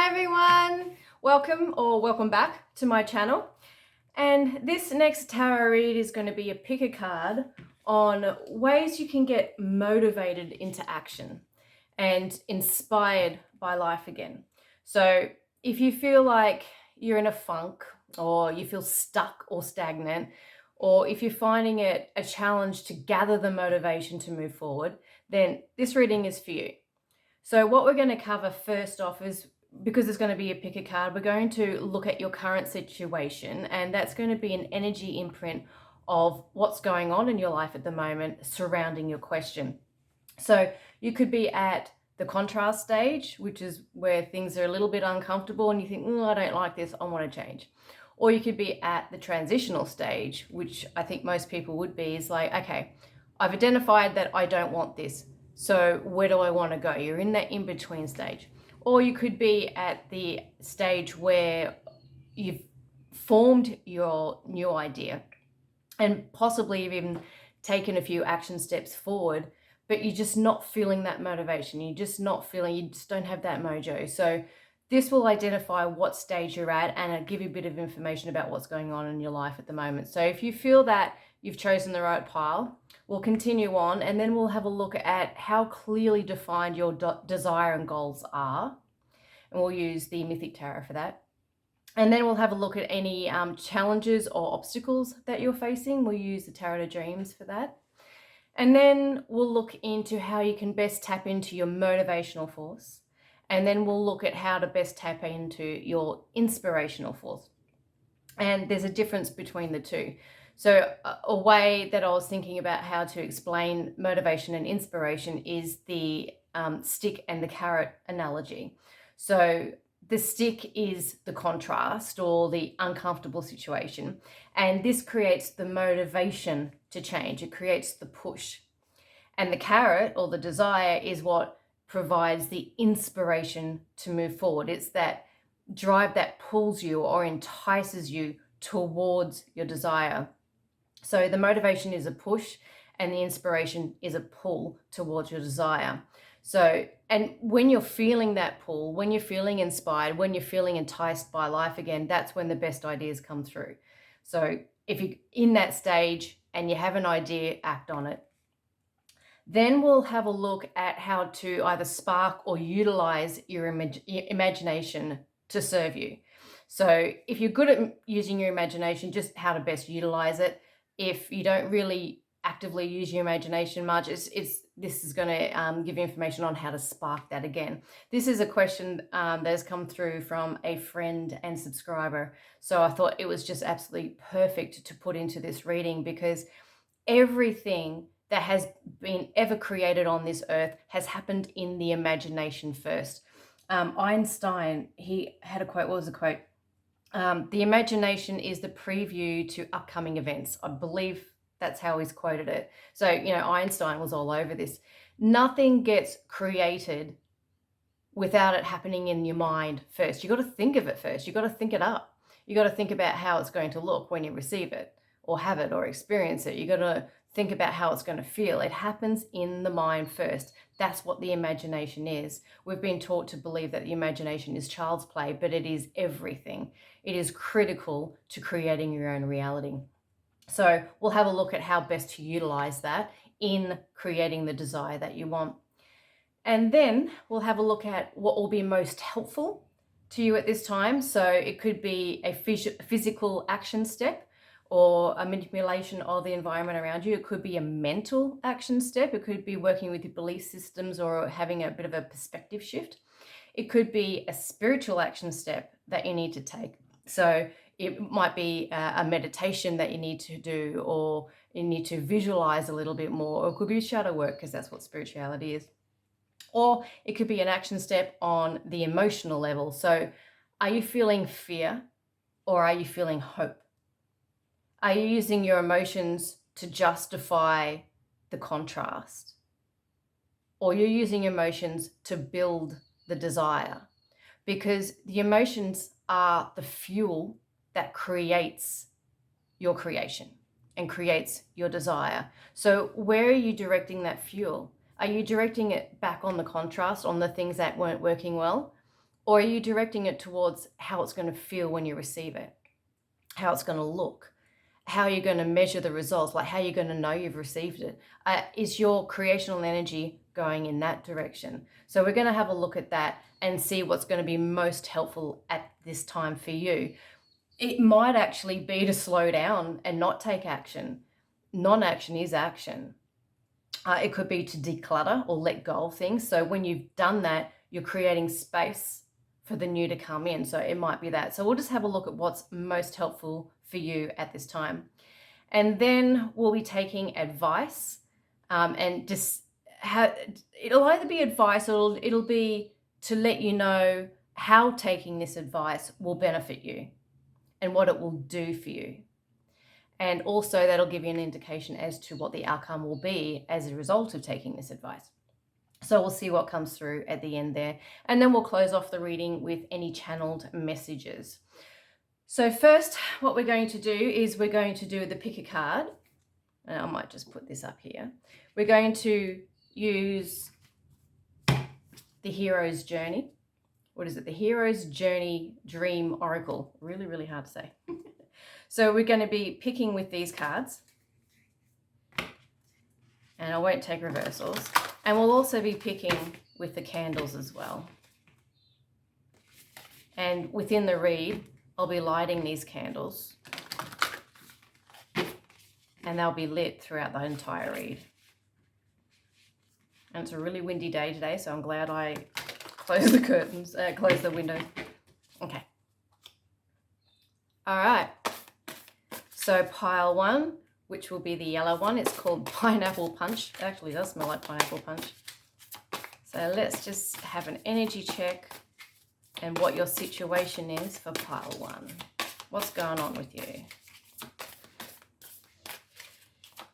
Hi everyone, welcome back to my channel. And this next tarot read is going to be a pick a card on ways you can get motivated into action and inspired by life again. So if you feel like you're in a funk, or you feel stuck or stagnant, or if you're finding it a challenge to gather the motivation to move forward, then this reading is for you. So what we're going to cover first off is, because it's going to be a pick a card, we're going to look at your current situation, and that's going to be an energy imprint of what's going on in your life at the moment surrounding your question. So you could be at the contrast stage, which is where things are a little bit uncomfortable and you think, I don't like this, I want to change. Or you could be at the transitional stage, which I think most people would be, is like, okay, I've identified that I don't want this. So where do I want to go? You're in that in-between stage. Or you could be at the stage where you've formed your new idea and possibly you've even taken a few action steps forward, but you're just not feeling that motivation. You just don't have that mojo. So this will identify what stage you're at and give you a bit of information about what's going on in your life at the moment. So if you feel that you've chosen the right pile, we'll continue on, and then we'll have a look at how clearly defined your desire and goals are. And we'll use the Mythic Tarot for that. And then we'll have a look at any challenges or obstacles that you're facing. We'll use the Tarot of Dreams for that. And then we'll look into how you can best tap into your motivational force. And then we'll look at how to best tap into your inspirational force. And there's a difference between the two. So a way that I was thinking about how to explain motivation and inspiration is the stick and the carrot analogy. So the stick is the contrast or the uncomfortable situation, and this creates the motivation to change. It creates the push. And the carrot or the desire is what provides the inspiration to move forward. It's that drive that pulls you or entices you towards your desire. So the motivation is a push and the inspiration is a pull towards your desire. So, and when you're feeling that pull, when you're feeling inspired, when you're feeling enticed by life again, that's when the best ideas come through. So if you're in that stage and you have an idea, act on it. Then we'll have a look at how to either spark or utilize your imagination to serve you. So if you're good at using your imagination, just how to best utilize it. If you don't really actively use your imagination much, this is going to give you information on how to spark that again. This is a question that has come through from a friend and subscriber. So I thought it was just absolutely perfect to put into this reading, because everything that has been ever created on this earth has happened in the imagination first. Einstein, he had a quote. What was the quote? The imagination is the preview to upcoming events. I believe that's how he's quoted it. So, Einstein was all over this. Nothing gets created without it happening in your mind first. You got to think of it first. You got to think it up. You got to think about how it's going to look when you receive it or have it or experience it. You got to think about how it's going to feel. It happens in the mind first. That's what the imagination is. We've been taught to believe that the imagination is child's play, but it is everything. It is critical to creating your own reality. So we'll have a look at how best to utilize that in creating the desire that you want. And then we'll have a look at what will be most helpful to you at this time. So it could be a physical action step or a manipulation of the environment around you. It could be a mental action step. It could be working with your belief systems or having a bit of a perspective shift. It could be a spiritual action step that you need to take. So it might be a meditation that you need to do, or you need to visualize a little bit more, or it could be shadow work, because that's what spirituality is. Or it could be an action step on the emotional level. So are you feeling fear or are you feeling hope? Are you using your emotions to justify the contrast? Or you're using emotions to build the desire? Because the emotions are the fuel that creates your creation and creates your desire. So where are you directing that fuel? Are you directing it back on the contrast, on the things that weren't working well? Or are you directing it towards how it's going to feel when you receive it, how it's going to look, how you're going to measure the results, like how you're going to know you've received it? Is your creational energy going in that direction? So we're going to have a look at that and see what's going to be most helpful at this time for you. It might actually be to slow down and not take action. Non-action is action. It could be to declutter or let go of things. So when you've done that, you're creating space for the new to come in. So it might be that. So we'll just have a look at what's most helpful for you at this time. And then we'll be taking advice, and just it'll either be advice or it'll be to let you know how taking this advice will benefit you and what it will do for you. And also that'll give you an indication as to what the outcome will be as a result of taking this advice. So we'll see what comes through at the end there. And then we'll close off the reading with any channeled messages. So first, what we're going to do is we're going to do the pick a card. And I might just put this up here. We're going to use the Hero's Journey. What is it? The Hero's Journey Dream Oracle. Really, really hard to say. So we're going to be picking with these cards. And I won't take reversals. And we'll also be picking with the candles as well. And within the read, I'll be lighting these candles. And they'll be lit throughout the entire read. And it's a really windy day today, so I'm glad I closed the curtains, closed the windows. Okay. All right. So pile one, which will be the yellow one. It's called Pineapple Punch. It actually does smell like pineapple punch. So let's just have an energy check and what your situation is for pile one. What's going on with you?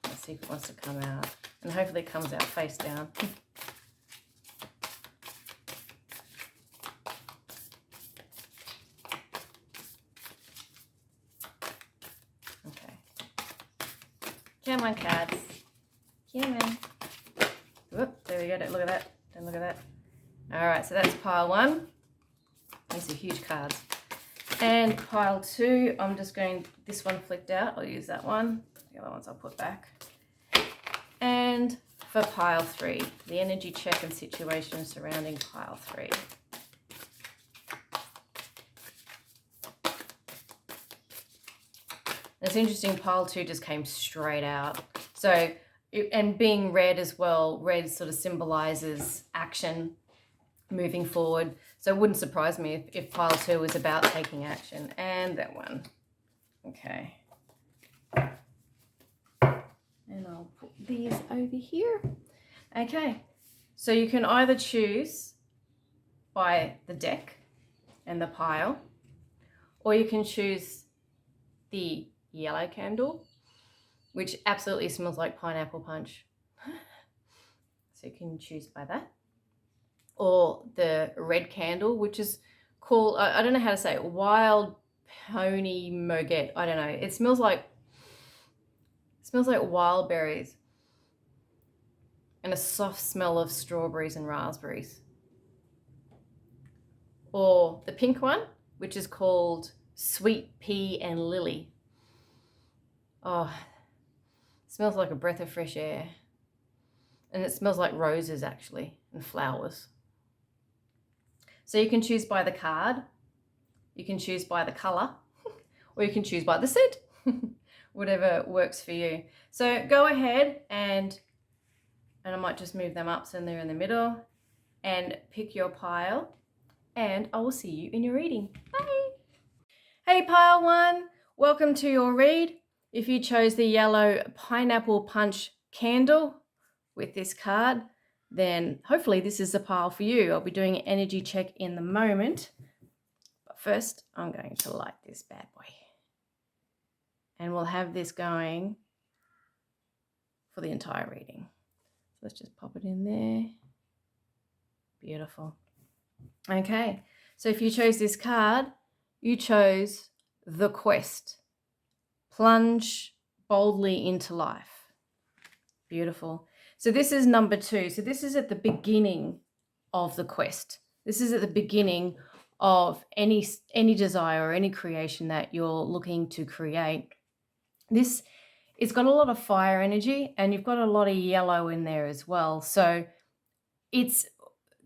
Let's see if it wants to come out. And hopefully it comes out face down. Come on, cards. Come on. Whoop, there we go. Don't look at that. Don't look at that. All right, so that's pile one. These are huge cards. And pile two, I'm just going, this one flicked out. I'll use that one. The other ones I'll put back. And for pile three, the energy check and situation surrounding pile three. It's interesting, pile two just came straight out. So, and being red as well, red sort of symbolizes action, moving forward. So it wouldn't surprise me if pile two was about taking action. And that one. Okay. And I'll put these over here. Okay. So you can either choose by the deck and the pile, or you can choose the yellow candle, which absolutely smells like pineapple punch. So you can choose by that. Or the red candle, which is called, I don't know how to say it, wild pony moget. I don't know. It smells like wild berries and a soft smell of strawberries and raspberries. Or the pink one, which is called sweet pea and lily. Oh, it smells like a breath of fresh air. And it smells like roses, actually, and flowers. So you can choose by the card, you can choose by the colour, or you can choose by the scent. Whatever works for you. So go ahead and I might just move them up so they're in the middle, and pick your pile, and I will see you in your reading. Bye. Hey pile one, welcome to your read. If you chose the yellow pineapple punch candle with this card, then hopefully this is the pile for you. I'll be doing an energy check in the moment. But first, I'm going to light this bad boy. And we'll have this going for the entire reading. So let's just pop it in there. Beautiful. Okay, so if you chose this card, you chose the quest. Plunge boldly into life. Beautiful. So this is number 2. So this is at the beginning of the quest. This is at the beginning of any desire or any creation that you're looking to create. This, it's got a lot of fire energy, and you've got a lot of yellow in there as well. So it's,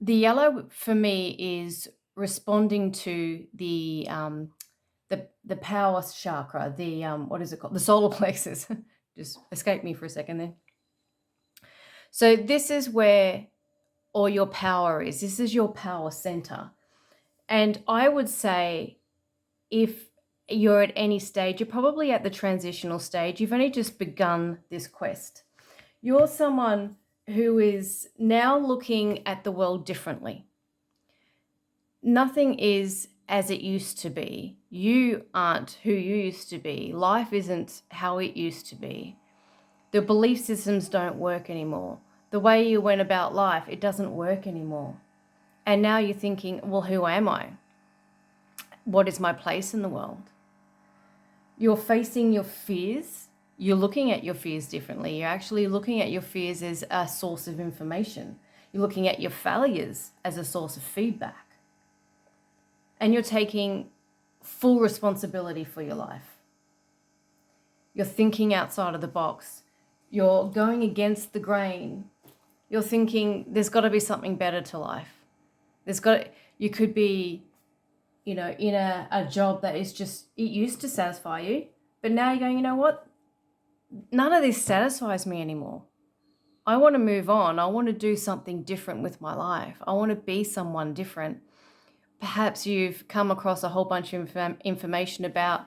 the yellow for me is responding to the power chakra, the what is it called? The solar plexus. Just escaped me for a second there. So this is where all your power is. This is your power center. And I would say, if you're at any stage, you're probably at the transitional stage. You've only just begun this quest. You're someone who is now looking at the world differently. Nothing is as it used to be. You aren't who you used to be. Life isn't how it used to be. The belief systems don't work anymore. The way you went about life, it doesn't work anymore. And now you're thinking, well, who am I? What is my place in the world? You're facing your fears. You're looking at your fears differently. You're actually looking at your fears as a source of information. You're looking at your failures as a source of feedback. And you're taking full responsibility for your life. You're thinking outside of the box. You're going against the grain. You're thinking there's got to be something better to life. You could be, in a job that is just, it used to satisfy you, but now you're going, you know what? None of this satisfies me anymore. I want to move on. I want to do something different with my life. I want to be someone different. Perhaps you've come across a whole bunch of information about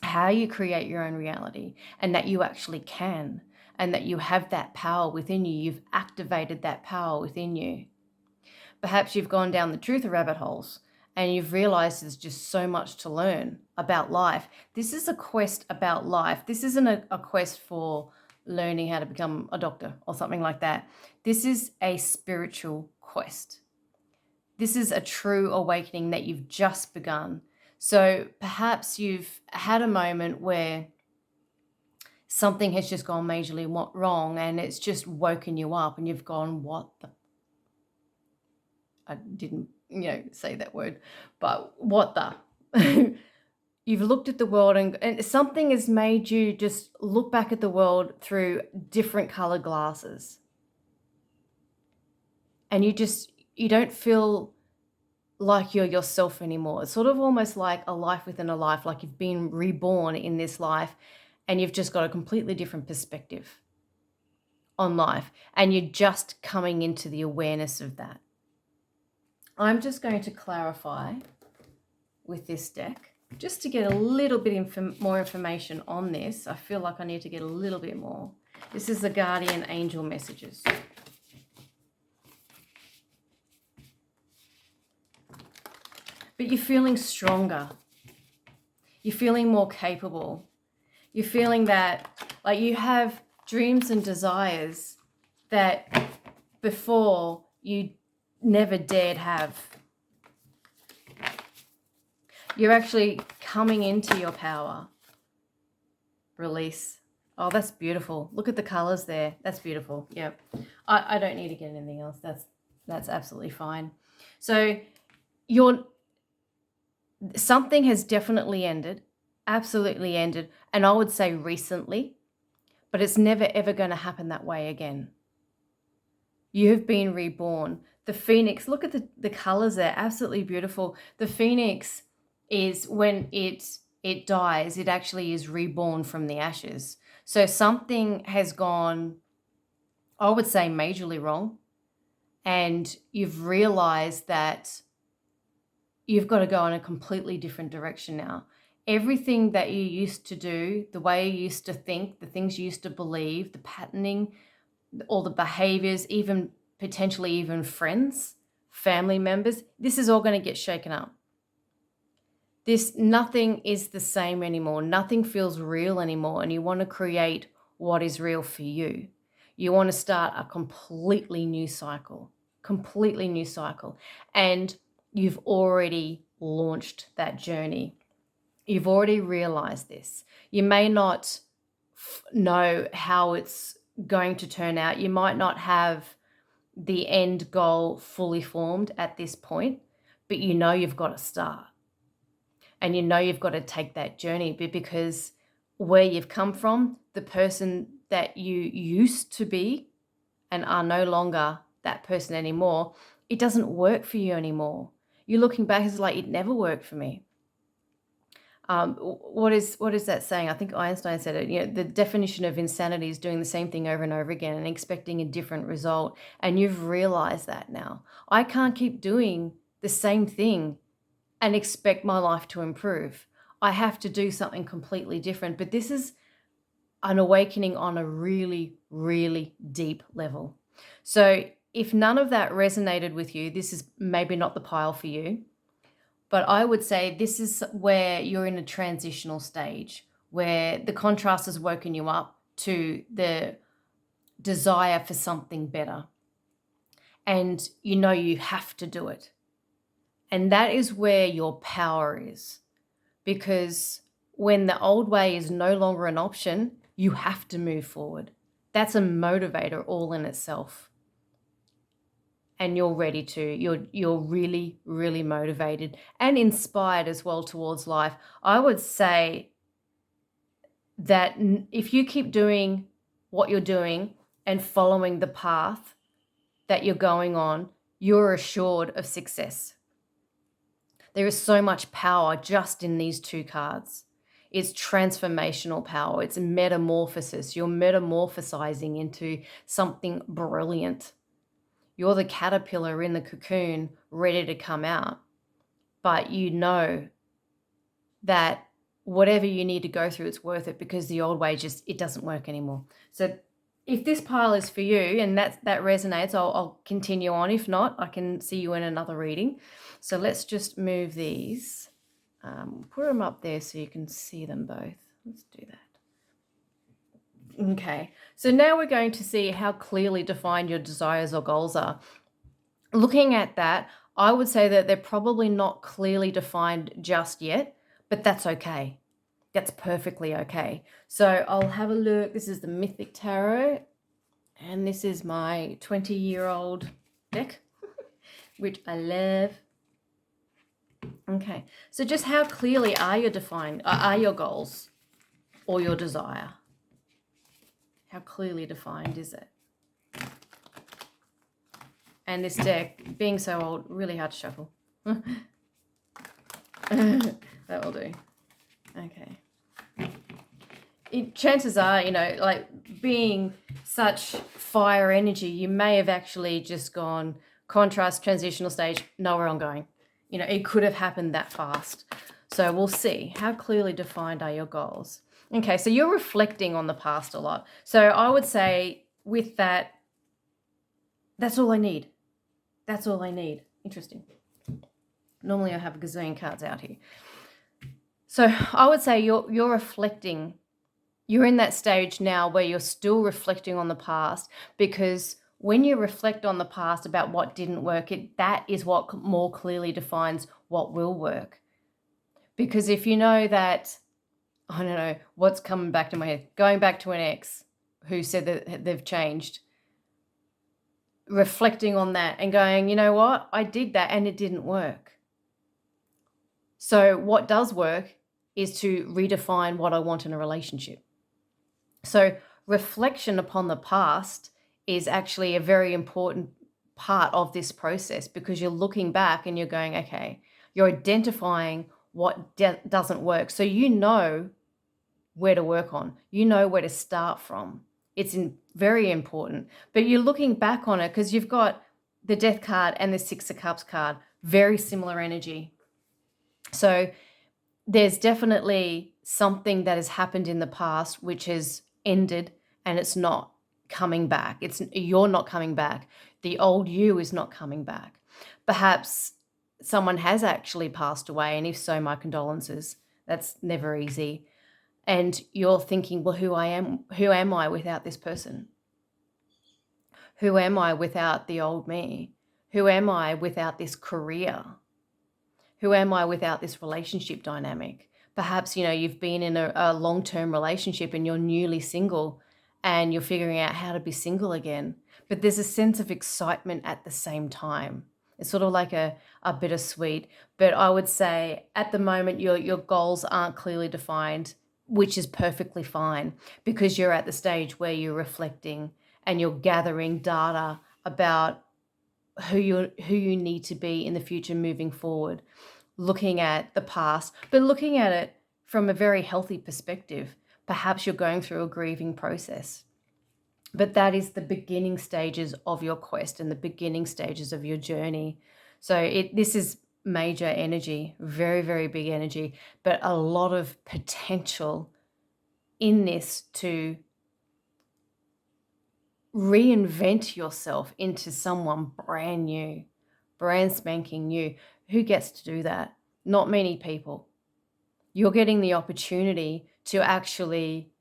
how you create your own reality, and that you actually can, and that you have that power within you. You've activated that power within you. Perhaps you've gone down the truth rabbit holes and you've realized there's just so much to learn about life. This is a quest about life. This isn't a quest for learning how to become a doctor or something like that. This is a spiritual quest. This is a true awakening that you've just begun. So perhaps you've had a moment where something has just gone majorly wrong, and it's just woken you up, and you've gone, what the? I didn't, say that word, but what the? You've looked at the world, and something has made you just look back at the world through different colored glasses. And you don't feel like you're yourself anymore. It's sort of almost like a life within a life, like you've been reborn in this life, and you've just got a completely different perspective on life, and you're just coming into the awareness of that. I'm just going to clarify with this deck, just to get a little bit more information on this. I feel like I need to get a little bit more. This is the guardian angel messages. But you're feeling stronger. You're feeling more capable. You're feeling that, like, you have dreams and desires that before you never dared have. You're actually coming into your power. Release. Oh, that's beautiful. Look at the colors there. That's beautiful. Yep. I don't need to get anything else. That's absolutely fine. So something has definitely ended. Absolutely ended. And I would say recently, but it's never ever going to happen that way again. You have been reborn. The phoenix, look at the colors there, absolutely beautiful. The phoenix is, when it dies, it actually is reborn from the ashes. So something has gone, I would say, majorly wrong. And you've realized that you've got to go in a completely different direction now. Everything that you used to do, the way you used to think, the things you used to believe, the patterning, all the behaviors, even potentially even friends, family members, this is all going to get shaken up. Nothing is the same anymore. Nothing feels real anymore. And you want to create what is real for you. You want to start a completely new cycle. And you've already launched that journey. You've already realized this. You may not know how it's going to turn out. You might not have the end goal fully formed at this point, but you know you've got to start. And you know you've got to take that journey, because where you've come from, the person that you used to be and are no longer that person anymore, it doesn't work for you anymore. You're looking back, it's like, it never worked for me. What is that saying? I think Einstein said it. The definition of insanity is doing the same thing over and over again and expecting a different result. And you've realized that now. I can't keep doing the same thing and expect my life to improve. I have to do something completely different. But this is an awakening on a really, really deep level. So if none of that resonated with you, this is maybe not the pile for you. But I would say this is where you're in a transitional stage, where the contrast has woken you up to the desire for something better. And you know you have to do it. And that is where your power is. Because when the old way is no longer an option, you have to move forward. That's a motivator all in itself. And you're ready to, you're really, really motivated and inspired as well towards life. I would say that if you keep doing what you're doing and following the path that you're going on, you're assured of success. There is so much power just in these two cards. It's transformational power. It's metamorphosis. You're metamorphosizing into something brilliant. You're the caterpillar in the cocoon ready to come out. But you know that whatever you need to go through, it's worth it, because the old way it doesn't work anymore. So if this pile is for you and that resonates, I'll continue on. If not, I can see you in another reading. So let's just move these. Put them up there so you can see them both. Let's do that. Okay, so now we're going to see how clearly defined your desires or goals are. Looking at that, I would say that they're probably not clearly defined just yet, but that's okay. That's perfectly okay. So I'll have a look. This is the Mythic Tarot, and this is my 20-year-old deck, which I love. Okay, so just how clearly are your goals or your desire? How clearly defined is it? And this deck, being so old, really hard to shuffle. That will do. Okay. Chances are, like being such fire energy, you may have actually just gone contrast, transitional stage, nowhere I'm going. It could have happened that fast. So we'll see. How clearly defined are your goals? Okay, so you're reflecting on the past a lot. So I would say with that, that's all I need. That's all I need. Interesting. Normally I have a gazillion cards out here. So I would say you're reflecting. You're in that stage now where you're still reflecting on the past, because when you reflect on the past about what didn't work, that is what more clearly defines what will work. Because if you know that, I don't know, what's coming back to my head, going back to an ex who said that they've changed, reflecting on that and going, you know what, I did that and it didn't work. So what does work is to redefine what I want in a relationship. So reflection upon the past is actually a very important part of this process, because you're looking back and you're going, okay, you're identifying what doesn't work. So you know where to work on. You know where to start from. It's very important. But you're looking back on it because you've got the Death card and the Six of Cups card, very similar energy. So there's definitely something that has happened in the past which has ended and it's not coming back. You're not coming back. The old you is not coming back. Perhaps someone has actually passed away, and if so, my condolences. That's never easy. And you're thinking, well, who am I without this person? Who am I without the old me? Who am I without this career? Who am I without this relationship dynamic? Perhaps, you've been in a long-term relationship and you're newly single and you're figuring out how to be single again. But there's a sense of excitement at the same time. It's sort of like a bittersweet. But I would say at the moment your goals aren't clearly defined, which is perfectly fine, because you're at the stage where you're reflecting and you're gathering data about who you need to be in the future moving forward, looking at the past, but looking at it from a very healthy perspective. Perhaps you're going through a grieving process, but that is the beginning stages of your quest and the beginning stages of your journey. So this is major energy, very, very big energy, but a lot of potential in this to reinvent yourself into someone brand new, brand spanking new. Who gets to do that? Not many people. You're getting the opportunity to actually,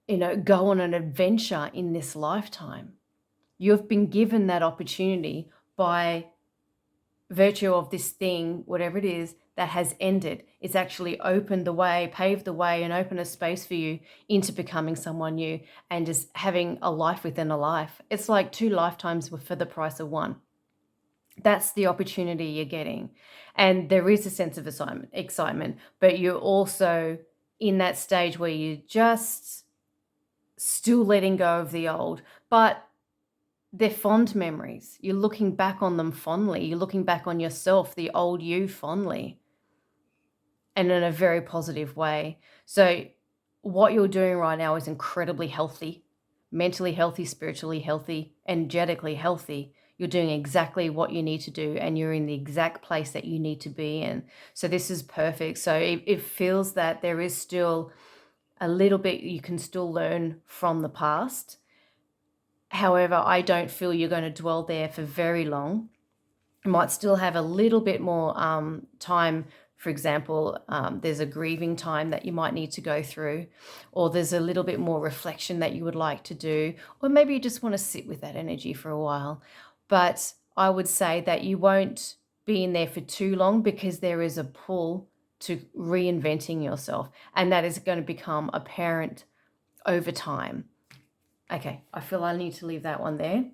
go on an adventure in this lifetime. You've been given that opportunity by virtue of this thing, whatever it is, that has ended. It's actually opened the way, paved the way, and opened a space for you into becoming someone new and just having a life within a life. It's like 2 lifetimes for the price of 1. That's the opportunity you're getting. And there is a sense of excitement, but you're also in that stage where you're just still letting go of the old, but they're fond memories. You're looking back on them fondly. You're looking back on yourself, the old you, fondly, and in a very positive way. So what you're doing right now is incredibly healthy, mentally healthy, spiritually healthy, energetically healthy. You're doing exactly what you need to do, and you're in the exact place that you need to be in. So this is perfect. So it feels that there is still a little bit you can still learn from the past. However, I don't feel you're going to dwell there for very long. You might still have a little bit more time. For example, there's a grieving time that you might need to go through, or there's a little bit more reflection that you would like to do, or maybe you just want to sit with that energy for a while. But I would say that you won't be in there for too long, because there is a pull to reinventing yourself, and that is going to become apparent over time. Okay, I feel I need to leave that one there.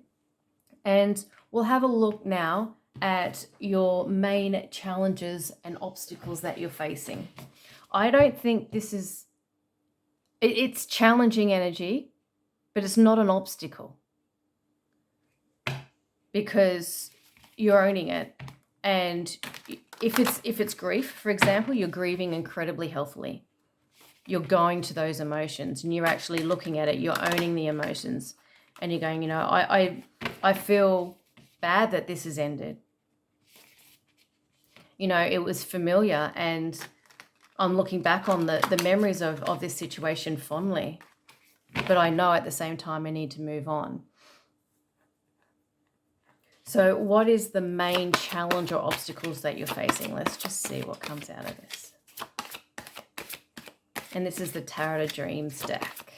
And we'll have a look now at your main challenges and obstacles that you're facing. I don't think this is, it's challenging energy, but it's not an obstacle, because you're owning it. And if it's grief, for example, you're grieving incredibly healthily. You're going to those emotions and you're actually looking at it. You're owning the emotions, and you're going, I feel bad that this has ended. It was familiar, and I'm looking back on the memories of this situation fondly, but I know at the same time I need to move on. So what is the main challenge or obstacles that you're facing? Let's just see what comes out of this. And this is the Tarot of Dreams deck.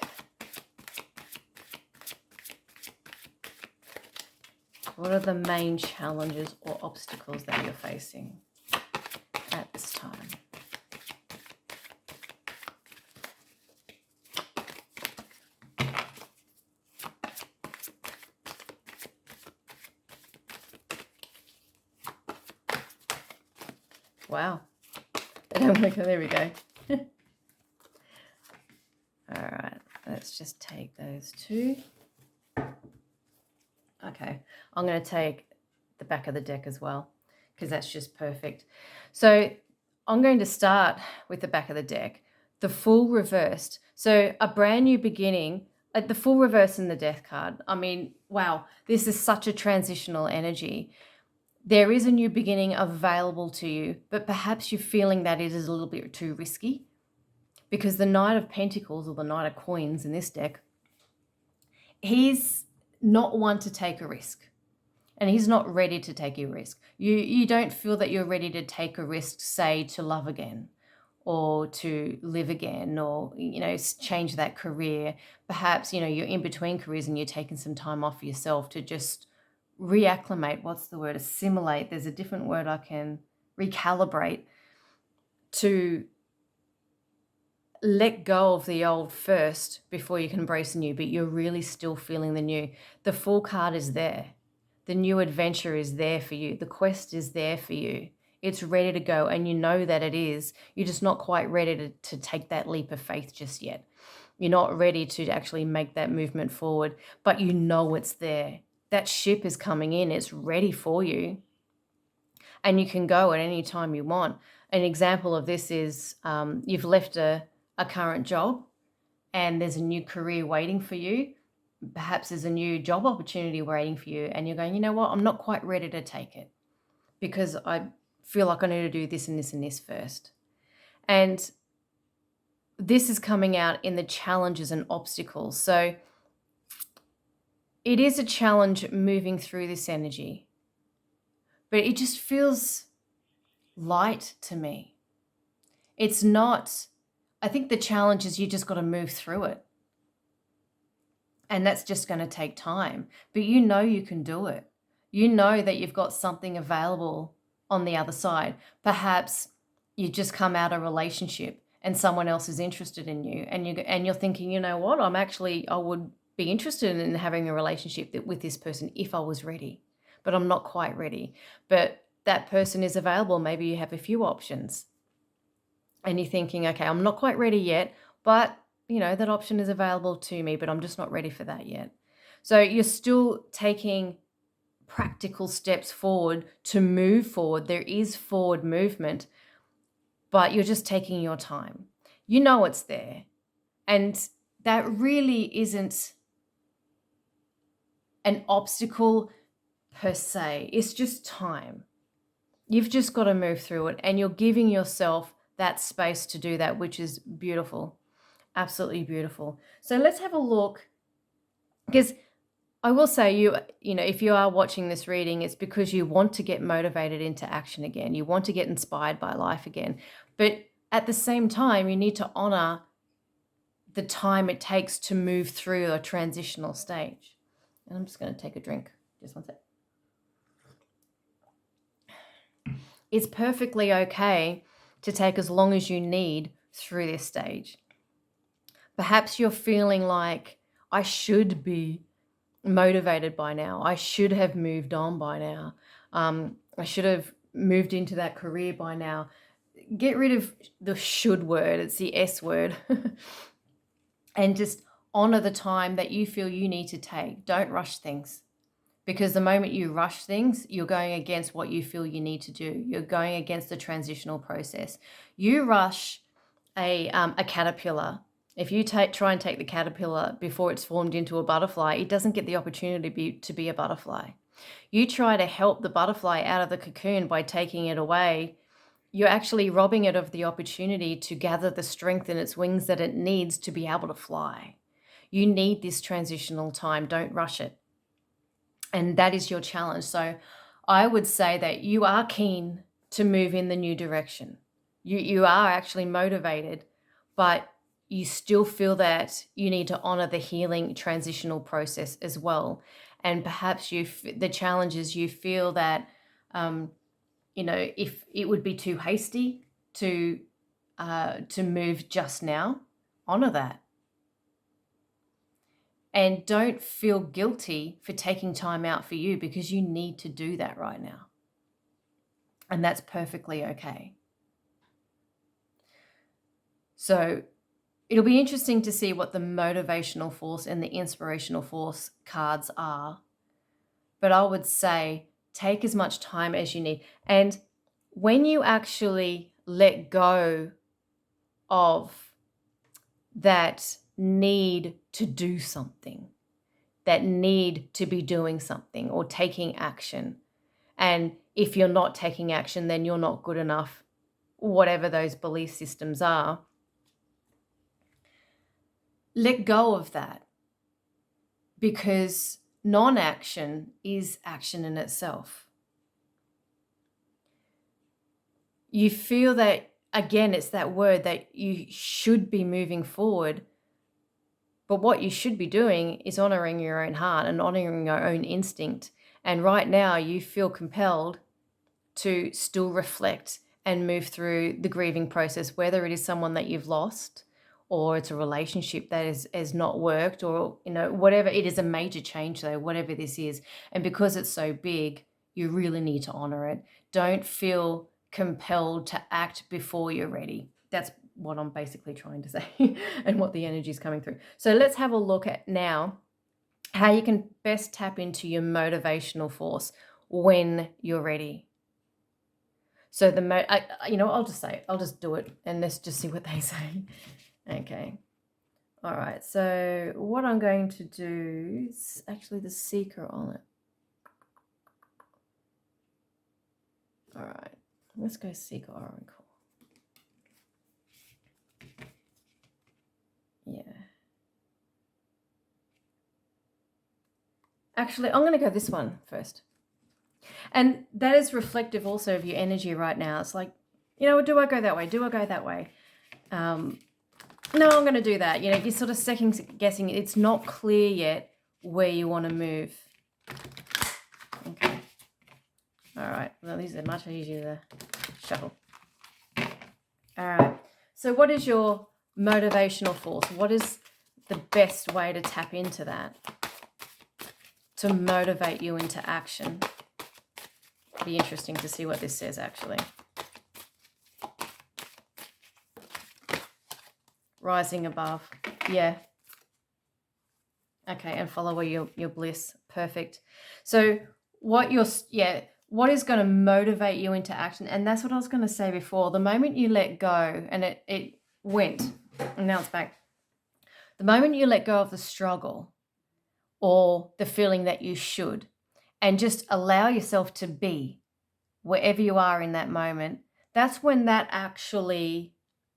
What are the main challenges or obstacles that you're facing at this time? Wow. They don't look, there we go. All right, let's just take those 2. Okay, I'm going to take the back of the deck as well, because that's just perfect. So I'm going to start with the back of the deck, the Fool reversed. So a brand new beginning, the Fool reverse in the Death card. I mean, wow, this is such a transitional energy. There is a new beginning available to you, but perhaps you're feeling that it is a little bit too risky, because the Knight of Pentacles, or the Knight of Coins in this deck, he's not one to take a risk, and he's not ready to take a risk. You don't feel that you're ready to take a risk, say, to love again, or to live again, or, change that career. Perhaps, you're in between careers and you're taking some time off for yourself to just reacclimate. What's the word? Assimilate. There's a different word I can, recalibrate, to let go of the old first before you can embrace the new, but you're really still feeling the new. The Fool card is there. The new adventure is there for you. The quest is there for you. It's ready to go, and you know that it is. You're just not quite ready to take that leap of faith just yet. You're not ready to actually make that movement forward, but you know it's there. That ship is coming in. It's ready for you, and you can go at any time you want. An example of this is you've left a current job and there's a new career waiting for you. Perhaps there's a new job opportunity waiting for you, and you're going, you know what, I'm not quite ready to take it because I feel like I need to do this and this and this first. And this is coming out in the challenges and obstacles. So it is a challenge moving through this energy, but it just feels light to me. It's not, I think the challenge is you just got to move through it. And that's just going to take time. But you know you can do it. You know that you've got something available on the other side. Perhaps you just come out of a relationship and someone else is interested in you, and you're thinking, you know what, I would be interested in having a relationship with this person if I was ready, but I'm not quite ready. But that person is available. Maybe you have a few options and you're thinking, okay, I'm not quite ready yet, but you know, that option is available to me, but I'm just not ready for that yet. So you're still taking practical steps forward to move forward. There is forward movement, but you're just taking your time. You know it's there. And that really isn't an obstacle per se. It's just time. You've just got to move through it, and you're giving yourself that space to do that, which is beautiful. Absolutely beautiful. So let's have a look, because I will say, you know, if you are watching this reading, it's because you want to get motivated into action again. You want to get inspired by life again. But at the same time, you need to honor the time it takes to move through a transitional stage. And I'm just going to take a drink. Just one sec. It's perfectly okay to take as long as you need through this stage. Perhaps you're feeling like, I should be motivated by now. I should have moved on by now. I should have moved into that career by now. Get rid of the should word. It's the S word. And just honor the time that you feel you need to take. Don't rush things. Because the moment you rush things, you're going against what you feel you need to do. You're going against the transitional process. You rush a caterpillar. If you try and take the caterpillar before it's formed into a butterfly, it doesn't get the opportunity to be a butterfly. You try to help the butterfly out of the cocoon by taking it away. You're actually robbing it of the opportunity to gather the strength in its wings that it needs to be able to fly. You need this transitional time. Don't rush it. And that is your challenge. So I would say that you are keen to move in the new direction. You are actually motivated, but you still feel that you need to honor the healing transitional process as well. And perhaps the challenge is you feel that, you know, if it would be too hasty to move just now, honor that. And don't feel guilty for taking time out for you, because you need to do that right now. And that's perfectly okay. So it'll be interesting to see what the motivational force and the inspirational force cards are. But I would say take as much time as you need. And when you actually let go of that need to do something, that need to be doing something or taking action, and if you're not taking action, then you're not good enough, whatever those belief systems are, let go of that, because non-action is action in itself. You feel that, again, it's that word that you should be moving forward, but what you should be doing is honoring your own heart and honoring your own instinct. And right now you feel compelled to still reflect and move through the grieving process, whether it is someone that you've lost or it's a relationship that has not worked, or whatever. It is a major change though, whatever this is. And because it's so big, you really need to honor it. Don't feel compelled to act before you're ready. That's what I'm basically trying to say and what the energy is coming through. So let's have a look at now how you can best tap into your motivational force when you're ready. So I'll just say it. I'll just do it and let's just see what they say. Okay. All right. So what I'm going to do is actually the seeker on it. All right. Let's go seeker oracle. Yeah. Actually, I'm going to go this one first. And that is reflective also of your energy right now. It's like, do I go that way? Do I go that way? No, I'm going to do that. You're sort of second guessing. It's not clear yet where you want to move. Okay. All right. Well, these are much easier to shuffle. All right. So what is your motivational force? What is the best way to tap into that to motivate you into action? Be interesting to see what this says actually. Rising above. Yeah. Okay, and follow your bliss. Perfect. So what is going to motivate you into action? And that's what I was going to say before. The moment you let go, and it went, and now it's back. The moment you let go of the struggle or the feeling that you should, and just allow yourself to be wherever you are in that moment, that's when that actually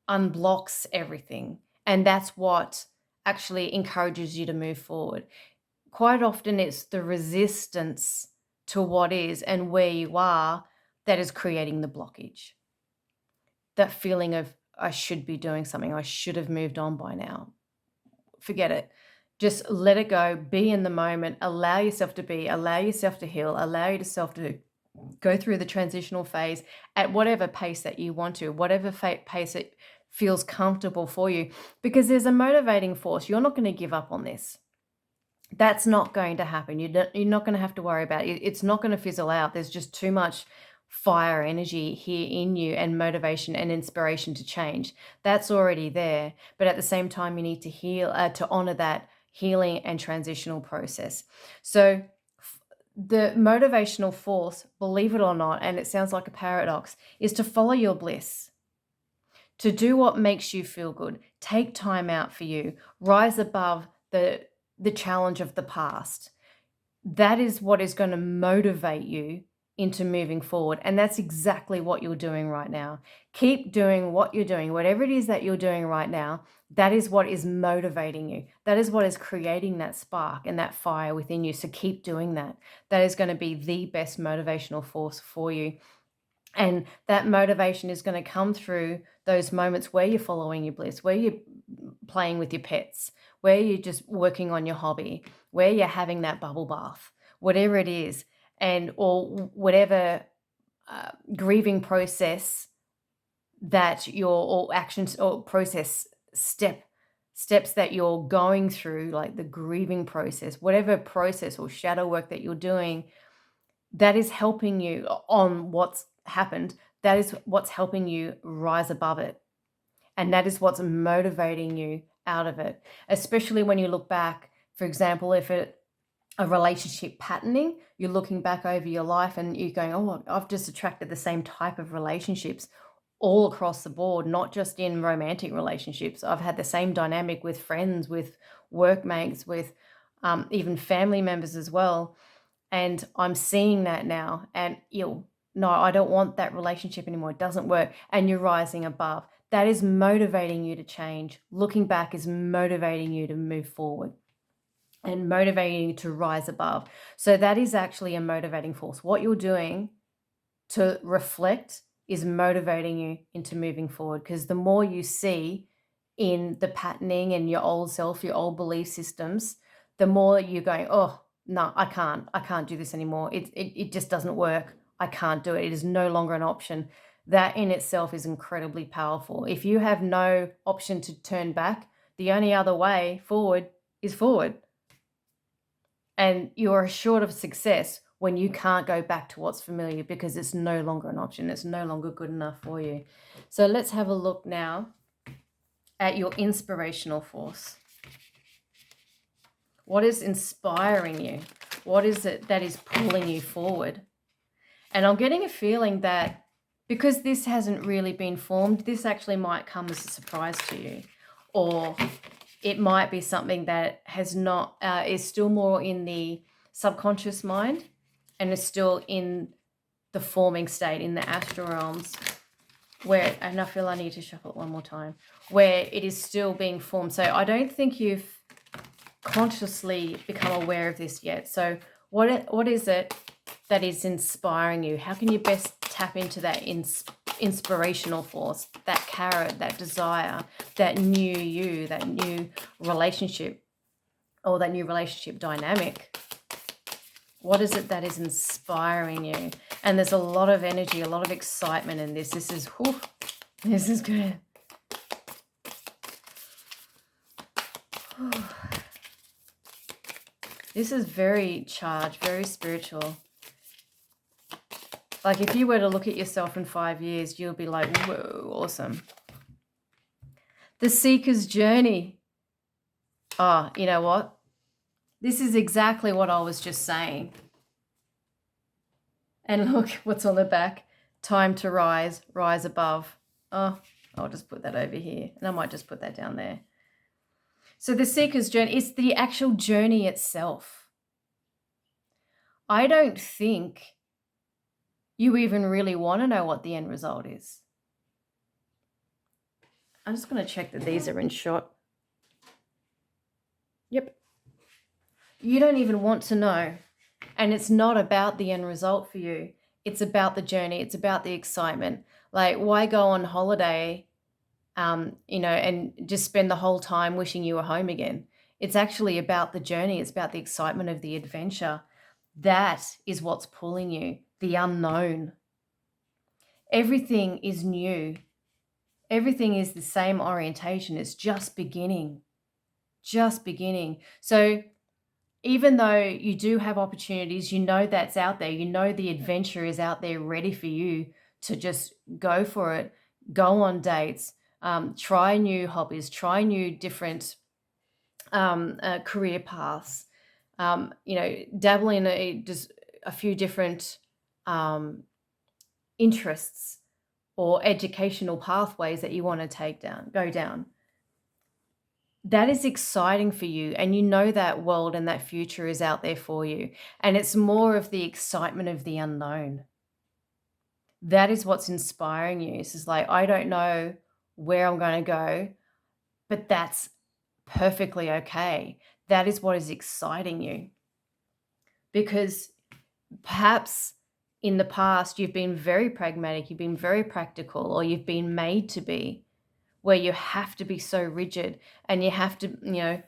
unblocks everything. And that's what actually encourages you to move forward. Quite often it's the resistance to what is and where you are that is creating the blockage. That feeling of, I should be doing something, I should have moved on by now. Forget it. Just let it go, be in the moment, allow yourself to be, allow yourself to heal, allow yourself to go through the transitional phase at whatever pace that you want to, whatever pace it feels comfortable for you, because there's a motivating force. You're not going to give up on this. That's not going to happen. You're not going to have to worry about it. It's not going to fizzle out. There's just too much fire energy here in you, and motivation and inspiration to change. That's already there. But at the same time, you need to heal, to honor that healing and transitional process. So the motivational force, believe it or not, and it sounds like a paradox, is to follow your bliss, to do what makes you feel good, take time out for you, rise above the challenge of the past. That is what is going to motivate you into moving forward. And that's exactly what you're doing right now. Keep doing what you're doing, whatever it is that you're doing right now. That is what is motivating you. That is what is creating that spark and that fire within you. So keep doing that. That is going to be the best motivational force for you. And that motivation is going to come through those moments where you're following your bliss, where you're playing with your pets, where you're just working on your hobby, where you're having that bubble bath, whatever it is, and or whatever grieving process that or actions or process steps that you're going through, like the grieving process, whatever process or shadow work that you're doing, that is helping you on what's happened. That is what's helping you rise above it. And that is what's motivating you out of it. Especially when you look back, for example, if a relationship patterning, you're looking back over your life and you're going, oh, I've just attracted the same type of relationships all across the board, not just in romantic relationships. I've had the same dynamic with friends, with workmates, with even family members as well. And I'm seeing that now, and no, I don't want that relationship anymore. It doesn't work. And you're rising above. That is motivating you to change. Looking back is motivating you to move forward and motivating you to rise above. So that is actually a motivating force. What you're doing to reflect is motivating you into moving forward, because the more you see in the patterning and your old self, your old belief systems, the more you're going, oh, no, I can't do this anymore. It just doesn't work. I can't do it. It is no longer an option. That in itself is incredibly powerful. If you have no option to turn back, the only other way forward is forward. And you're assured of success when you can't go back to what's familiar because it's no longer an option. It's no longer good enough for you. So let's have a look now at your inspirational force. What is inspiring you? What is it that is pulling you forward? And I'm getting a feeling that because this hasn't really been formed, this actually might come as a surprise to you. Or it might be something that has not, is still more in the subconscious mind and is still in the forming state in the astral realms where, and I feel I need to shuffle it one more time, where it is still being formed. So I don't think you've consciously become aware of this yet. So what is it that is inspiring you? How can you best tap into that inspirational force, that carrot, that desire, that new you, that new relationship, or that new relationship dynamic? What is it that is inspiring you? And there's a lot of energy, a lot of excitement in this. This is, whew, this is good. This is very charged, very spiritual. Like if you were to look at yourself in 5 years, you'll be like, whoa, awesome. The seeker's journey. Oh, you know what? This is exactly what I was just saying. And look what's on the back. Time to rise, rise above. Oh, I'll just put that over here. And I might just put that down there. So the seeker's journey is the actual journey itself. I don't think you even really want to know what the end result is. I'm just going to check that these are in shot. Yep. You don't even want to know. And it's not about the end result for you. It's about the journey. It's about the excitement. Like, why go on holiday, and just spend the whole time wishing you were home again? It's actually about the journey. It's about the excitement of the adventure. That is what's pulling you, the unknown. Everything is new. Everything is the same orientation. It's just beginning. Just beginning. So even though you do have opportunities, you know that's out there. You know the adventure is out there ready for you to just go for it. Go on dates. Try new hobbies. Try new different career paths. Dabble in just a few different interests or educational pathways that you want to go down. That is exciting for you, and you know that world and that future is out there for you. And it's more of the excitement of the unknown. That is what's inspiring you. It's just like, I don't know where I'm going to go, but that's perfectly okay. That is what is exciting you. Because perhaps in the past, you've been very pragmatic, you've been very practical, or you've been made to be, where you have to be so rigid and you have to,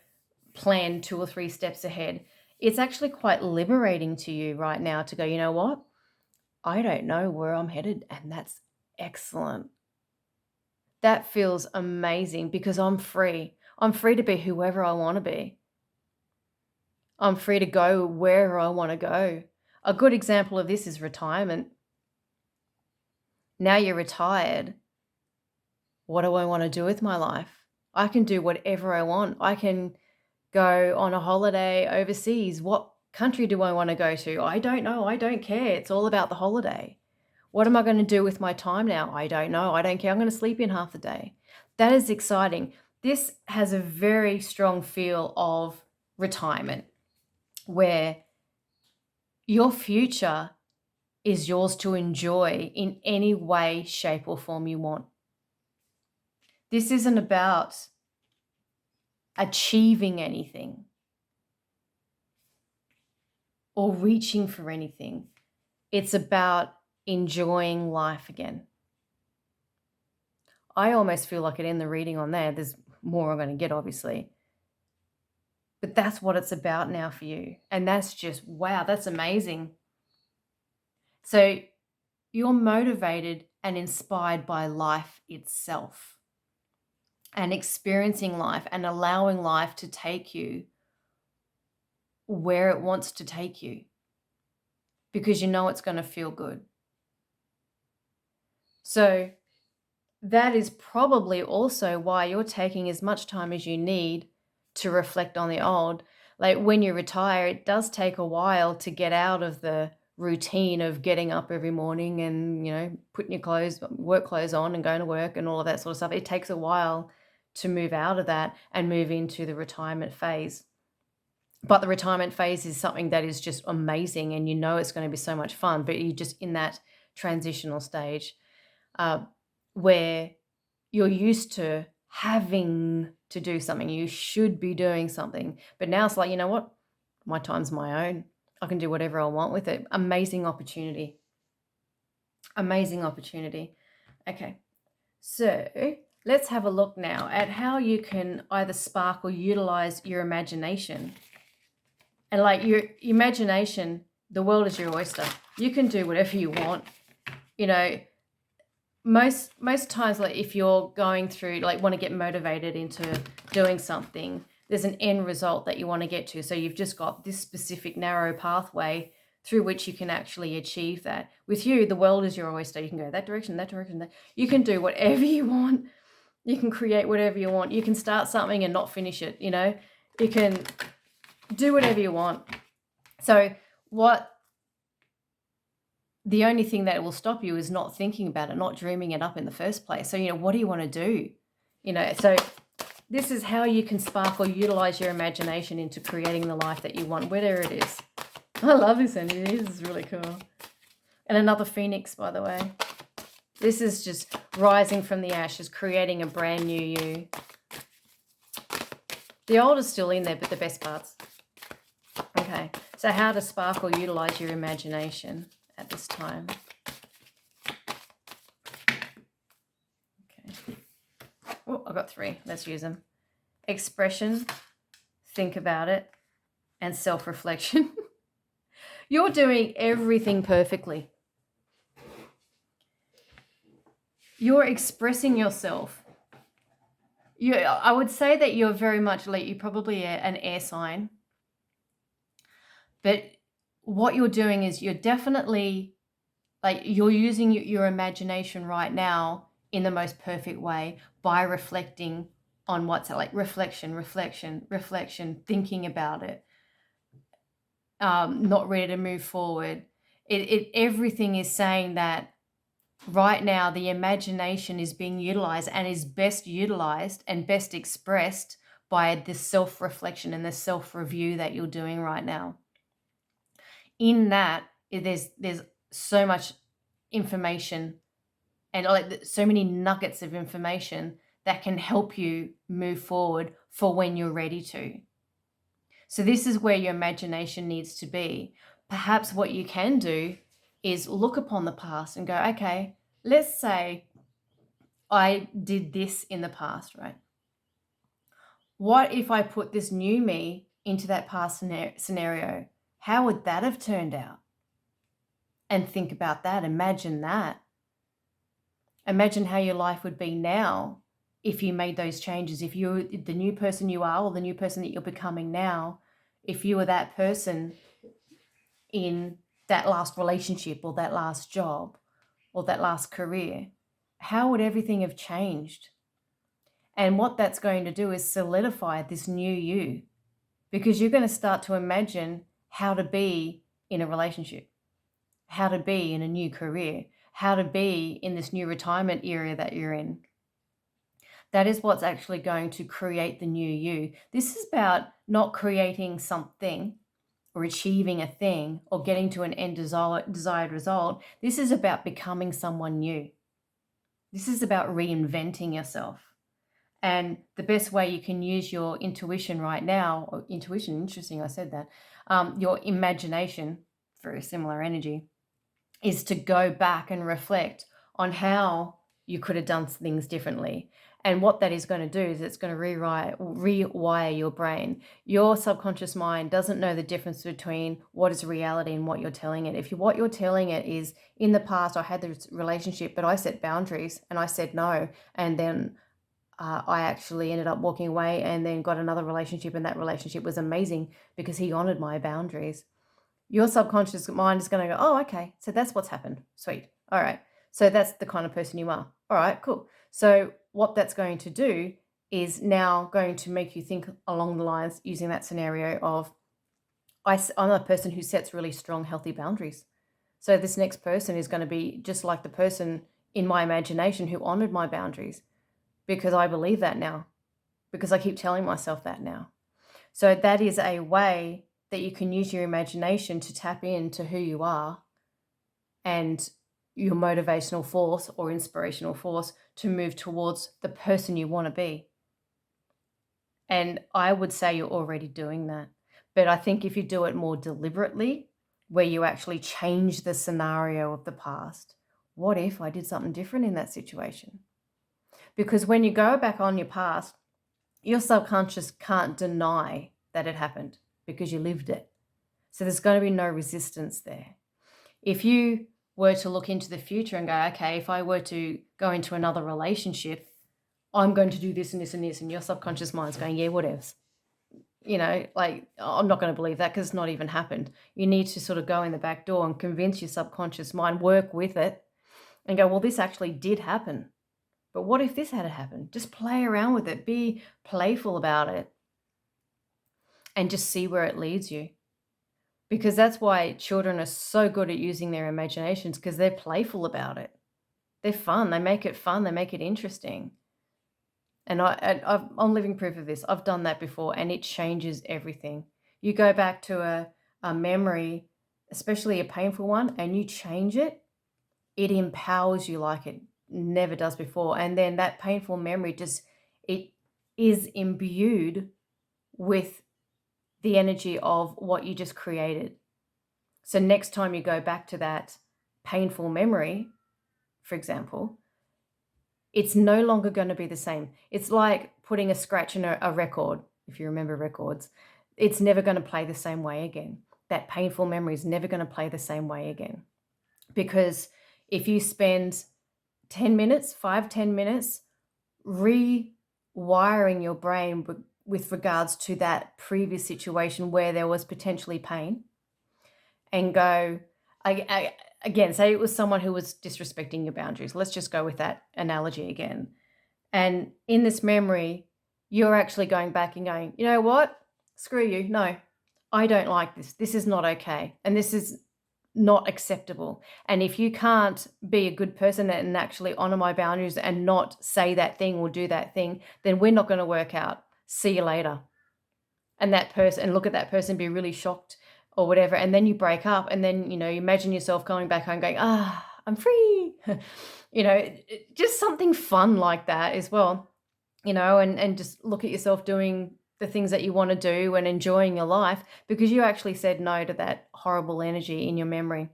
plan 2 or 3 steps ahead. It's actually quite liberating to you right now to go, you know what? I don't know where I'm headed, and that's excellent. That feels amazing because I'm free. I'm free to be whoever I want to be. I'm free to go wherever I want to go. A good example of this is retirement. Now you're retired. What do I want to do with my life? I can do whatever I want. I can go on a holiday overseas. What country do I want to go to? I don't know. I don't care. It's all about the holiday. What am I going to do with my time now? I don't know. I don't care. I'm going to sleep in half the day. That is exciting. This has a very strong feel of retirement, where your future is yours to enjoy in any way, shape, or form you want. This isn't about achieving anything or reaching for anything. It's about enjoying life again. I almost feel like it in the reading on there. There's more I'm going to get, obviously. But that's what it's about now for you. And that's just, wow, that's amazing. So you're motivated and inspired by life itself, and experiencing life and allowing life to take you where it wants to take you, because you know it's going to feel good. So that is probably also why you're taking as much time as you need to reflect on the old. Like when you retire, it does take a while to get out of the routine of getting up every morning and, you know, putting your work clothes on and going to work and all of that sort of stuff. It takes a while to move out of that and move into the retirement phase. But the retirement phase is something that is just amazing, and you know it's going to be so much fun, but you're just in that transitional stage where you're used to having to do something. You should be doing something. But now it's like, you know what? My time's my own. I can do whatever I want with it. Amazing opportunity. Amazing opportunity. Okay. So let's have a look now at how you can either spark or utilize your imagination. And like your imagination, the world is your oyster. You can do whatever you want. You know, most times, like if you're going through, like want to get motivated into doing something, there's an end result that you want to get to. So you've just got this specific narrow pathway through which you can actually achieve that. With you, the world is your oyster. You can go that direction, that direction, that. You can do whatever you want. You can create whatever you want. You can start something and not finish it, you know. You can do whatever you want. So the only thing that will stop you is not thinking about it, not dreaming it up in the first place. So, you know, what do you want to do? You know, so this is how you can spark or utilize your imagination into creating the life that you want, whatever it is. I love this energy. This is really cool. And another phoenix, by the way. This is just rising from the ashes, creating a brand new you. The old is still in there, but the best parts. Okay, so how to spark or utilize your imagination at this time. Okay. Oh, I've got 3. Let's use them. Expression, think about it, and self-reflection. You're doing everything perfectly. You're expressing yourself. I would say that you're very much like, you're probably an air sign. But what you're doing is you're definitely, like, you're using your imagination right now in the most perfect way by reflecting on what's like reflection, thinking about it, not ready to move forward. Everything is saying that right now the imagination is being utilized and is best utilized and best expressed by the self-reflection and the self-review that you're doing right now. In that, there's so much information and like so many nuggets of information that can help you move forward for when you're ready to. So this is where your imagination needs to be. Perhaps what you can do is look upon the past and go, okay, let's say I did this in the past, right? What if I put this new me into that past scenario? How would that have turned out? And think about that. Imagine that. Imagine how your life would be now if you made those changes. If you're the new person you are, or the new person that you're becoming now, if you were that person in that last relationship or that last job or that last career, how would everything have changed? And what that's going to do is solidify this new you, because you're going to start to imagine how to be in a relationship, how to be in a new career, how to be in this new retirement area that you're in. That is what's actually going to create the new you. This is about not creating something or achieving a thing or getting to an end desired result. This is about becoming someone new. This is about reinventing yourself. And the best way you can use your intuition right now, or intuition, interesting, I said that, your imagination, very similar energy, is to go back and reflect on how you could have done things differently, And what that is going to do is it's going to rewire your brain. Your subconscious mind doesn't know the difference between what is reality and what you're telling it. If what you're telling it is, in the past, I had this relationship, but I set boundaries and I said no. And then I actually ended up walking away and then got another relationship, and that relationship was amazing because he honored my boundaries. Your subconscious mind is going to go, oh, okay, so that's what's happened. Sweet. All right. So that's the kind of person you are. All right, cool. So what that's going to do is now going to make you think along the lines, using that scenario of, I'm a person who sets really strong, healthy boundaries. So this next person is going to be just like the person in my imagination who honored my boundaries, because I believe that now, because I keep telling myself that now. So that is a way that you can use your imagination to tap into who you are and your motivational force or inspirational force to move towards the person you want to be. And I would say you're already doing that. But I think if you do it more deliberately, where you actually change the scenario of the past, what if I did something different in that situation? Because when you go back on your past, your subconscious can't deny that it happened because you lived it. So there's going to be no resistance there. If you were to look into the future and go, okay, if I were to go into another relationship, I'm going to do this and this and this, and your subconscious mind's going, yeah, whatevs. You know, like, I'm not going to believe that because it's not even happened. You need to sort of go in the back door and convince your subconscious mind, work with it and go, well, this actually did happen. But what if this had happened? Just play around with it. Be playful about it and just see where it leads you. Because that's why children are so good at using their imaginations, because they're playful about it. They're fun. They make it fun. They make it interesting. And I'm living proof of this. I've done that before, and it changes everything. You go back to a memory, especially a painful one, and you change it, it empowers you like it never does before. And then that painful memory it is imbued with the energy of what you just created. So next time you go back to that painful memory, for example, it's no longer going to be the same. It's like putting a scratch in a record. If you remember records, it's never going to play the same way again. That painful memory is never going to play the same way again. Because if you spend 10 minutes, 5-10 minutes, rewiring your brain with regards to that previous situation where there was potentially pain, and go, again, say it was someone who was disrespecting your boundaries. Let's just go with that analogy again. And in this memory, you're actually going back and going, you know what? Screw you. No, I don't like this. This is not okay. And this is not acceptable. And if you can't be a good person and actually honor my boundaries and not say that thing or do that thing, then we're not going to work out. See you later. And that person, and look at that person, be really shocked or whatever. And then you break up, and then, you know, you imagine yourself going back home going, I'm free. You know, just something fun like that as well, you know, and just look at yourself doing the things that you want to do and enjoying your life because you actually said no to that horrible energy in your memory.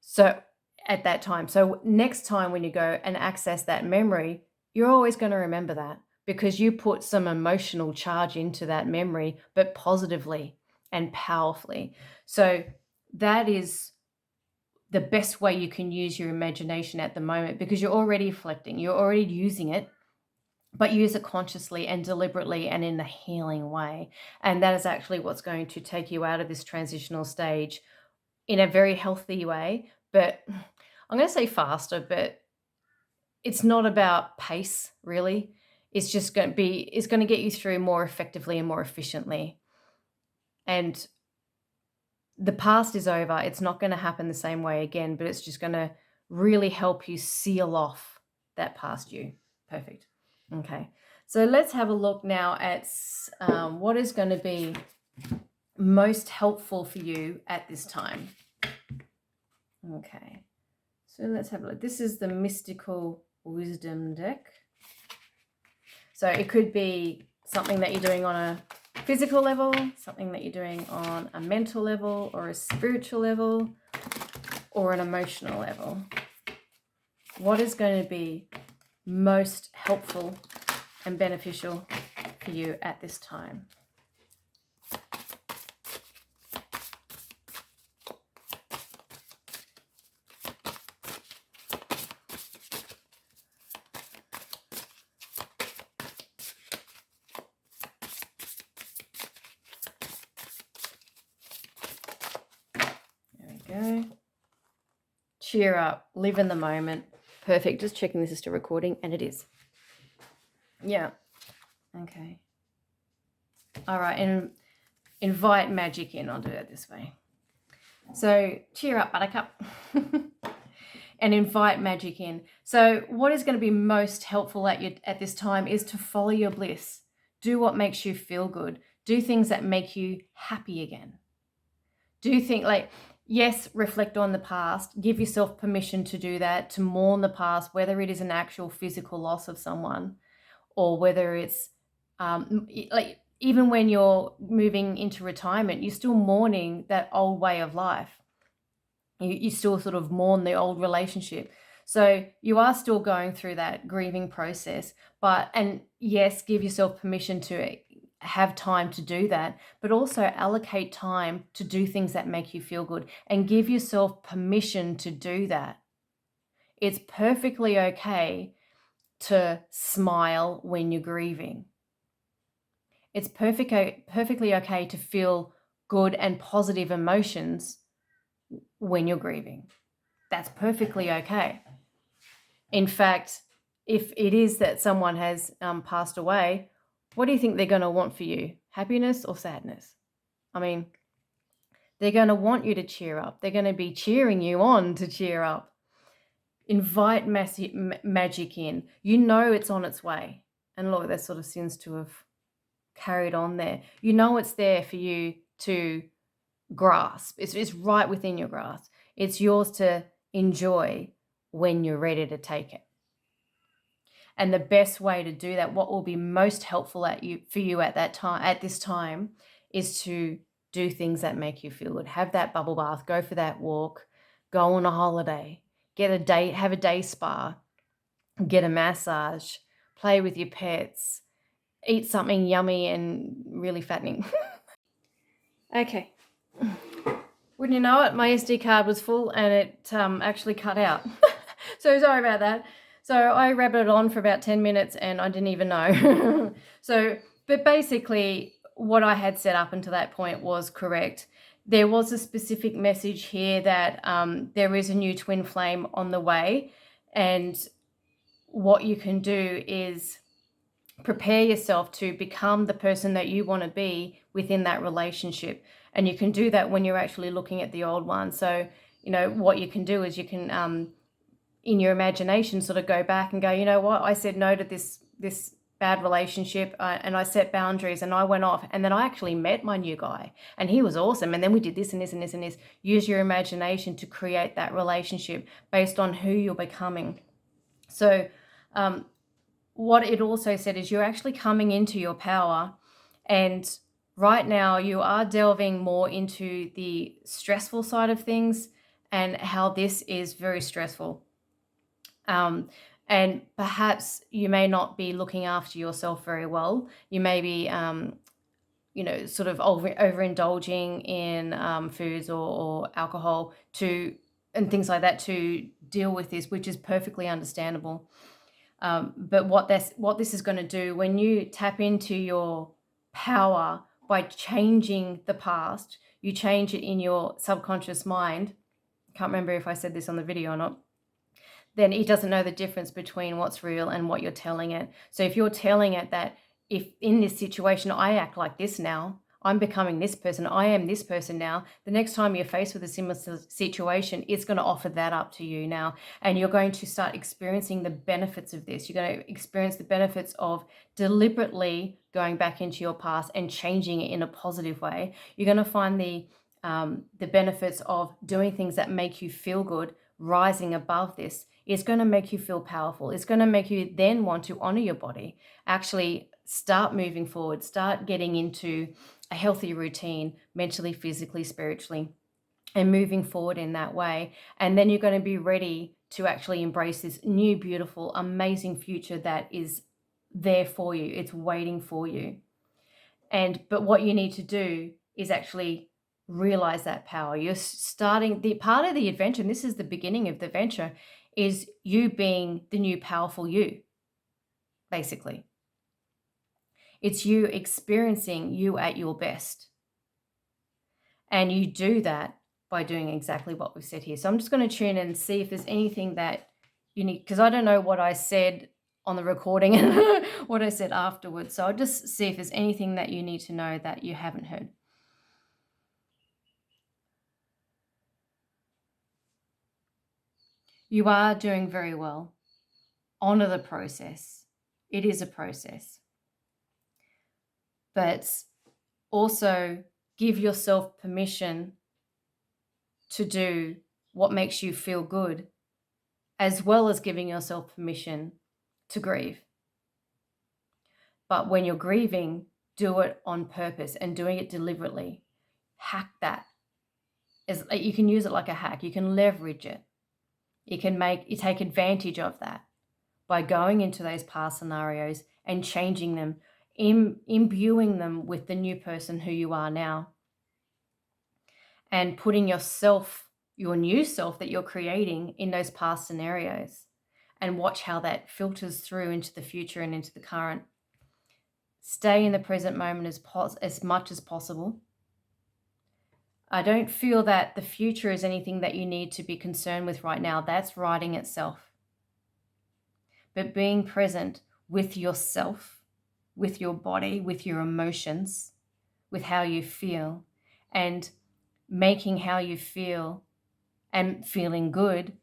So at that time, so next time when you go and access that memory, you're always going to remember that because you put some emotional charge into that memory, but positively and powerfully. So that is the best way you can use your imagination at the moment because you're already reflecting, you're already using it, but use it consciously and deliberately and in a healing way. And that is actually what's going to take you out of this transitional stage in a very healthy way. But I'm going to say faster, but it's not about pace, really. It's just going to get you through more effectively and more efficiently. And the past is over. It's not going to happen the same way again, but it's just going to really help you seal off that past you. Perfect. Okay, so let's have a look now at what is going to be most helpful for you at this time. Okay, so let's have a look. This is the Mystical Wisdom deck. So it could be something that you're doing on a physical level, something that you're doing on a mental level or a spiritual level or an emotional level. What is going to be most helpful and beneficial for you at this time. Go. Cheer up, live in the moment. Perfect. Just checking this is still recording, and it is. Yeah. Okay. All right, and invite magic in. I'll do it this way. So cheer up, buttercup. And invite magic in. So what is going to be most helpful at this time is to follow your bliss. Do what makes you feel good. Do things that make you happy again. Do things like, yes, reflect on the past. Give yourself permission to do that, to mourn the past, whether it is an actual physical loss of someone or whether it's like even when you're moving into retirement, you're still mourning that old way of life. You still sort of mourn the old relationship. So you are still going through that grieving process, and yes, give yourself permission to have time to do that, but also allocate time to do things that make you feel good and give yourself permission to do that. It's perfectly okay to smile when you're grieving. It's perfectly okay to feel good and positive emotions when you're grieving. That's perfectly okay. In fact, if it is that someone has passed away, what do you think they're going to want for you? Happiness or sadness? I mean, they're going to want you to cheer up. They're going to be cheering you on to cheer up. Invite magic in. You know it's on its way. And look, that sort of seems to have carried on there. You know it's there for you to grasp. It's right within your grasp. It's yours to enjoy when you're ready to take it. And the best way to do that, what will be most helpful for you at this time, is to do things that make you feel good. Have that bubble bath, go for that walk, go on a holiday, have a day spa, get a massage, play with your pets, eat something yummy and really fattening. Okay. Wouldn't you know it, my SD card was full and it actually cut out. So sorry about that. So I rabbited on for about 10 minutes and I didn't even know. But basically what I had set up until that point was correct. There was a specific message here that there is a new twin flame on the way, and what you can do is prepare yourself to become the person that you want to be within that relationship. And you can do that when you're actually looking at the old one. So, what you can do is you can, in your imagination, sort of go back and go, you know what, I said no to this bad relationship, and I set boundaries and I went off, and then I actually met my new guy and he was awesome, and then we did this and this and this and this. Use your imagination to create that relationship based on who you're becoming. So what it also said is you're actually coming into your power, and right now you are delving more into the stressful side of things and how this is very stressful. And perhaps you may not be looking after yourself very well. You may be, sort of overindulging in foods or alcohol and things like that to deal with this, which is perfectly understandable. But what this is going to do when you tap into your power by changing the past, you change it in your subconscious mind. Can't remember if I said this on the video or not. Then it doesn't know the difference between what's real and what you're telling it. So if you're telling it that if in this situation I act like this now, I'm becoming this person, I am this person now, the next time you're faced with a similar situation, it's going to offer that up to you now. And you're going to start experiencing the benefits of this. You're going to experience the benefits of deliberately going back into your past and changing it in a positive way. You're going to find the benefits of doing things that make you feel good, rising above this. It's going to make you feel powerful. It's going to make you then want to honor your body, actually start moving forward, start getting into a healthy routine, mentally, physically, spiritually, and moving forward in that way. And then you're going to be ready to actually embrace this new, beautiful, amazing future that is there for you. It's waiting for you. But what you need to do is actually realize that power. You're starting the part of the adventure, and this is the beginning of the adventure, is you being the new powerful you, basically. It's you experiencing you at your best. And you do that by doing exactly what we've said here. So I'm just going to tune in and see if there's anything that you need, because I don't know what I said on the recording and what I said afterwards. So I'll just see if there's anything that you need to know that you haven't heard. You are doing very well. Honor the process. It is a process. But also give yourself permission to do what makes you feel good, as well as giving yourself permission to grieve. But when you're grieving, do it on purpose and doing it deliberately. Hack that. You can use it like a hack. You can leverage it. You take advantage of that by going into those past scenarios and changing them, imbuing them with the new person who you are now, and putting yourself, your new self that you're creating, in those past scenarios, and watch how that filters through into the future and into the current. Stay in the present moment as much as possible. I don't feel that the future is anything that you need to be concerned with right now. That's writing itself. But being present with yourself, with your body, with your emotions, with how you feel, and making how you feel and feeling good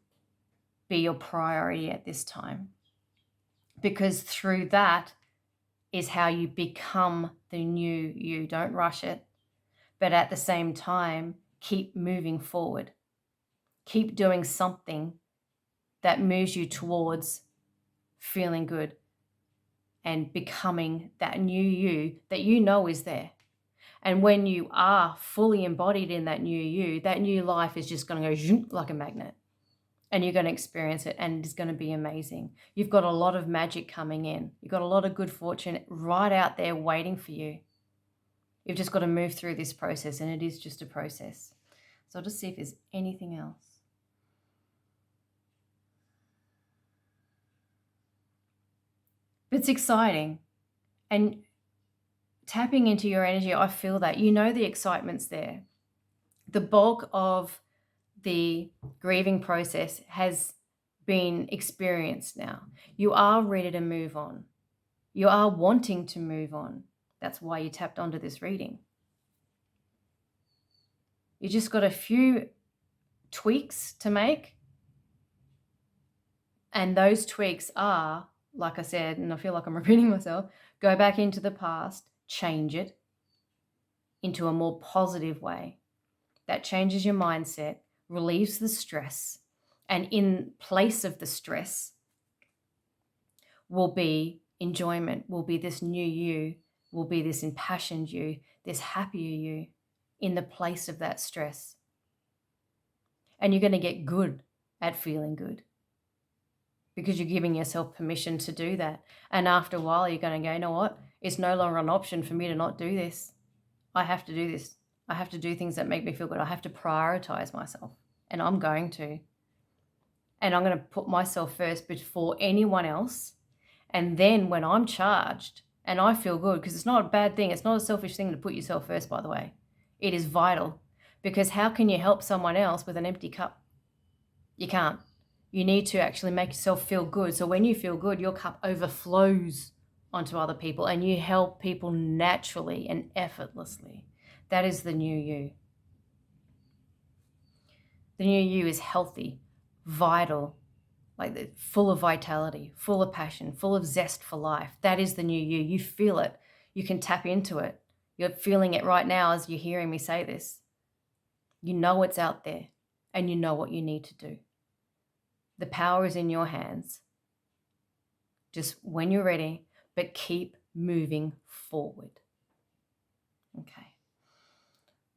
be your priority at this time. Because through that is how you become the new you. Don't rush it. But at the same time, keep moving forward. Keep doing something that moves you towards feeling good and becoming that new you that you know is there. And when you are fully embodied in that new you, that new life is just going to go zoom like a magnet. And you're going to experience it, and it's going to be amazing. You've got a lot of magic coming in. You've got a lot of good fortune right out there waiting for you. You've just got to move through this process, and it is just a process. So I'll just see if there's anything else. But it's exciting. And tapping into your energy, I feel that. You know the excitement's there. The bulk of the grieving process has been experienced now. You are ready to move on. You are wanting to move on. That's why you tapped onto this reading. You just got a few tweaks to make. And those tweaks are, like I said, and I feel like I'm repeating myself, go back into the past, change it into a more positive way. That changes your mindset, relieves the stress, and in place of the stress will be enjoyment, will be this new you, will be this impassioned you, this happier you in the place of that stress. And you're going to get good at feeling good because you're giving yourself permission to do that. And after a while, you're going to go, you know what? It's no longer an option for me to not do this. I have to do this. I have to do things that make me feel good. I have to prioritize myself, and I'm going to. And I'm going to put myself first before anyone else. And then when I'm charged and I feel good, because it's not a bad thing. It's not a selfish thing to put yourself first, by the way. It is vital, because how can you help someone else with an empty cup? You can't. You need to actually make yourself feel good. So when you feel good, your cup overflows onto other people and you help people naturally and effortlessly. That is the new you. The new you is healthy, vital, like full of vitality, full of passion, full of zest for life. That is the new you. You feel it. You can tap into it. You're feeling it right now as you're hearing me say this. You know it's out there and you know what you need to do. The power is in your hands. Just when you're ready, but keep moving forward. Okay.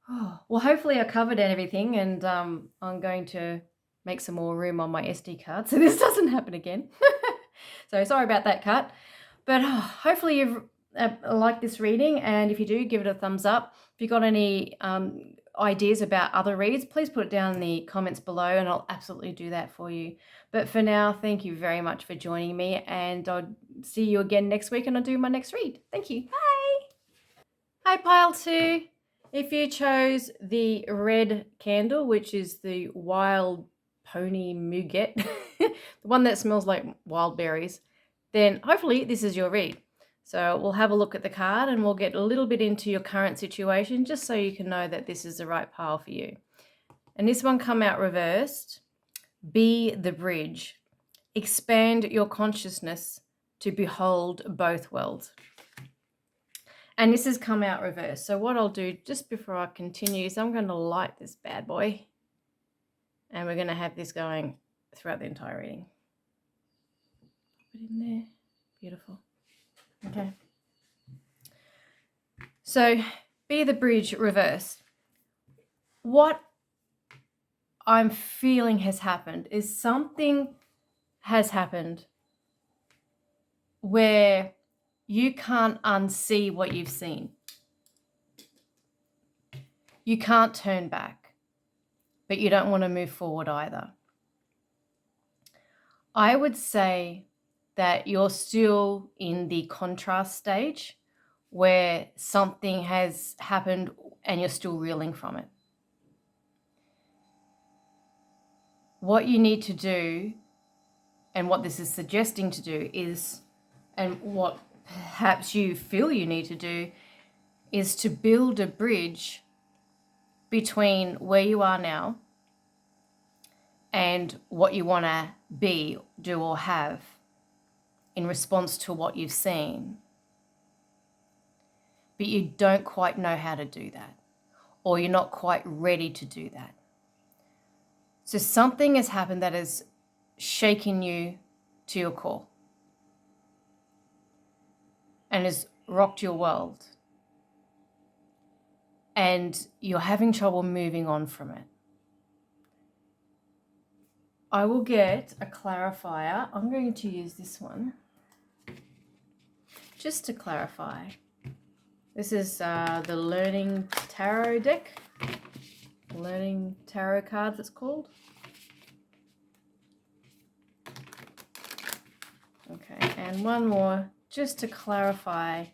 Oh, well, hopefully I covered everything, and I'm going to make some more room on my SD card so this doesn't happen again. So sorry about that cut. But hopefully you've liked this reading, and if you do, give it a thumbs up. If you've got any ideas about other reads, please put it down in the comments below and I'll absolutely do that for you. But for now, thank you very much for joining me, and I'll see you again next week and I'll do my next read. Thank you. Bye. Hi, Pile 2. If you chose the red candle, which is the wild pony muget, the one that smells like wild berries, then hopefully this is your read. So we'll have a look at the card and we'll get a little bit into your current situation just so you can know that this is the right pile for you. And this one come out reversed. Be the bridge. Expand your consciousness to behold both worlds. And this has come out reversed. So what I'll do just before I continue is I'm going to light this bad boy. And we're going to have this going throughout the entire reading. Put it in there. Beautiful. Okay. So be the bridge reversed. What I'm feeling has happened is something has happened where you can't unsee what you've seen. You can't turn back, but you don't want to move forward either. I would say that you're still in the contrast stage where something has happened and you're still reeling from it. What you need to do, and what this is suggesting to do is, and what perhaps you feel you need to do, is to build a bridge between where you are now and what you want to be, do, or have in response to what you've seen. But you don't quite know how to do that, or you're not quite ready to do that. So something has happened that has shaken you to your core and has rocked your world, and you're having trouble moving on from it. I will get a clarifier. I'm going to use this one just to clarify. This is the Learning Tarot deck. Learning Tarot cards, it's called. Okay, and one more just to clarify,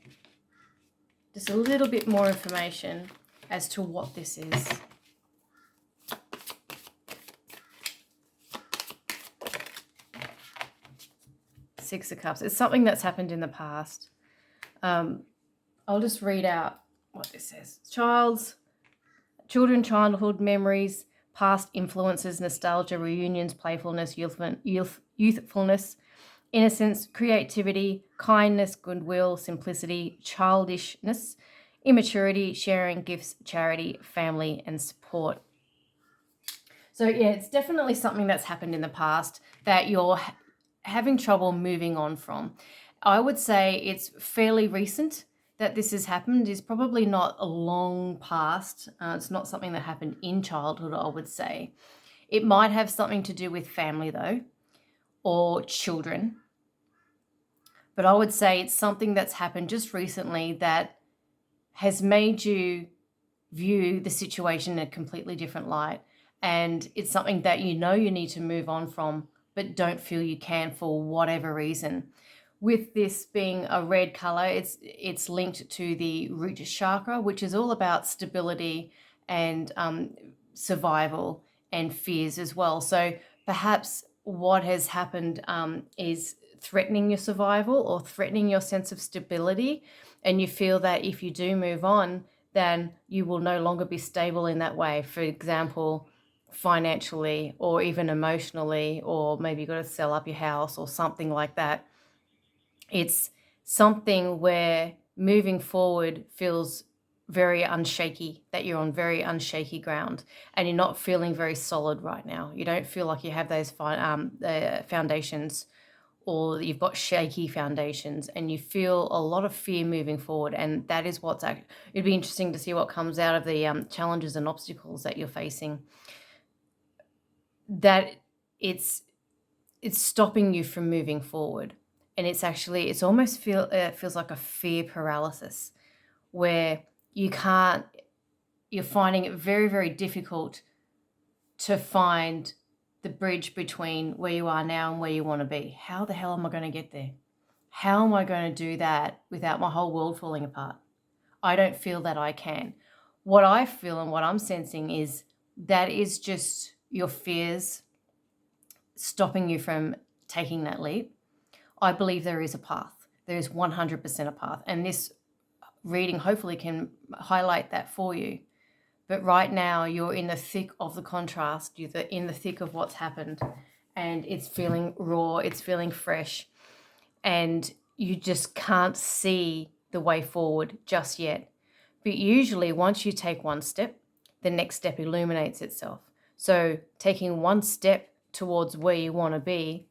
just a little bit more information as to what this is. Six of Cups. It's something that's happened in the past. I'll just read out what this says. Children, childhood memories, past influences, nostalgia, reunions, playfulness, youthfulness, innocence, creativity, kindness, goodwill, simplicity, childishness, immaturity, sharing, gifts, charity, family, and support. So yeah, it's definitely something that's happened in the past that you're having trouble moving on from. I would say it's fairly recent that this has happened. Is probably not a long past. It's not something that happened in childhood, I would say. It might have something to do with family though, or children. But I would say it's something that's happened just recently that has made you view the situation in a completely different light. And it's something that you know you need to move on from, but don't feel you can for whatever reason. With this being a red color, it's linked to the root chakra, which is all about stability and survival and fears as well. So perhaps what has happened is threatening your survival or threatening your sense of stability, and you feel that if you do move on, then you will no longer be stable in that way. For example, financially or even emotionally, or maybe you've got to sell up your house or something like that. It's something where moving forward feels very unshaky, that you're on very unshaky ground and you're not feeling very solid right now. You don't feel like you have those foundations, or you've got shaky foundations, and you feel a lot of fear moving forward. And that is it'd be interesting to see what comes out of the challenges and obstacles that you're facing. that it's stopping you from moving forward. And it's almost feels like a fear paralysis, where you're finding it very, very difficult to find the bridge between where you are now and where you want to be. How the hell am I going to get there? How am I going to do that without my whole world falling apart? I don't feel that I can. What I feel and what I'm sensing is that is just your fears stopping you from taking that leap. I believe there is a path. There is 100% a path. And this reading hopefully can highlight that for you. But right now you're in the thick of the contrast. You're in the thick of what's happened. And it's feeling raw. It's feeling fresh. And you just can't see the way forward just yet. But usually once you take one step, the next step illuminates itself. So taking one step towards where you want to be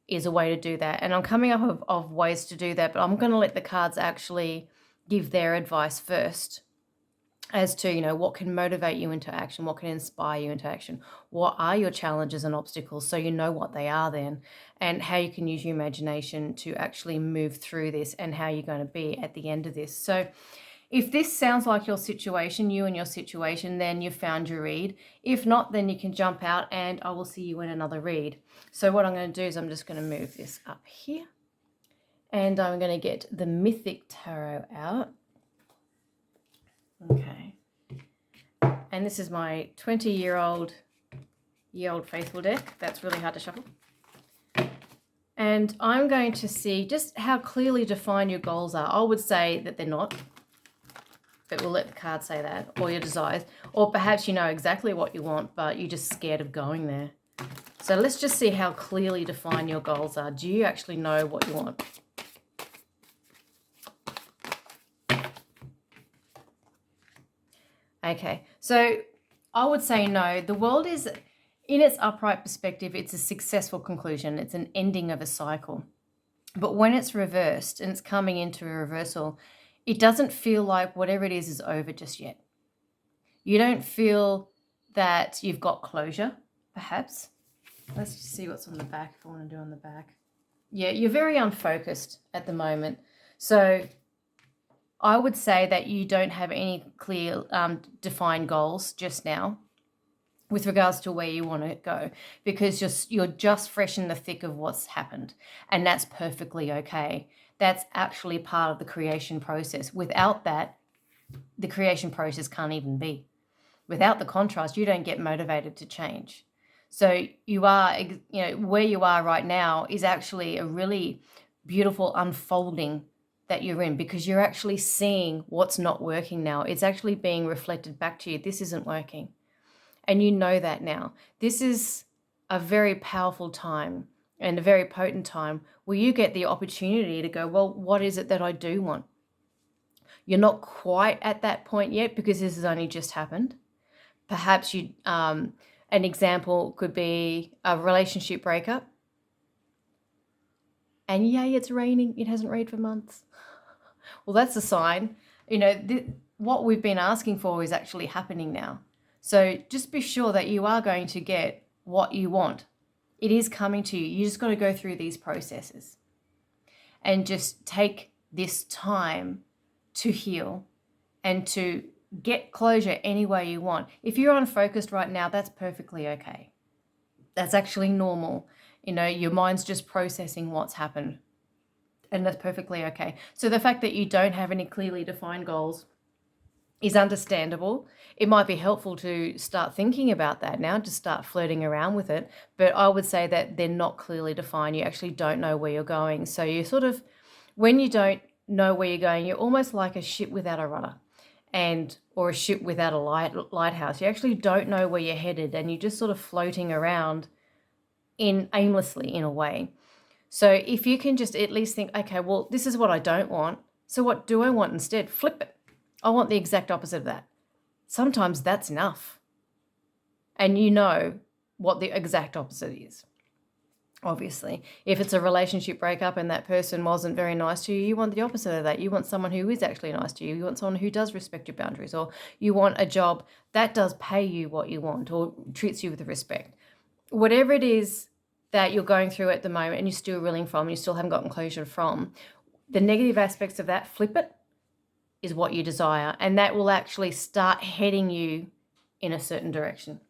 is a way to do that. And I'm coming up of ways to do that, but I'm going to let the cards actually give their advice first as to, what can motivate you into action, what can inspire you into action, what are your challenges and obstacles, so you know what they are then, and how you can use your imagination to actually move through this and how you're going to be at the end of this. So if this sounds like your situation, you and your situation, then you've found your read. If not, then you can jump out and I will see you in another read. So what I'm going to do is I'm just going to move this up here and I'm going to get the Mythic Tarot out. Okay. And this is my 20-year-old faithful deck. That's really hard to shuffle. And I'm going to see just how clearly defined your goals are. I would say that they're not, but we'll let the card say that, or your desires. Or perhaps you know exactly what you want, but you're just scared of going there. So let's just see how clearly defined your goals are. Do you actually know what you want? Okay, so I would say no. The world is, in its upright perspective, it's a successful conclusion. It's an ending of a cycle. But when it's reversed and it's coming into a reversal, it doesn't feel like whatever it is over just yet. You don't feel that you've got closure, perhaps. Let's just see what's on the back, if I want to do on the back. Yeah, you're very unfocused at the moment. So I would say that you don't have any clear defined goals just now with regards to where you want to go, because you're just fresh in the thick of what's happened, and that's perfectly okay. That's actually part of the creation process. Without that, the creation process can't even be. Without the contrast, you don't get motivated to change. So you are, where you are right now is actually a really beautiful unfolding that you're in, because you're actually seeing what's not working now. It's actually being reflected back to you. This isn't working. And you know that now. This is a very powerful time and a very potent time where you get the opportunity to go, well, what is it that I do want? You're not quite at that point yet because this has only just happened. Perhaps an example could be a relationship breakup. And yay, it's raining. It hasn't rained for months. Well, that's a sign. What we've been asking for is actually happening now. So just be sure that you are going to get what you want. It is coming to you. You just got to go through these processes and just take this time to heal and to get closure any way you want. If you're unfocused right now, that's perfectly okay. That's actually normal. Your mind's just processing what's happened, and that's perfectly okay. So the fact that you don't have any clearly defined goals is understandable. It might be helpful to start thinking about that now, to start flirting around with it. But I would say that they're not clearly defined. You actually don't know where you're going. So you when you don't know where you're going, you're almost like a ship without a rudder or a ship without a lighthouse. You actually don't know where you're headed, and you're just sort of floating around aimlessly in a way. So if you can just at least think, okay, well, this is what I don't want. So what do I want instead? Flip it. I want the exact opposite of that. Sometimes that's enough. And you know what the exact opposite is. Obviously, if it's a relationship breakup and that person wasn't very nice to you, you want the opposite of that. You want someone who is actually nice to you. You want someone who does respect your boundaries, or you want a job that does pay you what you want or treats you with respect. whatever it is that you're going through at the moment and you're still reeling from, you still haven't gotten closure from, the negative aspects of that, flip it, is what you desire. And that will actually start heading you in a certain direction.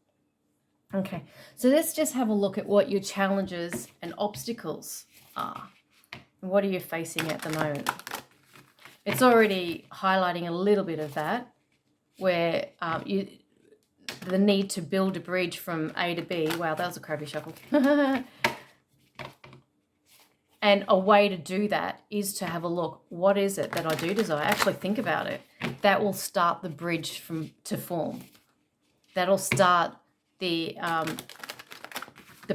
Okay, so let's just have a look at what your challenges and obstacles are. And what are you facing at the moment? It's already highlighting a little bit of that, where the need to build a bridge from A to B. Wow, that was a crappy shuffle. And a way to do that is to have a look. What is it that I do desire? Actually think about it. That will start the bridge to form. That'll start the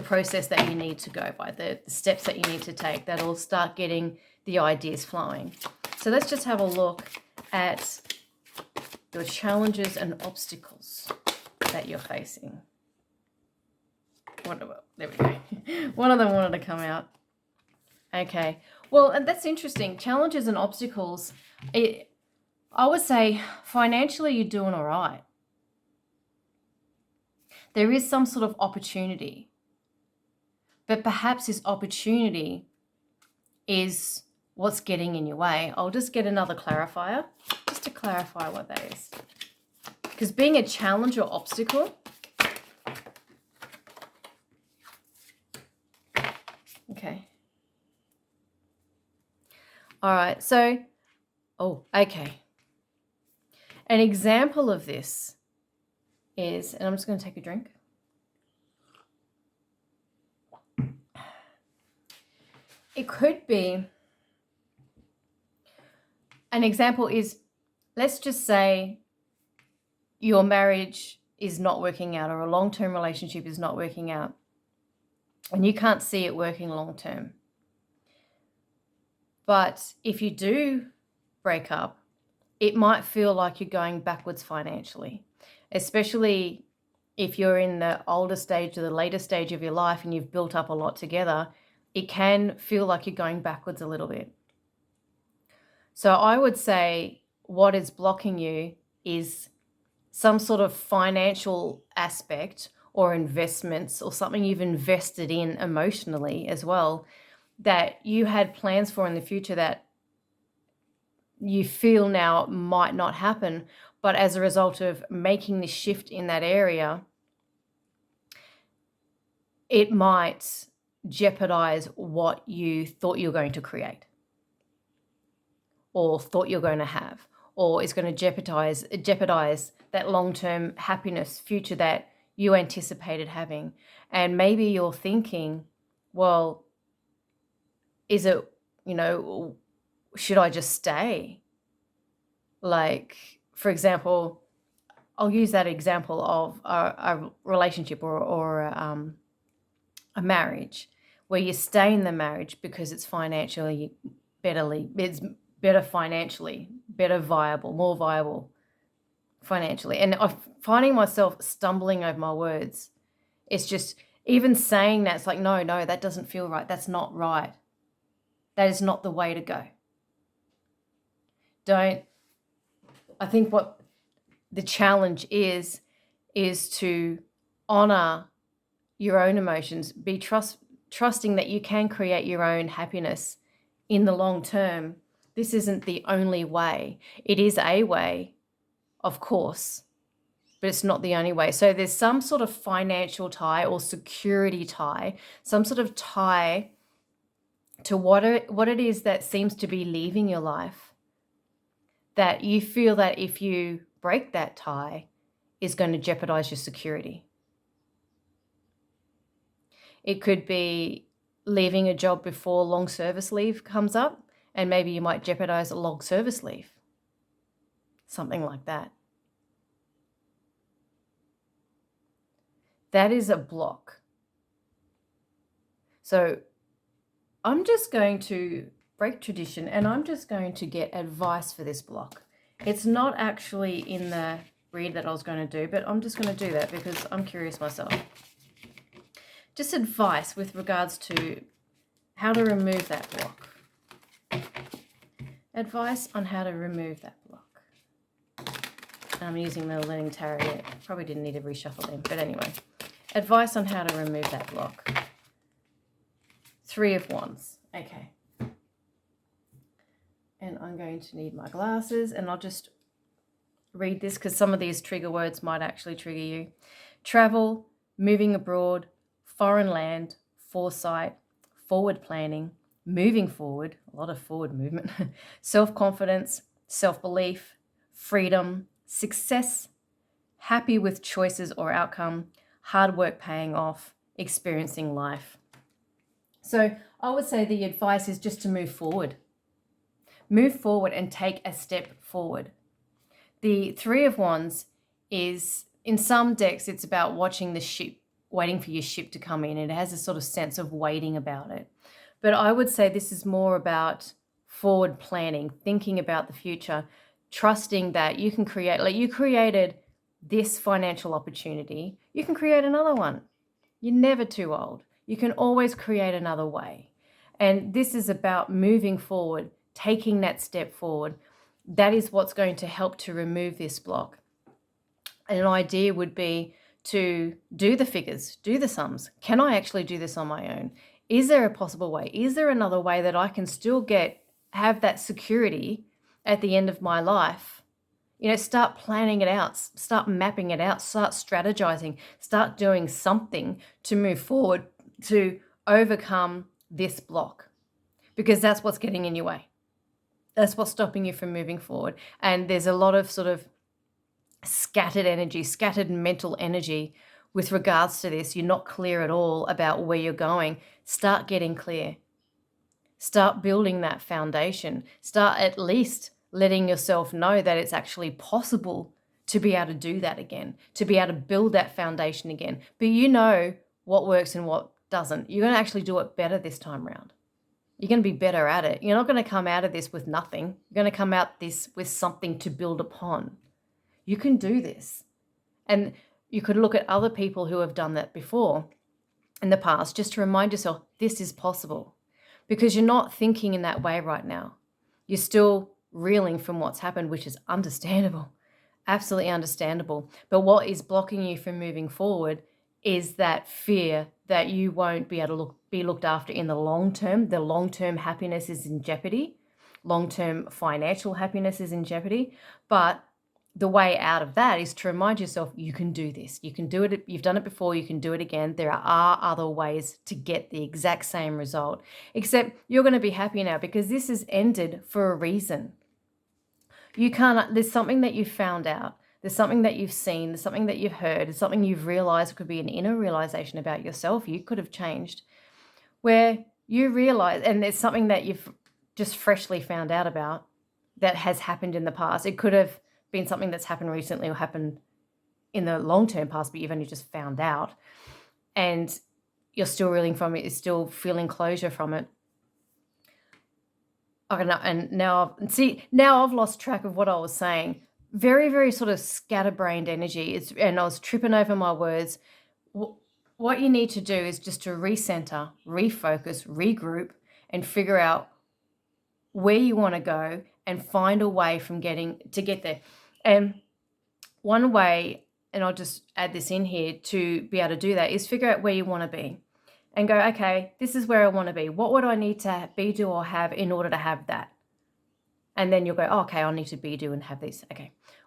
process that you need to go by, the steps that you need to take. That'll start getting the ideas flowing. So let's just have a look at your challenges and obstacles that you're facing. There we go. One of them wanted to come out. Okay. Well, and that's interesting. Challenges and obstacles. I would say financially you're doing all right. There is some sort of opportunity. But perhaps this opportunity is what's getting in your way. I'll just get another clarifier just to clarify what that is. Because being a challenge or obstacle, okay. All right, so, okay. An example of this is, and I'm just going to take a drink. It could be, an example is, let's just say your marriage is not working out, or a long-term relationship is not working out, and you can't see it working long-term. But if you do break up, it might feel like you're going backwards financially, especially if you're in the older stage or the later stage of your life and you've built up a lot together. It can feel like you're going backwards a little bit. So I would say what is blocking you is some sort of financial aspect or investments or something you've invested in emotionally as well, that you had plans for in the future that you feel now might not happen. But as a result of making this shift in that area, it might jeopardize what you thought you were going to create, or thought you're going to have, or is going to jeopardize that long-term happiness future that you anticipated having. And maybe you're thinking, well, is it, should I just stay? Like, for example, I'll use that example of a relationship or a marriage, where you stay in the marriage because it's financially it's better financially, better viable, more viable financially. And I'm finding myself stumbling over my words. It's just, even saying that, it's like, no, that doesn't feel right. That's not right. That is not the way to go. I think what the challenge is to honor your own emotions, be trusting that you can create your own happiness in the long term. This isn't the only way. It is a way, of course, but it's not the only way. So there's some sort of financial tie or security tie, some sort of tie to what it is that seems to be leaving your life, that you feel that if you break that tie is going to jeopardize your security. It could be leaving a job before long service leave comes up, and maybe you might jeopardize a long service leave. Something like that. That is a block. So I'm just going to break tradition, and I'm just going to get advice for this block. It's not actually in the read that I was going to do, but I'm just going to do that because I'm curious myself. Just advice with regards to how to remove that block. Advice on how to remove that block. I'm using the 𝓤𝓤𝓤𝓤𝓤𝓤. Probably didn't need to reshuffle them, but anyway. Advice on how to remove that block. 3 of Wands. Okay. And I'm going to need my glasses, and I'll just read this because some of these trigger words might actually trigger you. Travel, moving abroad, foreign land, foresight, forward planning, moving forward, a lot of forward movement, self-confidence, self-belief, freedom, success, happy with choices or outcome, hard work paying off, experiencing life. So I would say the advice is just to move forward. Move forward and take a step forward. The 3 of Wands is, in some decks, it's about watching the ship, waiting for your ship to come in. It has a sort of sense of waiting about it. But I would say this is more about forward planning, thinking about the future, trusting that you can create, like you created this financial opportunity, you can create another one. You're never too old. You can always create another way. And this is about moving forward, taking that step forward. That is what's going to help to remove this block. An idea would be to do the figures, do the sums. Can I actually do this on my own? Is there a possible way? Is there another way that I can still have that security at the end of my life? You know, start planning it out, start mapping it out, start strategizing, start doing something to move forward to overcome this block, because that's what's getting in your way. That's what's stopping you from moving forward. And there's a lot of sort of scattered energy, scattered mental energy with regards to this. You're not clear at all about where you're going. Start getting clear. Start building that foundation. Start at least letting yourself know that it's actually possible to be able to do that again, to be able to build that foundation again. But you know what works and what doesn't. You're going to actually do it better this time around. You're going to be better at it. You're not going to come out of this with nothing. You're going to come out this with something to build upon. You can do this. And you could look at other people who have done that before in the past, just to remind yourself this is possible, because you're not thinking in that way right now. You're still reeling from what's happened, which is understandable, absolutely understandable. But what is blocking you from moving forward is that fear that you won't be able to be looked after in the long term. The long-term happiness is in jeopardy. Long-term financial happiness is in jeopardy. But the way out of that is to remind yourself you can do this. You can do it. You've done it before. You can do it again. There are other ways to get the exact same result, except you're going to be happy now because this has ended for a reason. You can't, there's something that you've found out. There's something that you've seen. There's something that you've heard. There's something you've realized. It could be an inner realization about yourself. You could have changed, where you realize, and there's something that you've just freshly found out about that has happened in the past. It could have been something that's happened recently or happened in the long-term past, but you've only just found out, and you're still reeling from it. You're still feeling closure from it. And now I've lost track of what I was saying. Very, very sort of scatterbrained energy. And I was tripping over my words. What you need to do is just to recenter, refocus, regroup, and figure out where you want to go and find a way to get there. And one way, and I'll just add this in here to be able to do that, is figure out where you want to be and go, okay, this is where I want to be. What would I need to be, do, or have in order to have that? And then you'll go, oh, okay, I need to be, do, and have this.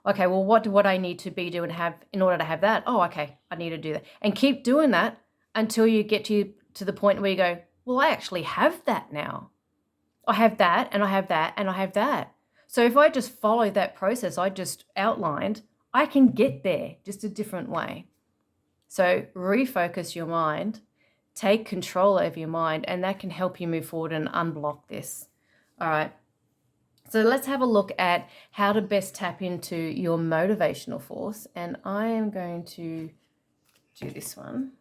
Okay, well, what do I need to be, do, and have in order to have that? Oh, okay, I need to do that. And keep doing that until you get to the point where you go, well, I actually have that now. I have that, and I have that, and I have that. So if I just follow that process I just outlined, I can get there just a different way. So refocus your mind, take control over your mind, and that can help you move forward and unblock this. All right. So let's have a look at how to best tap into your motivational force. And I am going to do this one.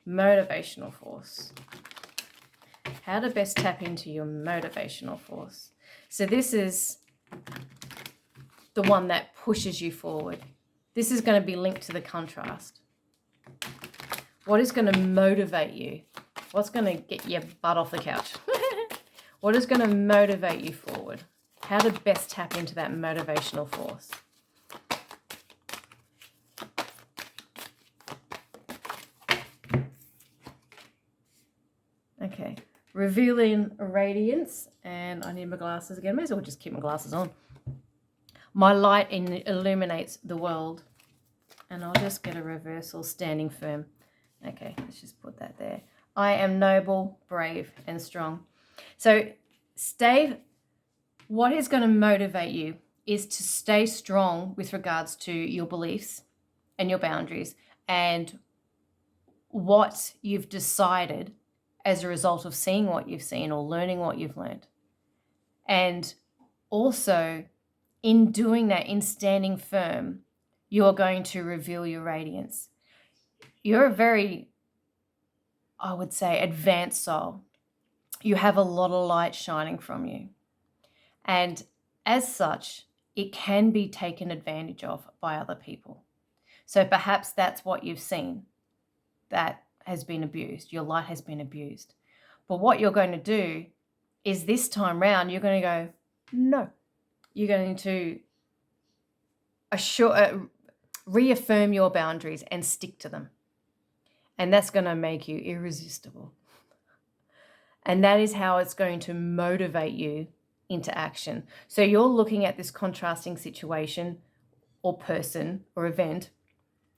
Motivational force. How to best tap into your motivational force. So this is the one that pushes you forward. This is going to be linked to the contrast. What is going to motivate you? What's going to get your butt off the couch? What is going to motivate you forward? How to best tap into that motivational force. revealing radiance. And I need my glasses again. May as well just keep my glasses on. My light illuminates the world. And I'll just get a reversal, standing firm. Okay, let's just put that there. I am noble, brave, and strong. So what is going to motivate you is to stay strong with regards to your beliefs and your boundaries and what you've decided as a result of seeing what you've seen or learning what you've learned. And also, in doing that, in standing firm, you are going to reveal your radiance. You're a very, I would say, advanced soul. You have a lot of light shining from you. And as such, it can be taken advantage of by other people. So perhaps that's what you've seen that has been abused. Your light has been abused. But what you're going to do is this time round, you're going to go, no. You're going to reaffirm your boundaries and stick to them. And that's going to make you irresistible. And that is how it's going to motivate you into action. So you're looking at this contrasting situation or person or event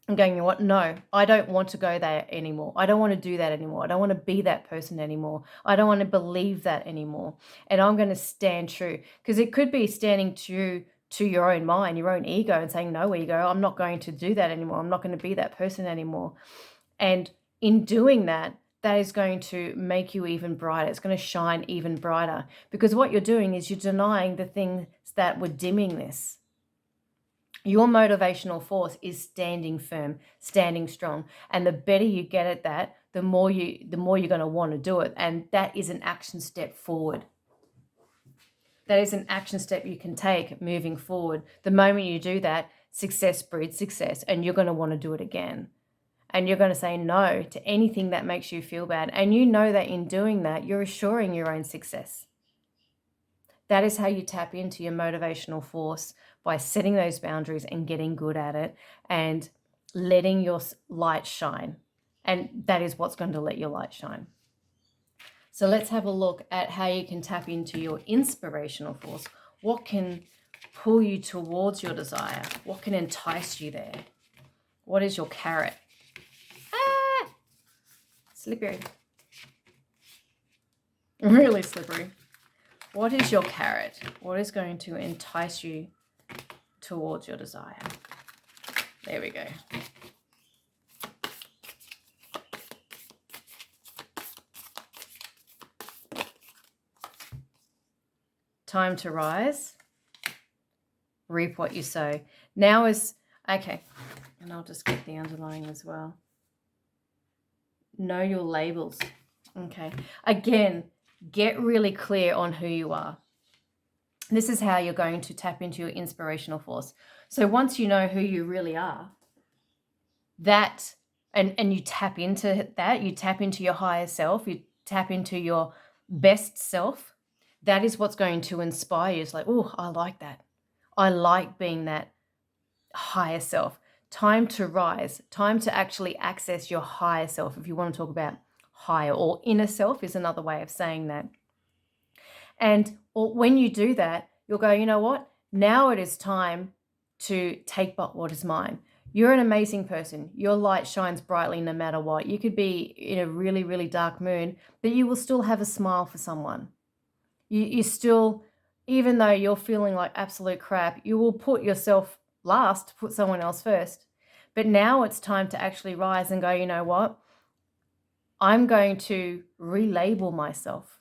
and going, you know what? No, I don't want to go there anymore. I don't want to do that anymore. I don't want to be that person anymore. I don't want to believe that anymore. And I'm going to stand true, because it could be standing true to your own mind, your own ego, and saying, no, ego, I'm not going to do that anymore. I'm not going to be that person anymore. And in doing that, that is going to make you even brighter. It's going to shine even brighter, because what you're doing is you're denying the things that were dimming this. Your motivational force is standing firm, standing strong. And the better you get at that, the more you're going to want to do it. And that is an action step forward. That is an action step you can take moving forward. The moment you do that, success breeds success, and you're going to want to do it again. And you're going to say no to anything that makes you feel bad. And you know that in doing that, you're assuring your own success. That is how you tap into your motivational force, by setting those boundaries and getting good at it and letting your light shine. And that is what's going to let your light shine. So let's have a look at how you can tap into your inspirational force. What can pull you towards your desire? What can entice you there? What is your carrot? Slippery. Really slippery. What is your carrot? What is going to entice you towards your desire? There we go. Time to rise. Reap what you sow. Now is, okay, and I'll just get the underlying as well. Know your labels. Okay. Again, get really clear on who you are. This is how you're going to tap into your inspirational force. So once you know who you really are, that, and you tap into that, you tap into your higher self, you tap into your best self, that is what's going to inspire you. It's like, oh, I like that. I like being that higher self. Time to rise, time to actually access your higher self. If you want to talk about higher or inner self is another way of saying that. And when you do that, you'll go, you know what? Now it is time to take but what is mine. You're an amazing person. Your light shines brightly no matter what. You could be in a really, really dark mood, but you will still have a smile for someone. You still, even though you're feeling like absolute crap, you will put yourself last, put someone else first. But now it's time to actually rise and go, you know what? I'm going to relabel myself,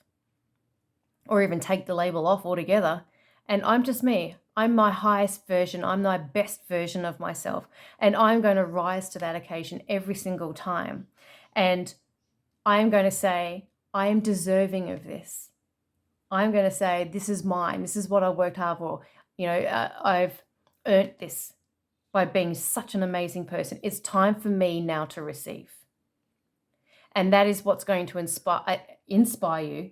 or even take the label off altogether. And I'm just me. I'm my highest version. I'm my best version of myself. And I'm going to rise to that occasion every single time. And I'm going to say, I am deserving of this. I'm going to say, this is mine. This is what I worked hard for. You know, I've earned this by being such an amazing person. It's time for me now to receive. And that is what's going to inspire you.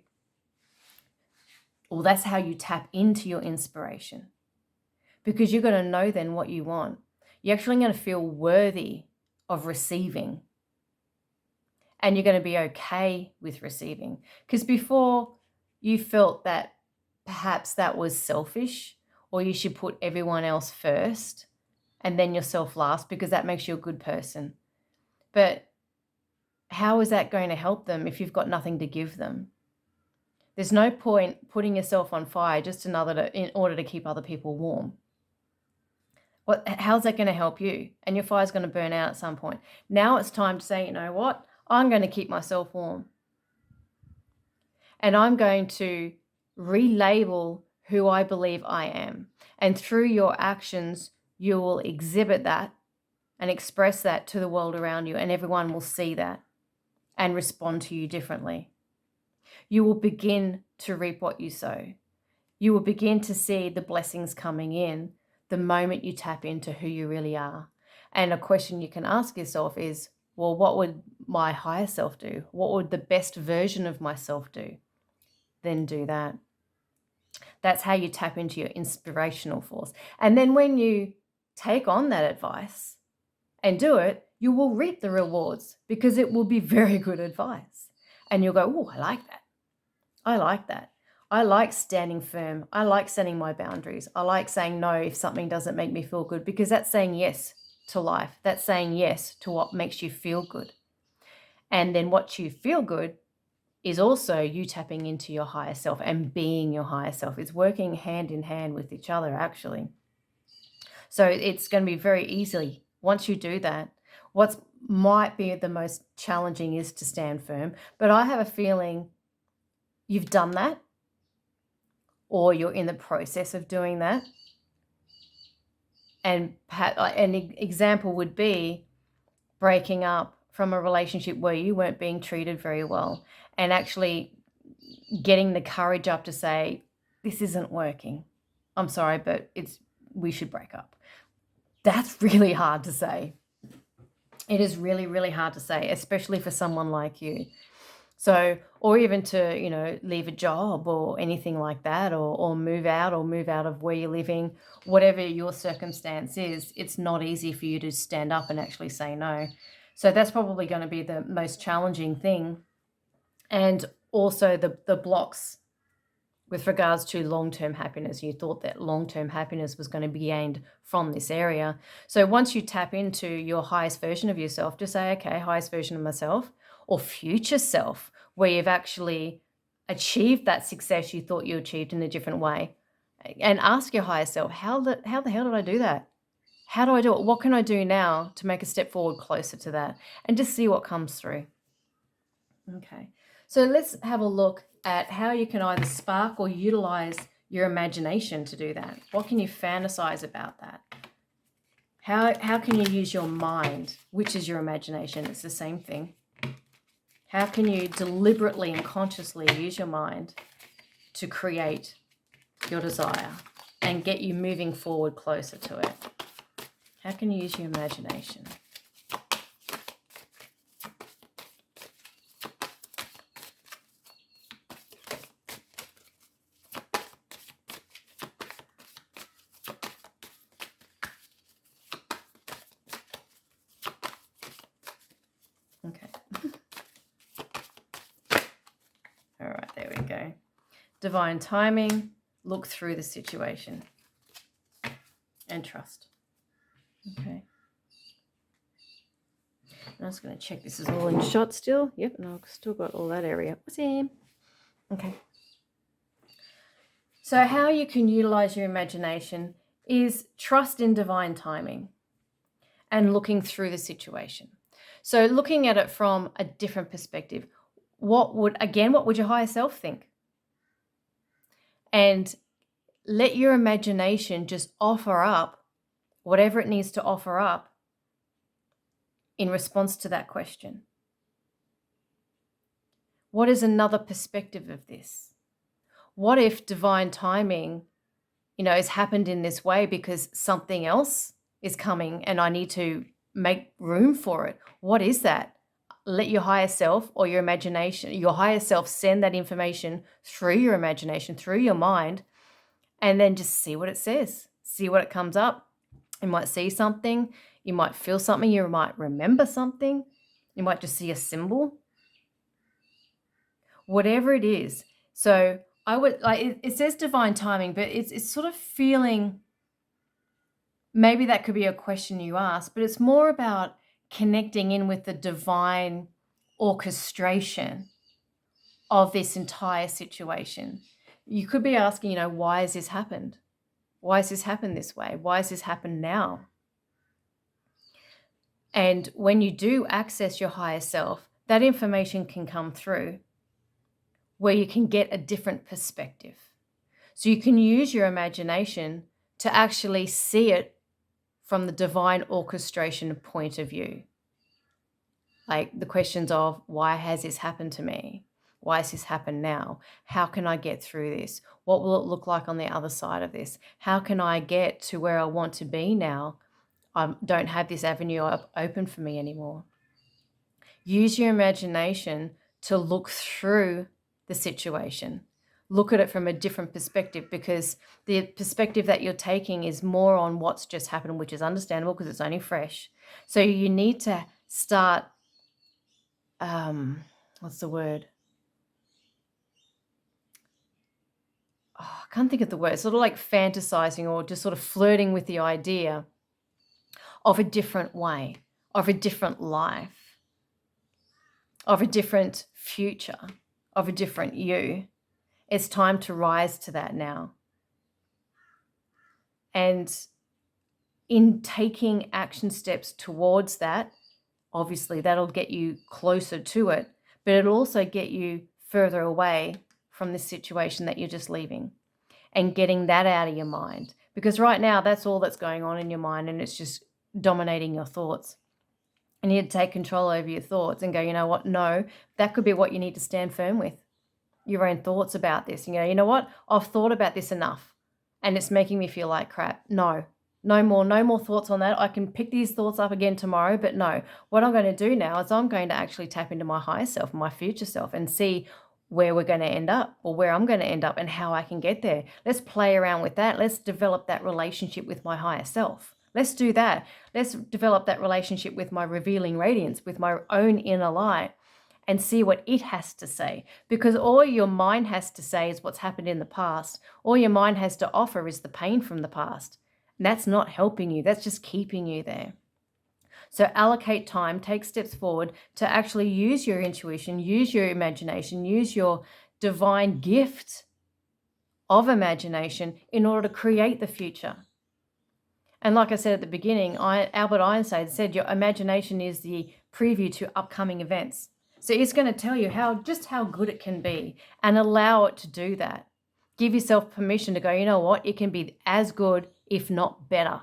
Well, that's how you tap into your inspiration, because you're going to know then what you want. You're actually going to feel worthy of receiving. and you're going to be okay with receiving. Because before you felt that perhaps that was selfish, or you should put everyone else first and then yourself last because that makes you a good person. But how is that going to help them if you've got nothing to give them? There's no point putting yourself on fire just in order to keep other people warm. How's that going to help you? And your fire's going to burn out at some point. Now it's time to say, you know what? I'm going to keep myself warm. And I'm going to relabel who I believe I am. And through your actions, you will exhibit that and express that to the world around you, and everyone will see that and respond to you differently. You will begin to reap what you sow. You will begin to see the blessings coming in the moment you tap into who you really are. And a question you can ask yourself is, well, what would my higher self do? What would the best version of myself do? Then do that. That's how you tap into your inspirational force. And then when you take on that advice and do it, you will reap the rewards because it will be very good advice. And you'll go, oh, I like that. I like that. I like standing firm. I like setting my boundaries. I like saying no if something doesn't make me feel good, because that's saying yes to life. That's saying yes to what makes you feel good. And then what you feel good is also you tapping into your higher self and being your higher self. It's working hand in hand with each other, actually. So it's going to be very easy once you do that. What might be the most challenging is to stand firm. But I have a feeling you've done that, or you're in the process of doing that. And perhaps an example would be breaking up from a relationship where you weren't being treated very well, and actually getting the courage up to say, this isn't working. I'm sorry, but we should break up. That's really hard to say. It is really, really hard to say, especially for someone like you. So, or even to, leave a job or anything like that, or move out of where you're living, whatever your circumstance is, it's not easy for you to stand up and actually say no. So that's probably going to be the most challenging thing. And also the blocks with regards to long-term happiness. You thought that long-term happiness was going to be gained from this area. So once you tap into your highest version of yourself, just say, okay, highest version of myself, or future self, where you've actually achieved that success you thought you achieved in a different way. And ask your higher self, how the hell did I do that? How do I do it? What can I do now to make a step forward closer to that? And just see what comes through. Okay, so let's have a look at how you can either spark or utilize your imagination to do that. What can you fantasize about that? How can you use your mind, which is your imagination? It's the same thing. How can you deliberately and consciously use your mind to create your desire and get you moving forward closer to it? How can you use your imagination? Okay. All right, there we go. Divine timing, look through the situation and trust. Okay. I'm just going to check this is all in shot still. Yep, and I've still got all that area. Awesome. Okay. So how you can utilize your imagination is trust in divine timing and looking through the situation. So looking at it from a different perspective, what would your higher self think? And let your imagination just offer up whatever it needs to offer up in response to that question. What is another perspective of this? What if divine timing, has happened in this way because something else is coming and I need to make room for it? What is that? Let your higher self or your imagination, your higher self, send that information through your imagination, through your mind, and then just see what it says. See what it comes up. You might see something, you might feel something, you might remember something, you might just see a symbol. whatever it is. So I would like it says divine timing, but it's sort of feeling, maybe that could be a question you ask, but it's more about connecting in with the divine orchestration of this entire situation. You could be asking, why has this happened? Why has this happened this way? Why has this happened now? And when you do access your higher self, that information can come through where you can get a different perspective. So you can use your imagination to actually see it from the divine orchestration point of view. Like the questions of, why has this happened to me? Why has this happened now? How can I get through this? What will it look like on the other side of this? How can I get to where I want to be now? I don't have this avenue open for me anymore. Use your imagination to look through the situation. Look at it from a different perspective, because the perspective that you're taking is more on what's just happened, which is understandable because it's only fresh. So you need to start, what's the word? Oh, I can't think of the word. Sort of like fantasizing or just sort of flirting with the idea of a different way, of a different life, of a different future, of a different you. It's time to rise to that now. And in taking action steps towards that, obviously that'll get you closer to it, but it'll also get you further away from this situation that you're just leaving, and getting that out of your mind. Because right now, that's all that's going on in your mind, and it's just dominating your thoughts. And you need to take control over your thoughts and go, you know what? No, that could be what you need to stand firm with. Your own thoughts about this. And you know what? I've thought about this enough and it's making me feel like crap. No more thoughts on that. I can pick these thoughts up again tomorrow, but no. What I'm going to do now is I'm going to actually tap into my higher self, my future self, and see where we're going to end up, or where I'm going to end up, and how I can get there. Let's play around with that. Let's develop that relationship with my higher self. Let's do that. Let's develop that relationship with my revealing radiance, with my own inner light, and see what it has to say. Because all your mind has to say is what's happened in the past. All your mind has to offer is the pain from the past. And that's not helping you. That's just keeping you there. So allocate time, take steps forward to actually use your intuition, use your imagination, use your divine gift of imagination in order to create the future. And like I said at the beginning, Albert Einstein said your imagination is the preview to upcoming events. So it's going to tell you just how good it can be, and allow it to do that. Give yourself permission to go, you know what, it can be as good, if not better.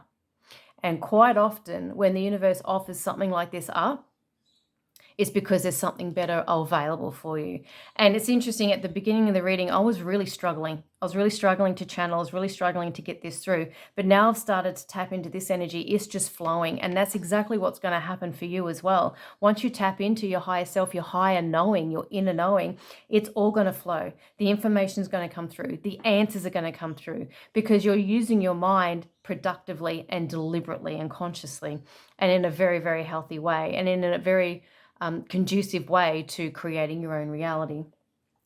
And quite often when the universe offers something like this up, it's because there's something better available for you. And it's interesting, at the beginning of the reading, I was really struggling. I was really struggling to channel. I was really struggling to get this through. But now I've started to tap into this energy. It's just flowing. And that's exactly what's going to happen for you as well. Once you tap into your higher self, your higher knowing, your inner knowing, it's all going to flow. The information is going to come through. The answers are going to come through, because you're using your mind productively and deliberately and consciously, and in a very, very healthy way, and in a very conducive way to creating your own reality.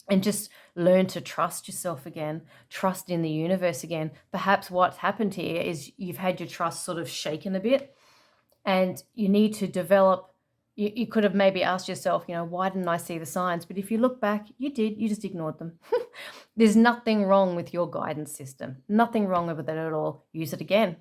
And just learn to trust yourself again, trust in the universe again. Perhaps what's happened here is you've had your trust sort of shaken a bit, and you need to develop. You could have maybe asked yourself, why didn't I see the signs? But if you look back, you did. You just ignored them. There's nothing wrong with your guidance system. Nothing wrong with it at all. Use it again.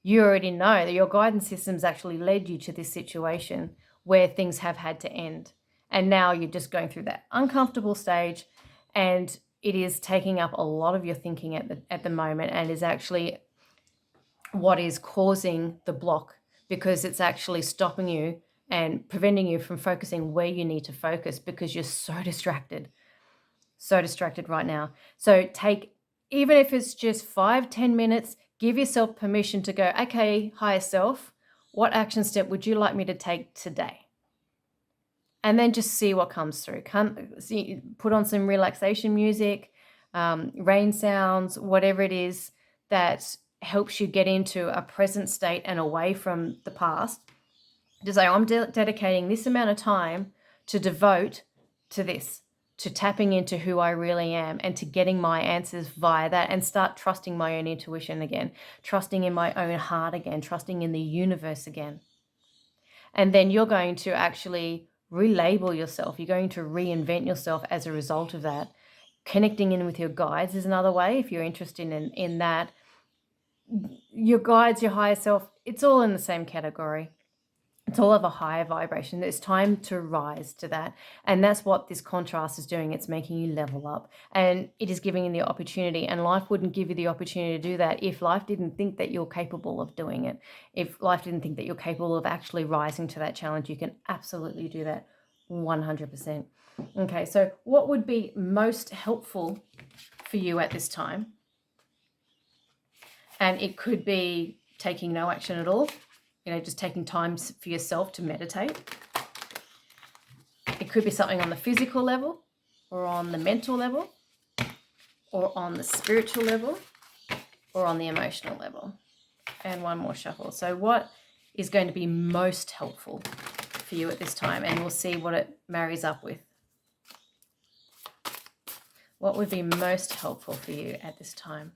You already know that your guidance system's actually led you to this situation where things have had to end. And now you're just going through that uncomfortable stage, and it is taking up a lot of your thinking at the moment, and is actually what is causing the block, because it's actually stopping you and preventing you from focusing where you need to focus, because you're so distracted right now. So even if it's just 5-10 minutes, give yourself permission to go, okay, higher self, what action step would you like me to take today? And then just see what comes through. Put on some relaxation music, rain sounds, whatever it is that helps you get into a present state and away from the past. To say, I'm dedicating this amount of time to devote to this, to tapping into who I really am and to getting my answers via that, and start trusting my own intuition again, trusting in my own heart again, trusting in the universe again. And then you're going to actually relabel yourself. You're going to reinvent yourself as a result of that. Connecting in with your guides is another way if you're interested in that. Your guides, your higher self, it's all in the same category. It's all of a higher vibration. It's time to rise to that. And that's what this contrast is doing. It's making you level up. And it is giving you the opportunity. And life wouldn't give you the opportunity to do that if life didn't think that you're capable of doing it. If life didn't think that you're capable of actually rising to that challenge, you can absolutely do that 100%. Okay, so what would be most helpful for you at this time? And it could be taking no action at all. Just taking time for yourself to meditate. It could be something on the physical level, or on the mental level, or on the spiritual level, or on the emotional level. And one more shuffle. So what is going to be most helpful for you at this time? And we'll see what it marries up with. What would be most helpful for you at this time?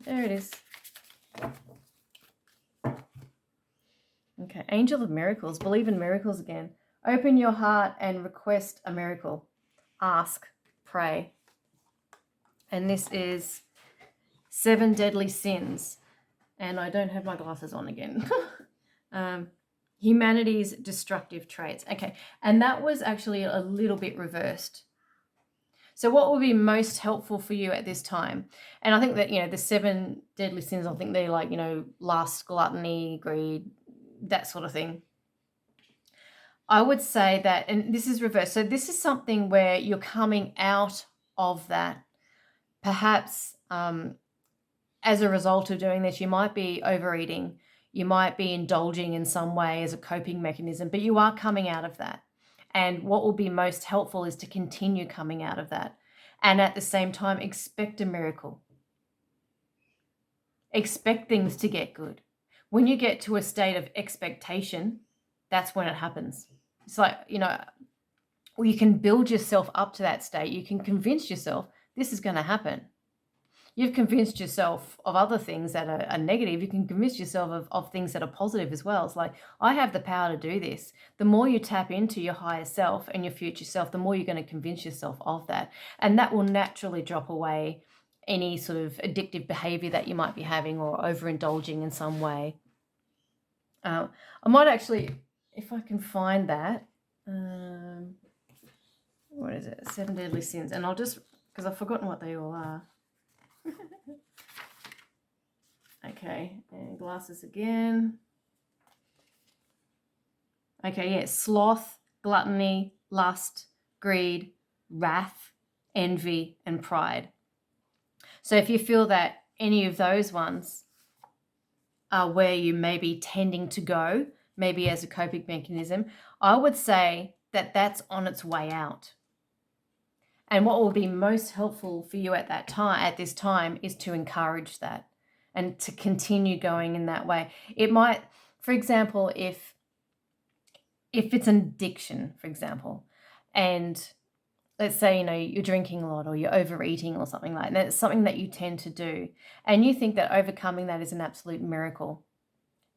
There it is. Okay, Angel of Miracles. Believe in miracles again. Open your heart and request a miracle. Ask, pray. And this is 7 deadly sins. And I don't have my glasses on again. Humanity's destructive traits. Okay, and that was actually a little bit reversed. So what will be most helpful for you at this time? And I think that, the 7 deadly sins, I think they're like, lust, gluttony, greed, that sort of thing. I would say that, and this is reversed. So this is something where you're coming out of that. Perhaps as a result of doing this, you might be overeating. You might be indulging in some way as a coping mechanism, but you are coming out of that. And what will be most helpful is to continue coming out of that. And at the same time, expect a miracle. Expect things to get good. When you get to a state of expectation, that's when it happens. It's like, you can build yourself up to that state. You can convince yourself this is going to happen. You've convinced yourself of other things that are negative. You can convince yourself of things that are positive as well. It's like, I have the power to do this. The more you tap into your higher self and your future self, the more you're going to convince yourself of that. And that will naturally drop away any sort of addictive behavior that you might be having or overindulging in some way. I might actually, if I can find that, what is it? 7 deadly sins. And I'll just, because I've forgotten what they all are. Okay, and glasses again. Okay, yeah, sloth, gluttony, lust, greed, wrath, envy, and pride. So if you feel that any of those ones are where you may be tending to go, maybe as a coping mechanism, I would say that that's on its way out. And what will be most helpful for you at this time is to encourage that and to continue going in that way. It might, for example, if it's an addiction, for example, and let's say, you're drinking a lot or you're overeating or something like that, it's something that you tend to do, and you think that overcoming that is an absolute miracle.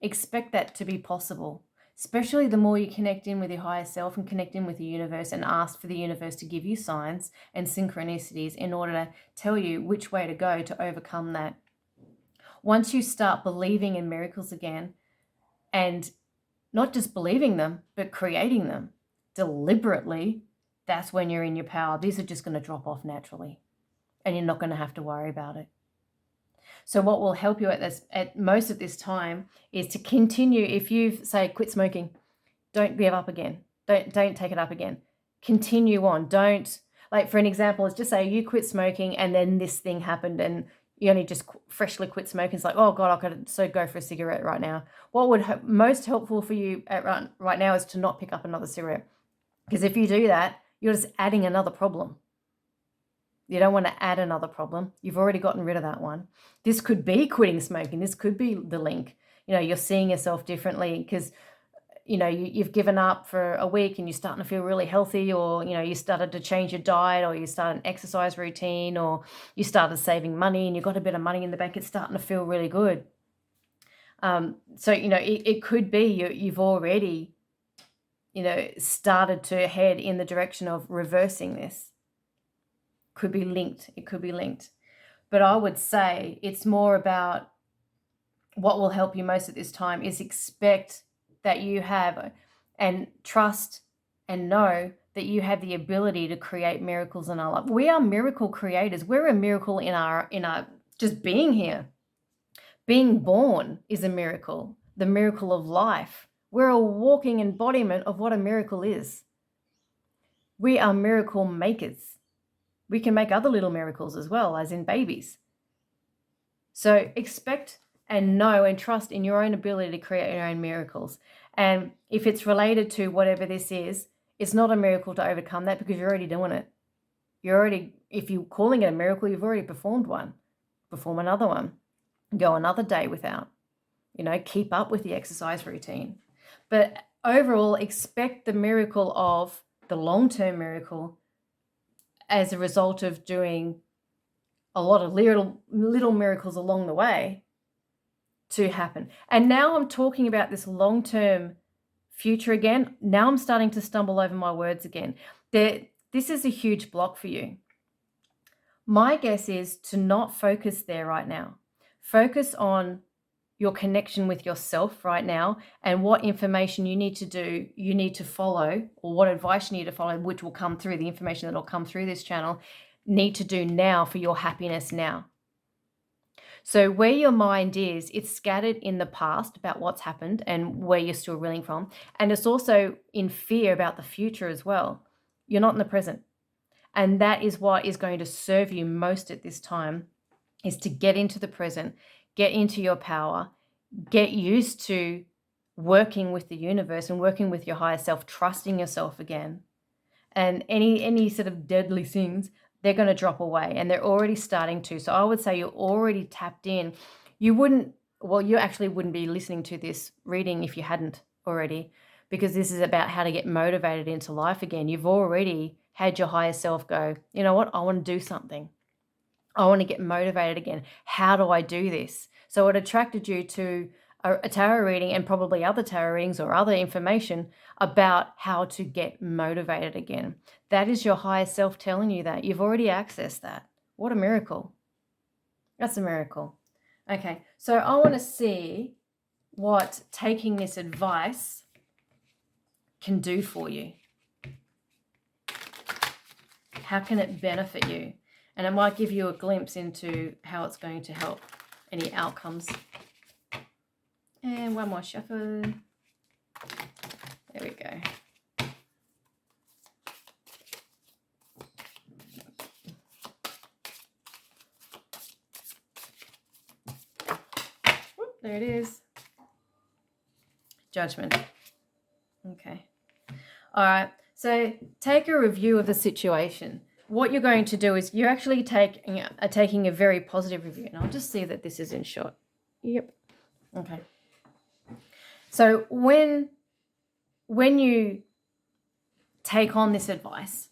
Expect that to be possible. Especially the more you connect in with your higher self and connect in with the universe and ask for the universe to give you signs and synchronicities in order to tell you which way to go to overcome that. Once you start believing in miracles again, and not just believing them, but creating them deliberately, that's when you're in your power. These are just going to drop off naturally and you're not going to have to worry about it. So what will help you at most of this time is to continue. If you've, say, quit smoking, don't give up again. Don't take it up again. Continue on. Don't, like, for an example, let's just say you quit smoking and then this thing happened and you only just freshly quit smoking. It's like, oh God, I could so go for a cigarette right now. What would most helpful for you right now is to not pick up another cigarette. Because if you do that, you're just adding another problem. You don't want to add another problem. You've already gotten rid of that one. This could be quitting smoking. This could be the link. You're seeing yourself differently because, you've given up for a week and you're starting to feel really healthy, or, you started to change your diet, or you started an exercise routine, or you started saving money and you got a bit of money in the bank. It's starting to feel really good. So, it could be you've already, started to head in the direction of reversing this. Could be linked. It could be linked. But I would say it's more about what will help you most at this time is expect that you have and trust and know that you have the ability to create miracles in our life. We are miracle creators. We're a miracle in our just being here. Being born is a miracle, the miracle of life. We're a walking embodiment of what a miracle is. We are miracle makers. We can make other little miracles as well, as in babies. So expect and know and trust in your own ability to create your own miracles. And if it's related to whatever this is, it's not a miracle to overcome that because you're already doing it. If you're calling it a miracle, you've already performed one. Perform another one. Go another day without. Keep up with the exercise routine. But overall, expect the miracle of the long-term miracle as a result of doing a lot of little miracles along the way to happen. And now I'm talking about this long-term future again. Now I'm starting to stumble over my words again. This is a huge block for you. My guess is to not focus there right now. Focus on your connection with yourself right now and what information you need to follow, or what advice you need to follow, which will come through the information that will come through this channel, need to do now for your happiness now. So where your mind is, it's scattered in the past about what's happened and where you're still reeling from. And it's also in fear about the future as well. You're not in the present. And that is what is going to serve you most at this time, is to get into the present, get into your power, get used to working with the universe and working with your higher self, trusting yourself again. And any sort of deadly things, they're going to drop away, and they're already starting to. So I would say you're already tapped in. You actually wouldn't be listening to this reading if you hadn't already, because this is about how to get motivated into life again. You've already had your higher self go, you know what, I want to do something. I want to get motivated again. How do I do this? So it attracted you to a tarot reading, and probably other tarot readings or other information about how to get motivated again. That is your higher self telling you that. You've already accessed that. What a miracle. That's a miracle. Okay, so I want to see what taking this advice can do for you. How can it benefit you? And it might give you a glimpse into how it's going to help, any outcomes. And one more shuffle. There we go. Whoop, there it is. Judgment. Okay. All right. So take a review of the situation. What you're going to do is you're actually taking a very positive review. And I'll just see that this is in shot. Yep. Okay. So when you take on this advice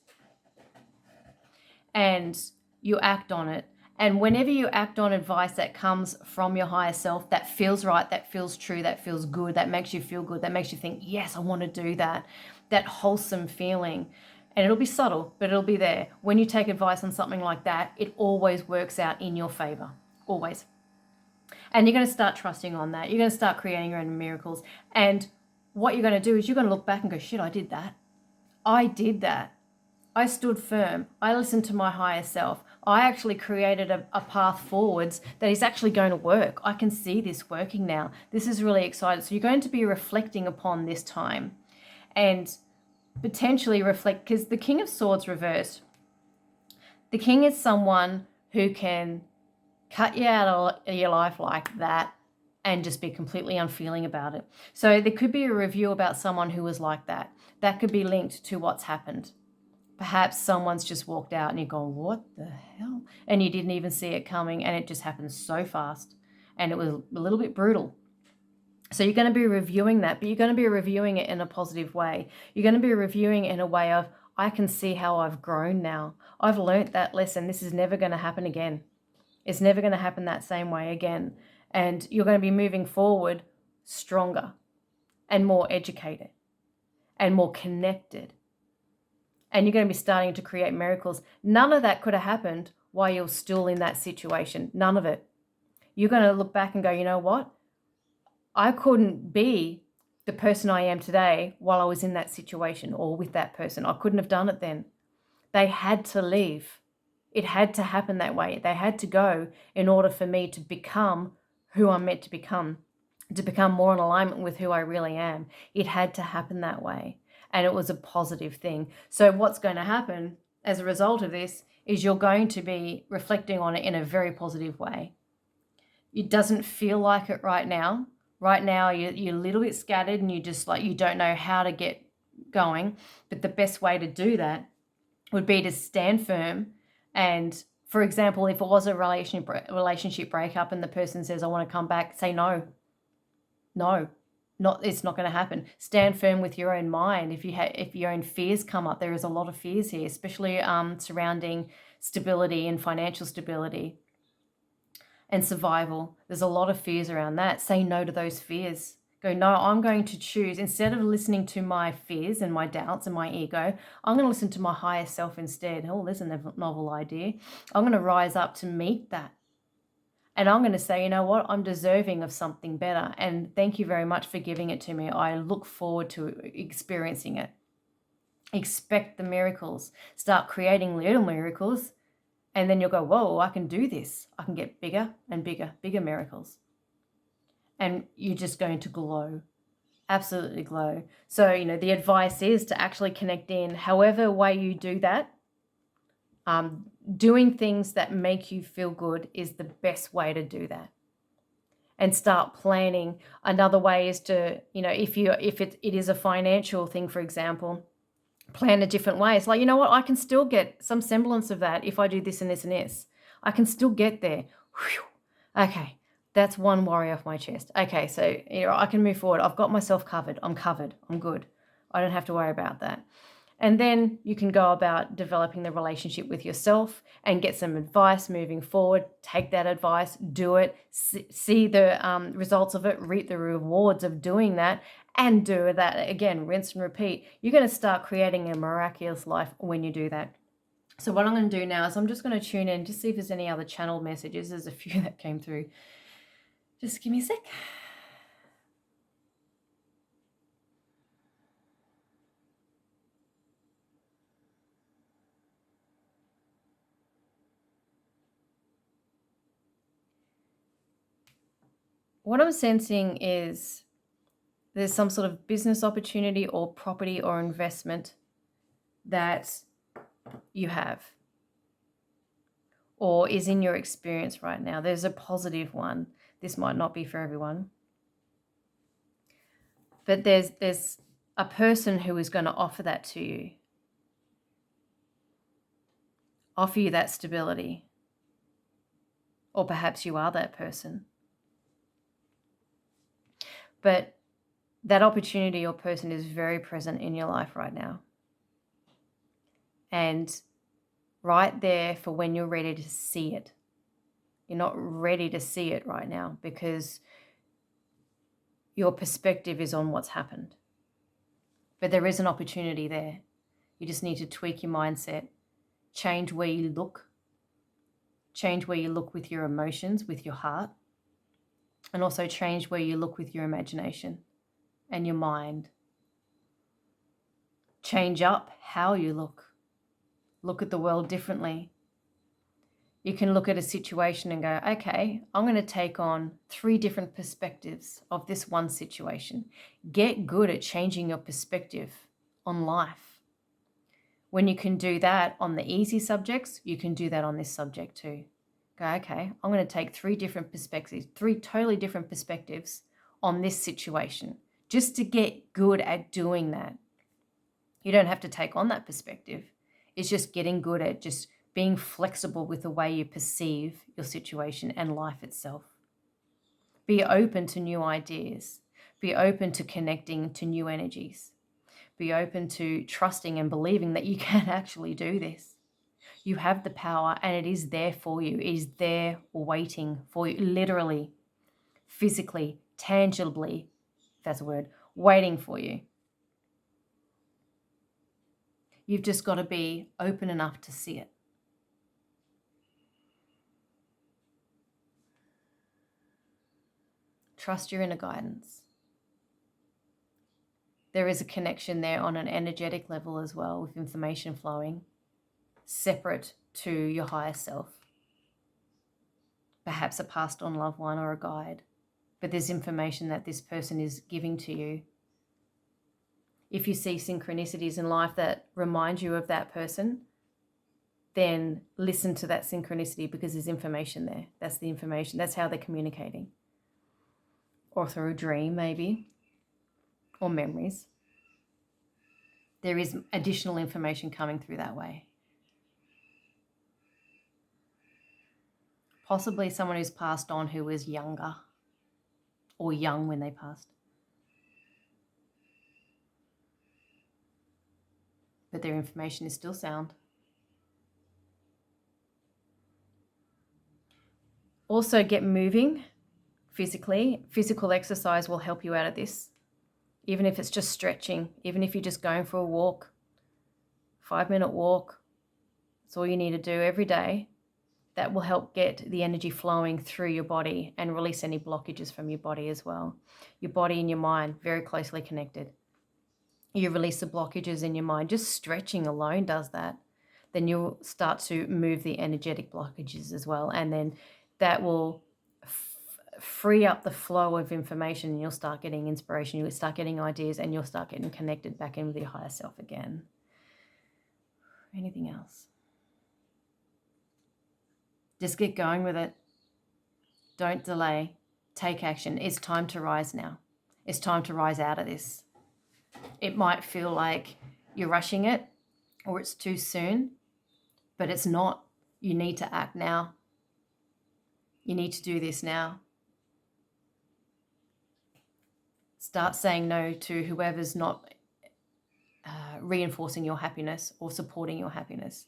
and you act on it, and whenever you act on advice that comes from your higher self, that feels right, that feels true, that feels good, that makes you feel good, that makes you think, yes, I want to do that, that wholesome feeling. And it'll be subtle, but it'll be there. When you take advice on something like that, it always works out in your favor, always. And you're going to start trusting on that. You're going to start creating your own miracles. And what you're going to do is you're going to look back and go, shit, I did that. I did that. I stood firm. I listened to my higher self. I actually created a path forwards that is actually going to work. I can see this working now. This is really exciting. So you're going to be reflecting upon this time and potentially reflect, because the King of Swords reversed. The King is someone who can cut you out of your life like that and just be completely unfeeling about it. So there could be a review about someone who was like that. That could be linked to what's happened. Perhaps someone's just walked out and you're going, what the hell? And you didn't even see it coming, and it just happened so fast, and it was a little bit brutal. So you're going to be reviewing that, but you're going to be reviewing it in a positive way. You're going to be reviewing it in a way of, I can see how I've grown now. I've learnt that lesson. This is never going to happen again. It's never going to happen that same way again. And you're going to be moving forward stronger and more educated and more connected. And you're going to be starting to create miracles. None of that could have happened while you're still in that situation. None of it. You're going to look back and go, you know what? I couldn't be the person I am today while I was in that situation or with that person. I couldn't have done it then. They had to leave. It had to happen that way. They had to go in order for me to become who I'm meant to become more in alignment with who I really am. It had to happen that way. And it was a positive thing. So what's going to happen as a result of this is you're going to be reflecting on it in a very positive way. It doesn't feel like it right now. Right now, you're a little bit scattered and you don't know how to get going. But the best way to do that would be to stand firm. And for example, if it was a relationship breakup and the person says, I want to come back, say no. It's not going to happen. Stand firm with your own mind. If your own fears come up, there is a lot of fears here, especially surrounding stability and financial stability and survival. There's a lot of fears around that. Say no to those fears. Go, no, I'm going to choose, instead of listening to my fears and my doubts and my ego, I'm going to listen to my higher self instead. Oh, there's a novel idea. I'm going to rise up to meet that. And I'm going to say, you know what? I'm deserving of something better. And thank you very much for giving it to me. I look forward to experiencing it. Expect the miracles. Start creating little miracles. And then you'll go, whoa, I can do this. I can get bigger and bigger miracles. And you're just going to glow, absolutely glow. So, the advice is to actually connect in however way you do that. Doing things that make you feel good is the best way to do that. And start planning. Another way is to, if it is a financial thing, for example, plan a different way. It's like, you know what, I can still get some semblance of that if I do this and this and this. I can still get there. Whew. Okay, that's one worry off my chest. Okay, so I can move forward. I've got myself covered. I'm good. I don't have to worry about that. And then you can go about developing the relationship with yourself and get some advice moving forward. Take that advice, do it, see the results of it, reap the rewards of doing that, and do that again, rinse and repeat. You're going to start creating a miraculous life when you do that. So what I'm going to do now is I'm just going to tune in, just see if there's any other channel messages. There's a few that came through. Just give me a sec. What I'm sensing is there's some sort of business opportunity or property or investment that you have or is in your experience right now. There's a positive one. This might not be for everyone. But there's a person who is going to offer that to you. Offer you that stability. Or perhaps you are that person. But that opportunity or person is very present in your life right now. And right there for when you're ready to see it. You're not ready to see it right now because your perspective is on what's happened. But there is an opportunity there. You just need to tweak your mindset, change where you look, change where you look with your emotions, with your heart, and also change where you look with your imagination and your mind. Change up how you look. Look at the world differently. You can look at a situation and go, okay, I'm going to take on 3 different perspectives of this one situation. Get good at changing your perspective on life. When you can do that on the easy subjects, you can do that on this subject too. Go, okay, I'm going to take 3 different perspectives, 3 totally different perspectives on this situation, just to get good at doing that. You don't have to take on that perspective. It's just getting good at just being flexible with the way you perceive your situation and life itself. Be open to new ideas. Be open to connecting to new energies. Be open to trusting and believing that you can actually do this. You have the power and it is there for you. It is there waiting for you, literally, physically, tangibly, if that's a word, waiting for you. You've just got to be open enough to see it. Trust your inner guidance. There is a connection there on an energetic level as well, with information flowing, separate to your higher self. Perhaps a passed on loved one or a guide, but there's information that this person is giving to you. If you see synchronicities in life that remind you of that person, then listen to that synchronicity, because there's information there. That's the information. That's how they're communicating. Or through a dream, maybe, or memories. There is additional information coming through that way. Possibly someone who's passed on who was younger or young when they passed. But their information is still sound. Also, get moving physically. Physical exercise will help you out of this. Even if it's just stretching, even if you're just going for a walk, 5-minute walk, that's all you need to do every day. That will help get the energy flowing through your body and release any blockages from your body as well. Your body and your mind, very closely connected. You release the blockages in your mind. Just stretching alone does that. Then you'll start to move the energetic blockages as well. And then that will free up the flow of information, and you'll start getting inspiration. You'll start getting ideas, and you'll start getting connected back in with your higher self again. Anything else? Just get going with it. Don't delay. Take action. It's time to rise now. It's time to rise out of this. It might feel like you're rushing it or it's too soon, but it's not. You need to act now. You need to do this now. Start saying no to whoever's not reinforcing your happiness or supporting your happiness.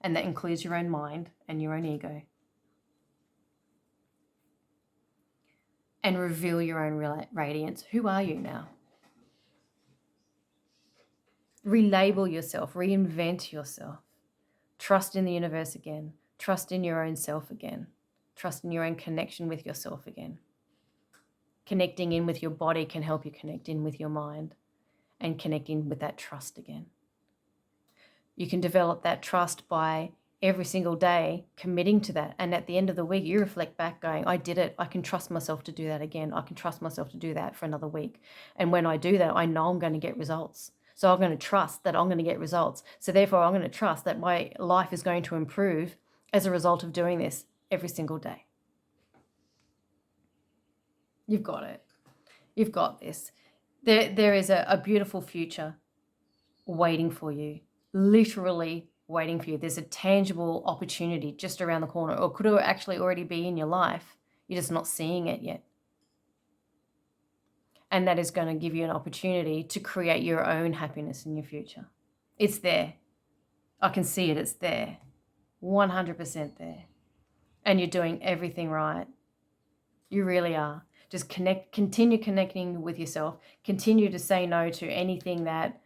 And that includes your own mind and your own ego. And reveal your own radiance. Who are you now? Relabel yourself, reinvent yourself. Trust in the universe again. Trust in your own self again. Trust in your own connection with yourself again. Connecting in with your body can help you connect in with your mind and connecting with that trust again. You can develop that trust by every single day committing to that. And at the end of the week, you reflect back going, I did it. I can trust myself to do that again. I can trust myself to do that for another week. And when I do that, I know I'm going to get results. So I'm going to trust that I'm going to get results. So therefore, I'm going to trust that my life is going to improve as a result of doing this every single day. You've got it. You've got this. There is a beautiful future waiting for you, literally waiting for you. There's a tangible opportunity just around the corner, or could actually already be in your life. You're just not seeing it yet. And that is going to give you an opportunity to create your own happiness in your future. It's there. I can see it. It's there. 100% there. And you're doing everything right. You really are. Just continue connecting with yourself. Continue to say no to anything that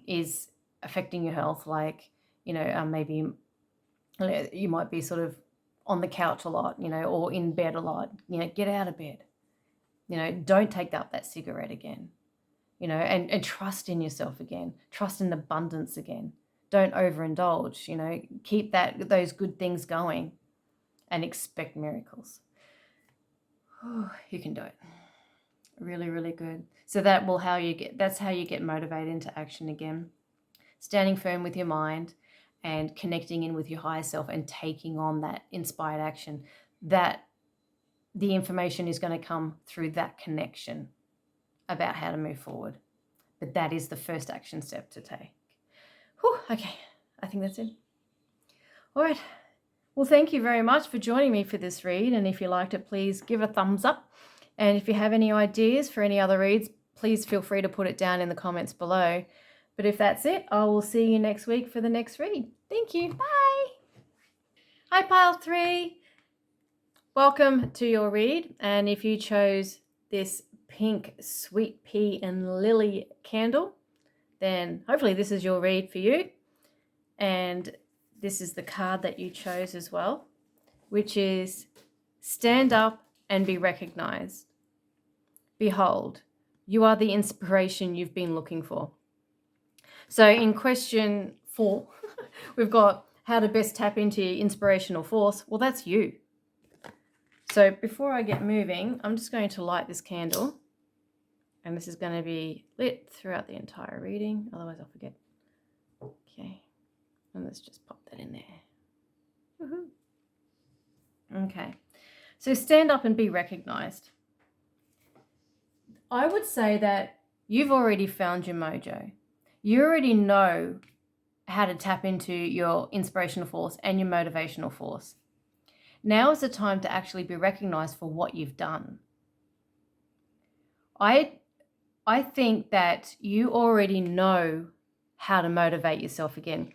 is affecting your health. Like, maybe you might be sort of on the couch a lot, or in bed a lot. Get out of bed. Don't take up that cigarette again, and trust in yourself again. Trust in abundance again. Don't overindulge, keep those good things going and expect miracles. You can do it. Really, really good. So that's how you get motivated into action again. Standing firm with your mind and connecting in with your higher self and taking on that inspired action. That the information is going to come through that connection about how to move forward. But that is the first action step to take. Okay. I think that's it. All right. Well, thank you very much for joining me for this read. And if you liked it, please give a thumbs up. And if you have any ideas for any other reads, please feel free to put it down in the comments below. But if that's it, I will see you next week for the next read. Thank you. Bye. Hi, Pile 3. Welcome to your read. And if you chose this pink sweet pea and lily candle, then hopefully this is your read for you. And this is the card that you chose as well, which is stand up and be recognized. Behold, you are the inspiration you've been looking for. So in question 4, we've got how to best tap into your inspirational force. Well, that's you. So before I get moving, I'm just going to light this candle. And this is going to be lit throughout the entire reading. Otherwise I'll forget. Okay. And let's just pop that in there. Woohoo. Okay. So stand up and be recognized. I would say that you've already found your mojo. You already know how to tap into your inspirational force and your motivational force. Now is the time to actually be recognized for what you've done. I think that you already know how to motivate yourself again.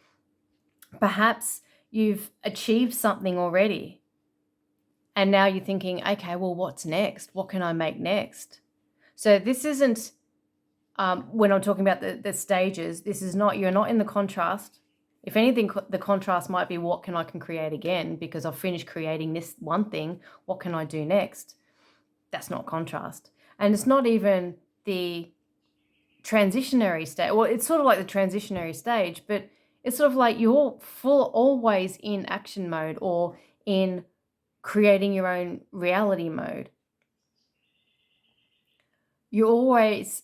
Perhaps you've achieved something already. And now you're thinking, okay, well, what's next? What can I make next? So this isn't, when I'm talking about the stages, this is not, you're not in the contrast. If anything, the contrast might be what can I create again, because I've finished creating this one thing. What can I do next? That's not contrast. And it's not even the transitionary stage. Well, it's sort of like the transitionary stage, but it's sort of like you're always in action mode or in creating your own reality mode. You always,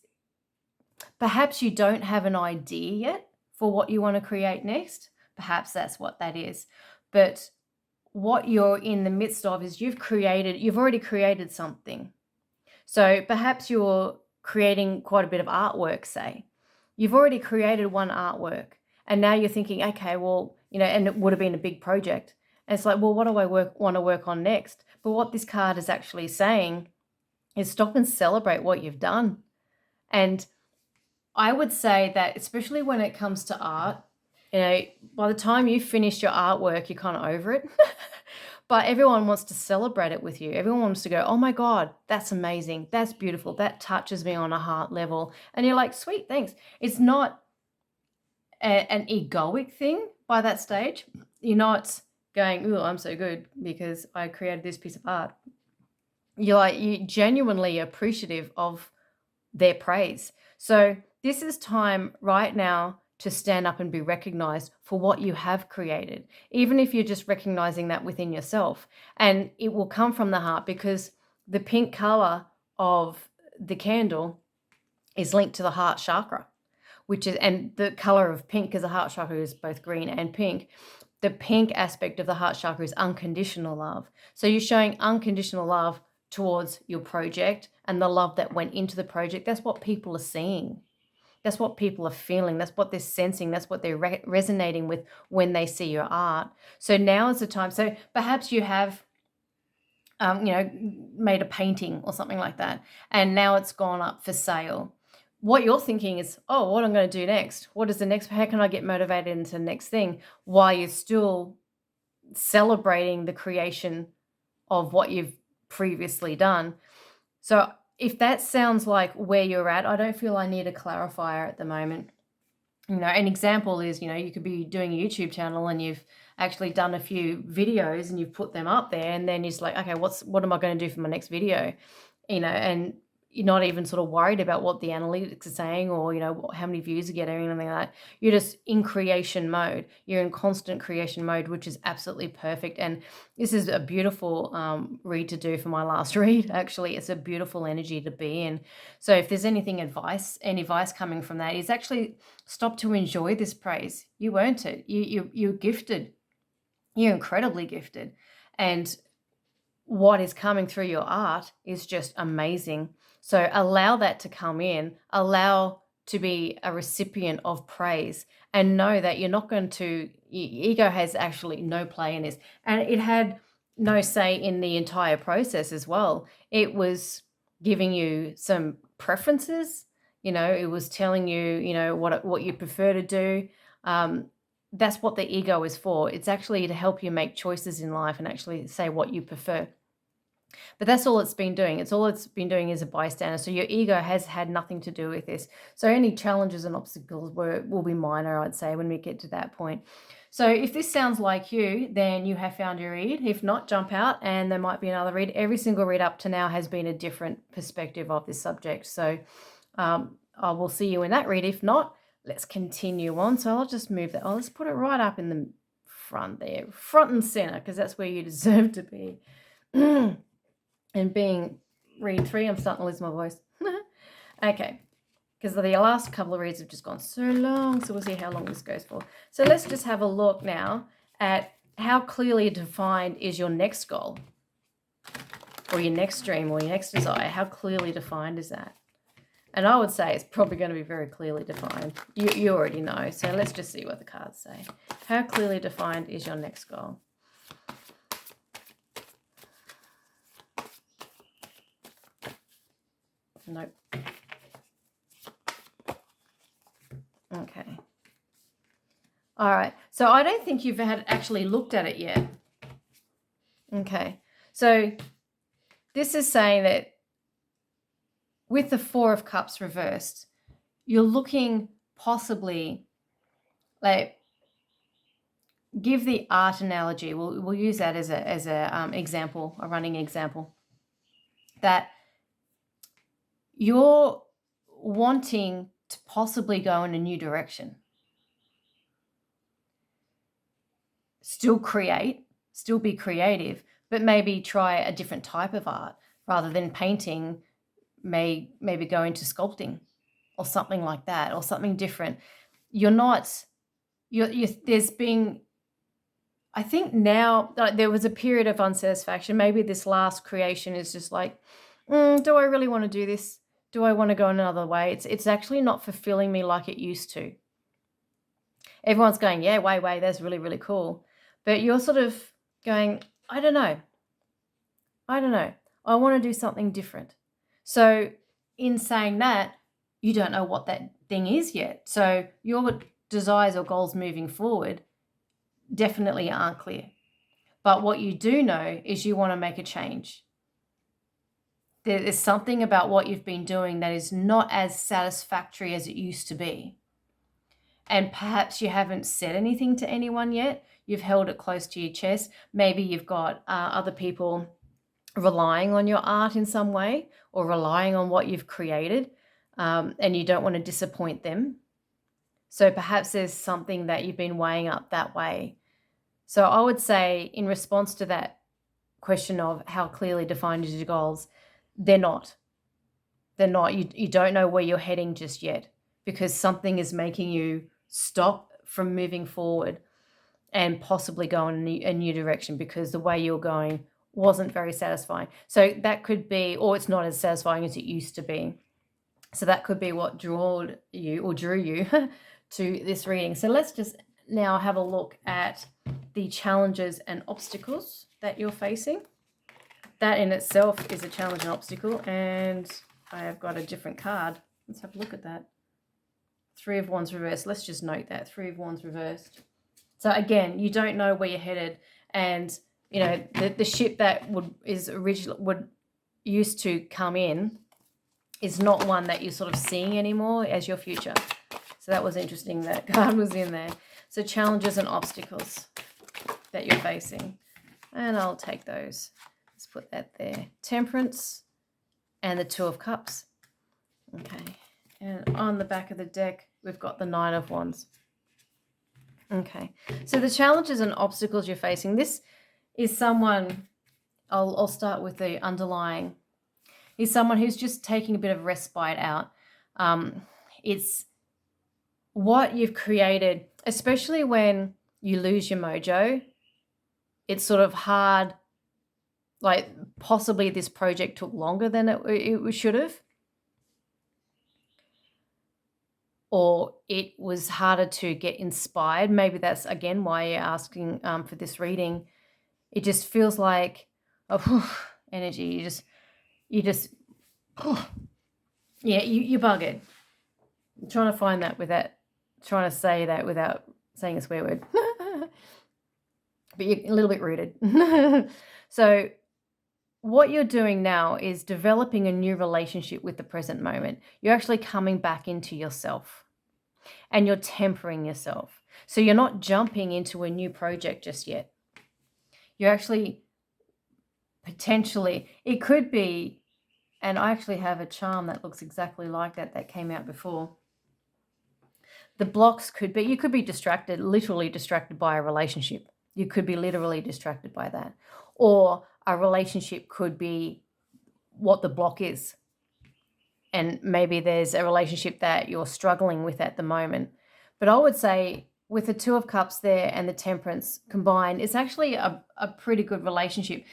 perhaps you don't have an idea yet for what you want to create next. Perhaps that's what that is. But what you're in the midst of is you've already created something. So perhaps you're creating quite a bit of artwork, say. You've already created one artwork and now you're thinking, okay, well, and it would have been a big project. And it's like, well, what do I want to work on next? But what this card is actually saying is stop and celebrate what you've done. And I would say that especially when it comes to art, by the time you've finished your artwork, you're kind of over it. But everyone wants to celebrate it with you. Everyone wants to go, oh my God, that's amazing. That's beautiful. That touches me on a heart level. And you're like, sweet, thanks. It's not an egoic thing by that stage. You're not going, ooh, I'm so good because I created this piece of art. You're genuinely appreciative of their praise. So this is time right now to stand up and be recognized for what you have created, even if you're just recognizing that within yourself. And it will come from the heart, because the pink color of the candle is linked to the heart chakra, and the color of pink, because the heart chakra is both green and pink. The pink aspect of the heart chakra is unconditional love. So you're showing unconditional love towards your project and the love that went into the project. That's what people are seeing. That's what people are feeling. That's what they're sensing. That's what they're resonating with when they see your art. So now is the time. So perhaps you have, made a painting or something like that, and now it's gone up for sale. What you're thinking is, oh, what I'm going to do next? What is the next? How can I get motivated into the next thing? While you're still celebrating the creation of what you've previously done. So if that sounds like where you're at, I don't feel I need a clarifier at the moment. An example is, you could be doing a YouTube channel and you've actually done a few videos and you've put them up there, and then you're just like, okay, what am I going to do for my next video? And you're not even sort of worried about what the analytics are saying or, how many views you get or anything like that. You're just in creation mode. You're in constant creation mode, which is absolutely perfect. And this is a beautiful read to do for my last read. Actually, it's a beautiful energy to be in. So if there's any advice coming from that, is actually stop to enjoy this praise. You earned it. You're gifted. You're incredibly gifted. And what is coming through your art is just amazing. So allow that to come in. Allow to be a recipient of praise, and know that you're not going to, ego has actually no play in this. And it had no say in the entire process as well. It was giving you some preferences, it was telling you, what you prefer to do. That's what the ego is for. It's actually to help you make choices in life and actually say what you prefer. But that's all it's been doing. All it's been doing is a bystander. So your ego has had nothing to do with this. So any challenges and obstacles will be minor, I'd say, when we get to that point. So if this sounds like you, then you have found your read. If not, jump out and there might be another read. Every single read up to now has been a different perspective of this subject. So I will see you in that read. If not, let's continue on. So I'll just move that. Let's put it right up in the front there, front and center, because that's where you deserve to be. And being read 3, I'm starting to lose my voice. Okay, because the last couple of reads have just gone so long, so we'll see how long this goes for. So let's just have a look now at how clearly defined is your next goal, or your next dream, or your next desire. How clearly defined is that? And I would say it's probably going to be very clearly defined. You already know, so let's just see what the cards say. How clearly defined is your next goal? Nope. Okay. All right. So I don't think you've actually looked at it yet. Okay. So this is saying that with the 4 of Cups reversed, you're looking possibly, like, give the art analogy. We'll use that as a example, a running example, that you're wanting to possibly go in a new direction. Still create, still be creative, but maybe try a different type of art. Rather than painting, maybe go into sculpting or something like that, or something different. There's been, I think now, there was a period of unsatisfaction. Maybe this last creation is just like, do I really want to do this? Do I want to go another way? It's actually not fulfilling me like it used to. Everyone's going, yeah, way, that's really, really cool. But you're sort of going, I don't know. I want to do something different. So in saying that, you don't know what that thing is yet. So your desires or goals moving forward definitely aren't clear. But what you do know is you want to make a change. There's something about what you've been doing that is not as satisfactory as it used to be. And perhaps you haven't said anything to anyone yet. You've held it close to your chest. Maybe you've got other people relying on your art in some way, or relying on what you've created, and you don't want to disappoint them. So perhaps there's something that you've been weighing up that way. So I would say, in response to that question of how clearly defined is your goals, they're not. You don't know where you're heading just yet, because something is making you stop from moving forward and possibly go in a new direction, because the way you're going wasn't very satisfying. So that could be, or it's not as satisfying as it used to be. So that could be what drew you to this reading. So let's just now have a look at the challenges and obstacles that you're facing. That in itself is a challenge and obstacle, and I have got a different card. Let's have a look at that. 3 of Wands reversed. Let's just note that 3 of Wands reversed. So again, you don't know where you're headed, and the ship that would used to come in is not one that you're sort of seeing anymore as your future. So that was interesting, that card was in there. So challenges and obstacles that you're facing, and I'll take those. Let's put that there. Temperance and the 2 of Cups. Okay, and on the back of the deck we've got the 9 of Wands. Okay, so the challenges and obstacles you're facing, this is someone, I'll start with the underlying, is someone who's just taking a bit of respite out. It's what you've created, especially when you lose your mojo. It's sort of hard, like possibly this project took longer than it should have. or it was harder to get inspired. Maybe that's, again, why you're asking for this reading. It just feels like energy. You're buggered. I'm trying to find that without trying to say that without saying a swear word. But you're a little bit rooted. So what you're doing now is developing a new relationship with the present moment. You're actually coming back into yourself and you're tempering yourself. So you're not jumping into a new project just yet. You're actually potentially, it could be, and I actually have a charm that looks exactly like that came out before. The blocks could be, you could be distracted, literally distracted by a relationship. You could be literally distracted by that. Or a relationship could be what the block is. And maybe there's a relationship that you're struggling with at the moment. But I would say with the Two of Cups there and the Temperance combined, it's actually a pretty good relationship.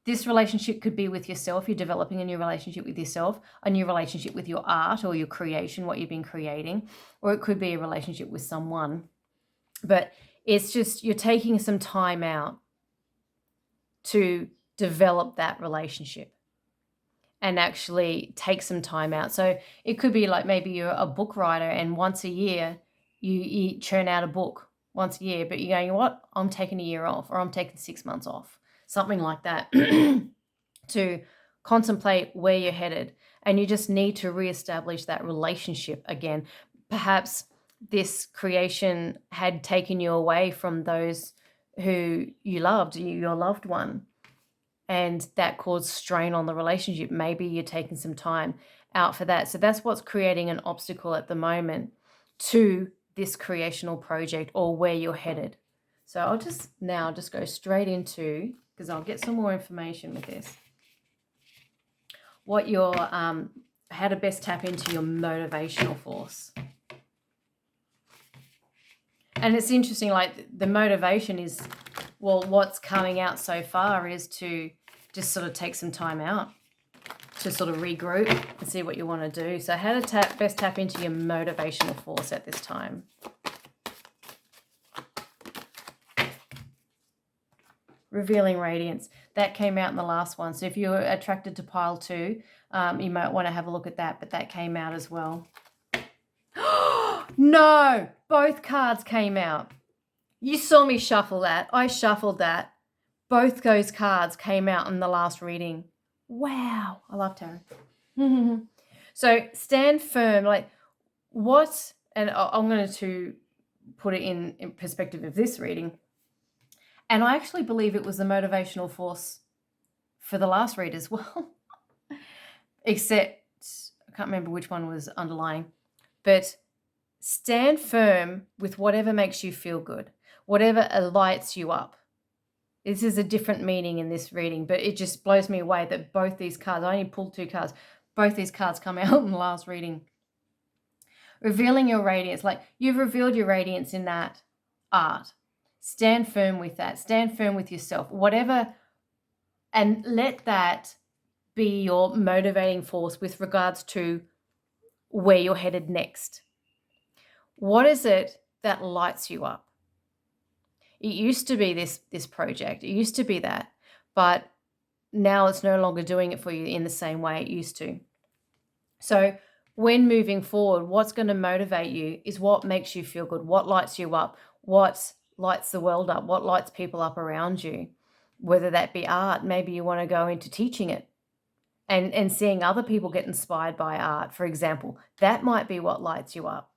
This relationship could be with yourself. You're developing a new relationship with yourself, a new relationship with your art or your creation, what you've been creating, or it could be a relationship with someone. But it's just you're taking some time out to develop that relationship and actually take some time out. So it could be like maybe you're a book writer and once a year you churn out a book once a year, but you're going, you know what, I'm taking a year off or I'm taking 6 months off, something like that, to contemplate where you're headed. And you just need to reestablish that relationship again. Perhaps this creation had taken you away from those who you loved, your loved one, and that caused strain on the relationship. Maybe you're taking some time out for that. So that's what's creating an obstacle at the moment to this creational project or where you're headed. So I'll just go straight into, because I'll get some more information with this, what your how to best tap into your motivational force. And it's interesting, like the motivation is, well, what's coming out so far is to just sort of take some time out to sort of regroup and see what you want to do. So how to best tap into your motivational force at this time. Revealing radiance. That came out in the last one. So if you're attracted to pile 2, you might want to have a look at that, but that came out as well. No, both cards came out. You saw me shuffle that. I shuffled that. Both those cards came out in the last reading. Wow. I love tarot. So stand firm. Like what, and I'm going to put it in perspective of this reading. And I actually believe it was the motivational force for the last read as well. Except, I can't remember which one was underlying. But stand firm with whatever makes you feel good, whatever lights you up. This is a different meaning in this reading, but it just blows me away that both these cards, I only pulled 2 cards, both these cards come out in the last reading. Revealing your radiance, like you've revealed your radiance in that art. Stand firm with that. Stand firm with yourself, whatever, and let that be your motivating force with regards to where you're headed next. What is it that lights you up? It used to be this project. It used to be that, but now it's no longer doing it for you in the same way it used to. So when moving forward, what's going to motivate you is what makes you feel good, what lights you up, what lights the world up, what lights people up around you, whether that be art. Maybe you want to go into teaching it and seeing other people get inspired by art, for example. That might be what lights you up.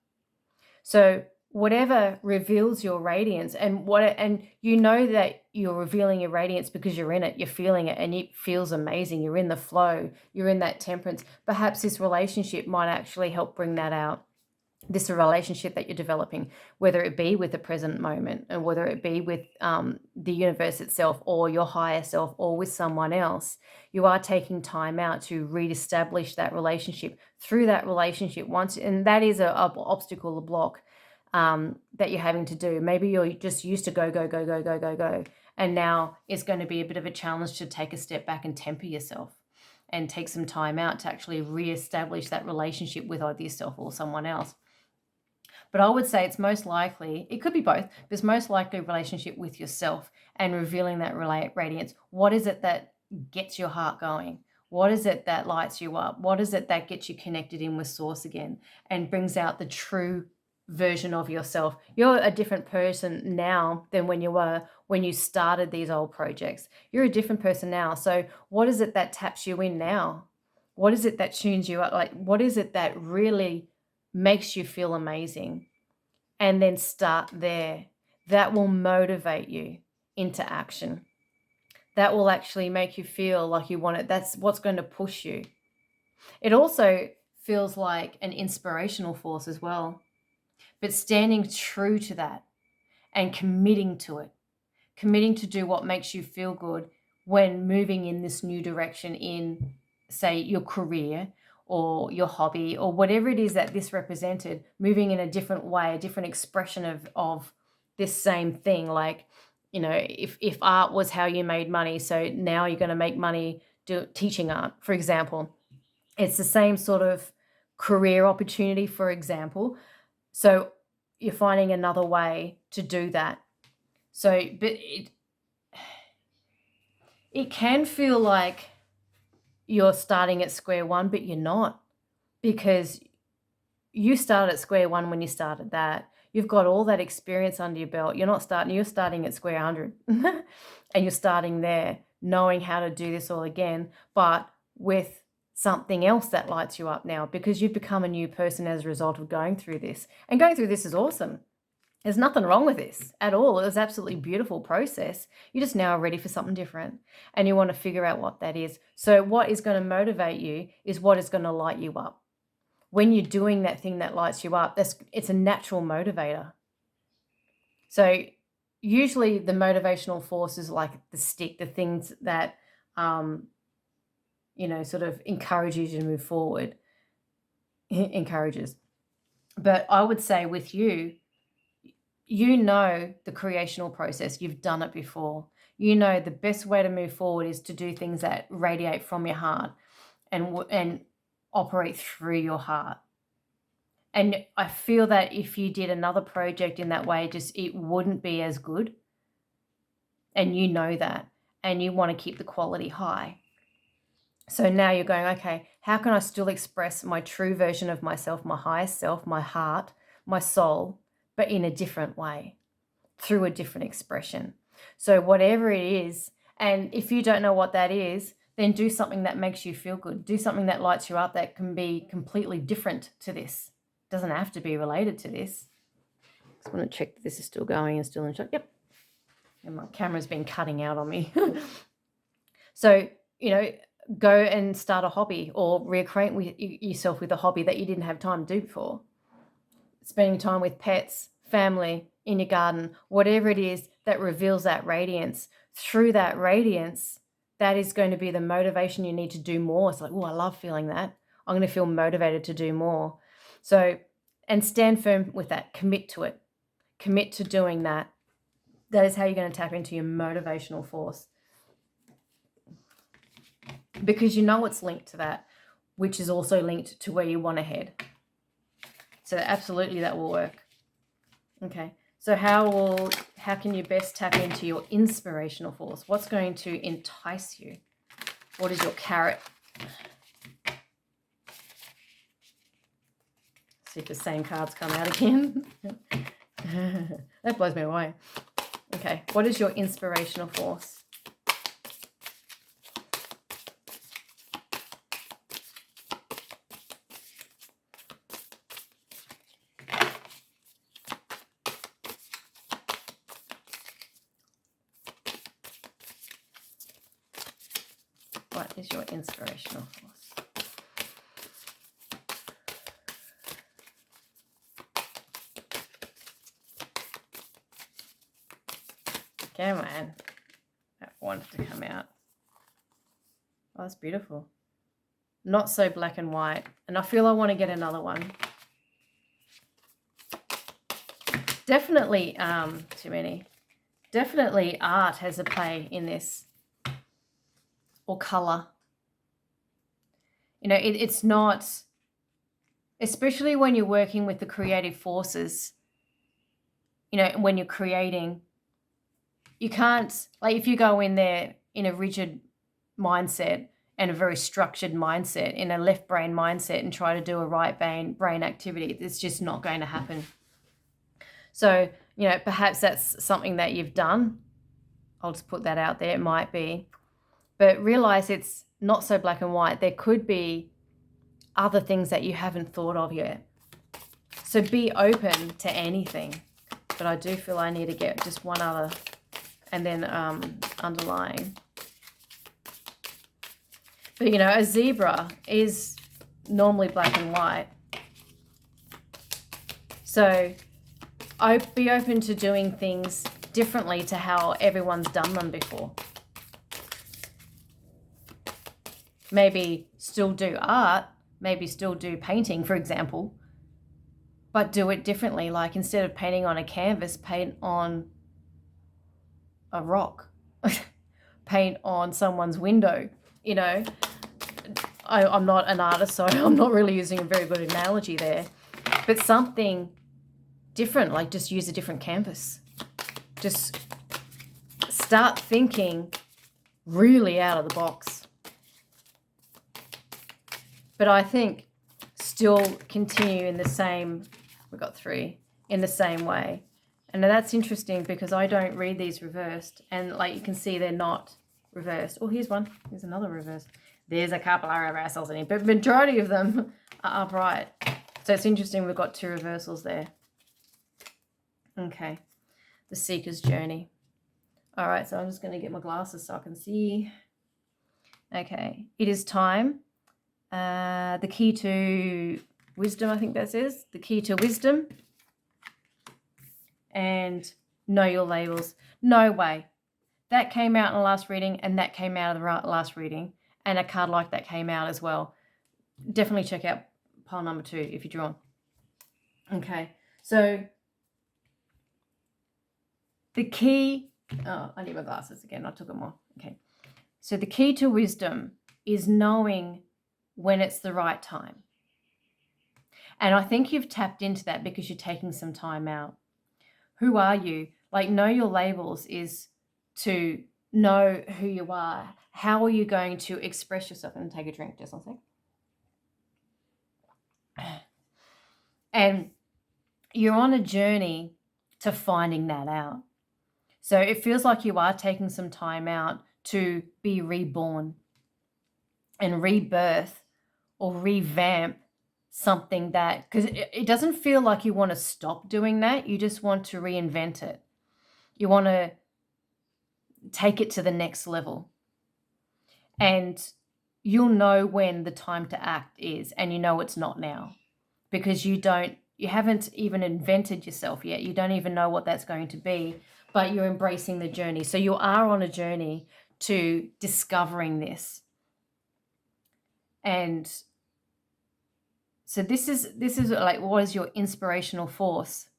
So whatever reveals your radiance, and you know that you're revealing your radiance because you're in it, you're feeling it, and it feels amazing. You're in the flow, you're in that temperance. Perhaps this relationship might actually help bring that out. This relationship that you're developing, whether it be with the present moment and whether it be with the universe itself or your higher self or with someone else, you are taking time out to reestablish that relationship through that relationship once. And that is an obstacle, a block that you're having to do. Maybe you're just used to go. And now it's going to be a bit of a challenge to take a step back and temper yourself and take some time out to actually reestablish that relationship with either yourself or someone else. But I would say it's most likely, it could be both, but it's most likely a relationship with yourself and revealing that radiance. What is it that gets your heart going? What is it that lights you up? What is it that gets you connected in with source again and brings out the true version of yourself? You're a different person now than when you were when you started these old projects. You're a different person now. So what is it that taps you in now? What is it that tunes you up? Like, what is it that really makes you feel amazing? And then start there. That will motivate you into action. That will actually make you feel like you want it. That's what's going to push you. It also feels like an inspirational force as well. But standing true to that and committing to it, committing to do what makes you feel good when moving in this new direction in, say, your career or your hobby or whatever it is that this represented, moving in a different way, a different expression of this same thing. Like, you know, if art was how you made money, so now you're going to make money teaching art, for example. It's the same sort of career opportunity, for example. So you're finding another way to do that. So, but it can feel like you're starting at square one, but you're not, because you started at square one when you started that. You've got all that experience under your belt. You're starting at square 100 and you're starting there knowing how to do this all again, but with something else that lights you up now, because you've become a new person as a result of going through this. And going through this is awesome. There's nothing wrong with this at all. It was absolutely beautiful process. You just now are ready for something different and you want to figure out what that is. So what is going to motivate you is what is going to light you up. When you're doing that thing that lights you up, it's a natural motivator. So usually the motivational force is like the stick, the things that, sort of encourages you to move forward, encourages. But I would say with you, you know the creational process. You've done it before. You know the best way to move forward is to do things that radiate from your heart and operate through your heart. And I feel that if you did another project in that way, it wouldn't be as good. And you know that. And you want to keep the quality high. So now you're going, okay, how can I still express my true version of myself, my highest self, my heart, my soul, but in a different way, through a different expression? So whatever it is, and if you don't know what that is, then do something that makes you feel good. Do something that lights you up that can be completely different to this. It doesn't have to be related to this. Just want to check that this is still going and still in shot. Yep. And my camera's been cutting out on me. So, go and start a hobby or reacquaint yourself with a hobby that you didn't have time to do before. Spending time with pets, family, in your garden, whatever it is that reveals that radiance. Through that radiance, that is going to be the motivation you need to do more. It's like, oh, I love feeling that. I'm going to feel motivated to do more. So, and stand firm with that. Commit to it. Commit to doing that. That is how you're going to tap into your motivational force. Because you know it's linked to that, which is also linked to where you want to head. So absolutely that will work. Okay. So how can you best tap into your inspirational force? What's going to entice you? What is your carrot? See if the same cards come out again. That blows me away. Okay. What is your inspirational force? What is your inspirational force? Come on. That wanted to come out. Oh, that's beautiful. Not so black and white. And I feel I want to get another one. Definitely, too many. Definitely art has a play in this. Or colour. It's not especially when you're working with the creative forces, when you're creating, you can't, like if you go in there in a rigid mindset and a very structured mindset, in a left brain mindset, and try to do a right brain activity, it's just not going to happen. So, perhaps that's something that you've done. I'll just put that out there. It might be. But realize it's not so black and white. There could be other things that you haven't thought of yet. So be open to anything. But I do feel I need to get just one other and then underlying. But, a zebra is normally black and white. So be open to doing things differently to how everyone's done them before. Maybe still do art, maybe still do painting, for example, but do it differently. Like instead of painting on a canvas, paint on a rock, paint on someone's window. I'm not an artist, so I'm not really using a very good analogy there, but something different, like just use a different canvas. Just start thinking really out of the box. But I think still continue in the same, we've got 3, in the same way. And that's interesting because I don't read these reversed. And like you can see, they're not reversed. Oh, here's one. Here's another reverse. There's a couple of reversals in it, but majority of them are upright. So it's interesting we've got 2 reversals there. Okay. The Seeker's Journey. All right, so I'm just going to get my glasses so I can see. Okay. It is time. The key to wisdom, I think that says. The key to wisdom. And know your labels. No way. That came out in the last reading, and that came out of the last reading. And a card like that came out as well. Definitely check out pile number 2 if you're drawn. Okay. So the key... Oh, I need my glasses again. I took them off. Okay. So the key to wisdom is knowing when it's the right time. And I think you've tapped into that because you're taking some time out. Who are you? Like, know your labels is to know who you are. How are you going to express yourself? I'm going to take a drink just one sec. And you're on a journey to finding that out. So it feels like you are taking some time out to be reborn and rebirth or revamp something that, because it doesn't feel like you want to stop doing that. You just want to reinvent it. You want to take it to the next level. And you'll know when the time to act is, and you know it's not now because you haven't even invented yourself yet. You don't even know what that's going to be, but you're embracing the journey. So you are on a journey to discovering this. And so this is like, what is your inspirational force?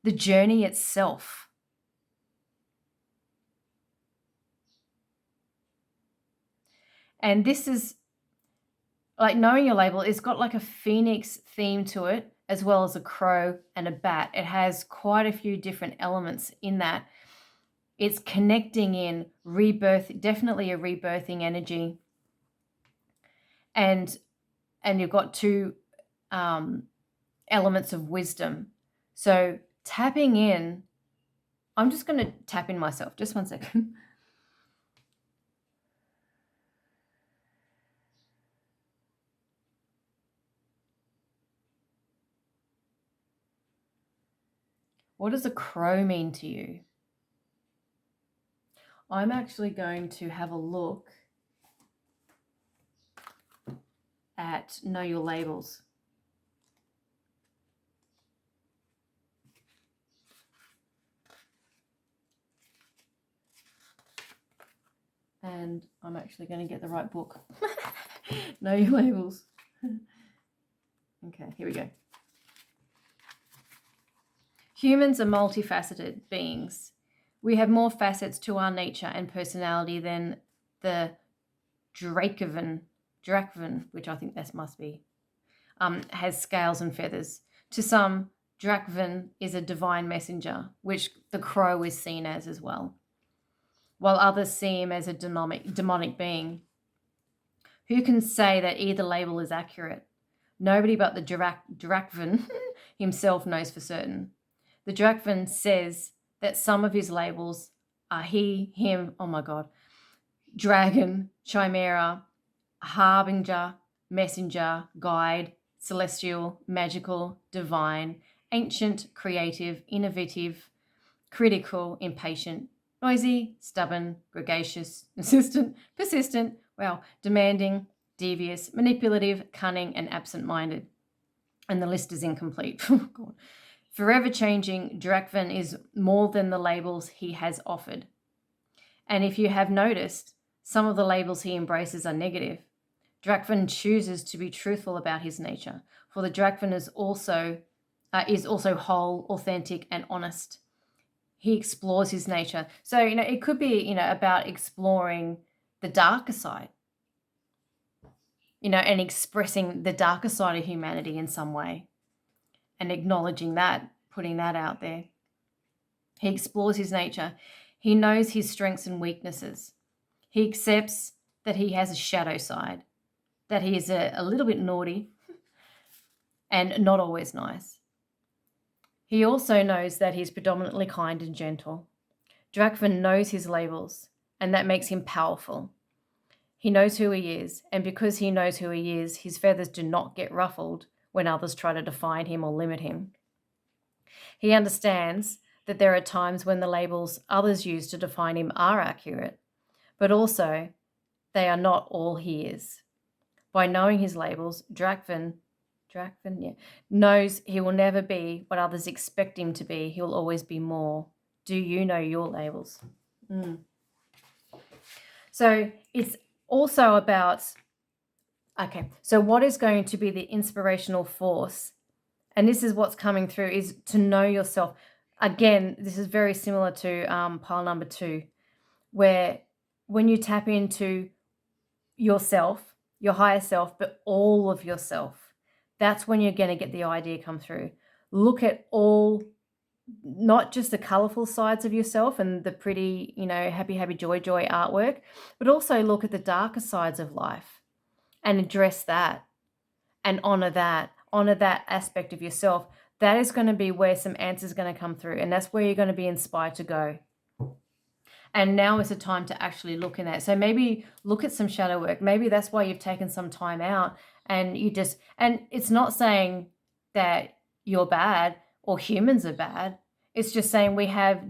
The journey itself. And this is like knowing your label. It's got like a phoenix theme to it, as well as a crow and a bat. It has quite a few different elements in that. It's connecting in rebirth, definitely a rebirthing energy. And you've got 2 elements of wisdom. So tapping in, I'm just going to tap in myself. Just one second. What does a crow mean to you? I'm actually going to have a look at Know Your Labels. And I'm actually going to get the right book. Know Your Labels. Okay, here we go. Humans are multifaceted beings. We have more facets to our nature and personality than the 𝓦𝓔𝓛𝓒𝓞𝓜𝓔 𝓤𝓚𝓐, which I think this must be, has scales and feathers. To some, 𝓤𝓚𝓐 is a divine messenger, which the crow is seen as well, while others see him as a demonic being. Who can say that either label is accurate? Nobody but the 𝓤𝓚𝓐 himself knows for certain. The 𝓤𝓚𝓐 says that some of his labels are he, him, oh my God, dragon, chimera, harbinger, messenger, guide, celestial, magical, divine, ancient, creative, innovative, critical, impatient, noisy, stubborn, gregarious, insistent, persistent, demanding, devious, manipulative, cunning, and absent-minded. And the list is incomplete. Oh God. Forever changing, 𝓤𝓚𝓐 is more than the labels he has offered. And if you have noticed, some of the labels he embraces are negative. 𝓤𝓚𝓐 chooses to be truthful about his nature, for the 𝓤𝓚𝓐 is also whole, authentic, and honest. He explores his nature. So, it could be, about exploring the darker side, and expressing the darker side of humanity in some way and acknowledging that, putting that out there. He explores his nature. He knows his strengths and weaknesses. He accepts that he has a shadow side, that he is a little bit naughty and not always nice. He also knows that he's predominantly kind and gentle. 𝓤𝓚𝓐 knows his labels, and that makes him powerful. He knows who he is, and because he knows who he is, his feathers do not get ruffled when others try to define him or limit him. He understands that there are times when the labels others use to define him are accurate, but also they are not all he is. By knowing his labels, 𝓤𝓚𝓐 knows he will never be what others expect him to be. He will always be more. Do you know your labels? So it's also about, so what is going to be the inspirational force? And this is what's coming through, is to know yourself. Again, this is very similar to pile number 2, where when you tap into yourself, your higher self, but all of yourself, that's when you're going to get the idea come through. Look at all, not just the colorful sides of yourself and the pretty, happy, joy artwork, but also look at the darker sides of life and address that and honor that aspect of yourself. That is going to be where some answers are going to come through, and that's where you're going to be inspired to go. And now is the time to actually look in that. So maybe look at some shadow work. Maybe that's why you've taken some time out, and and it's not saying that you're bad or humans are bad. It's just saying we have,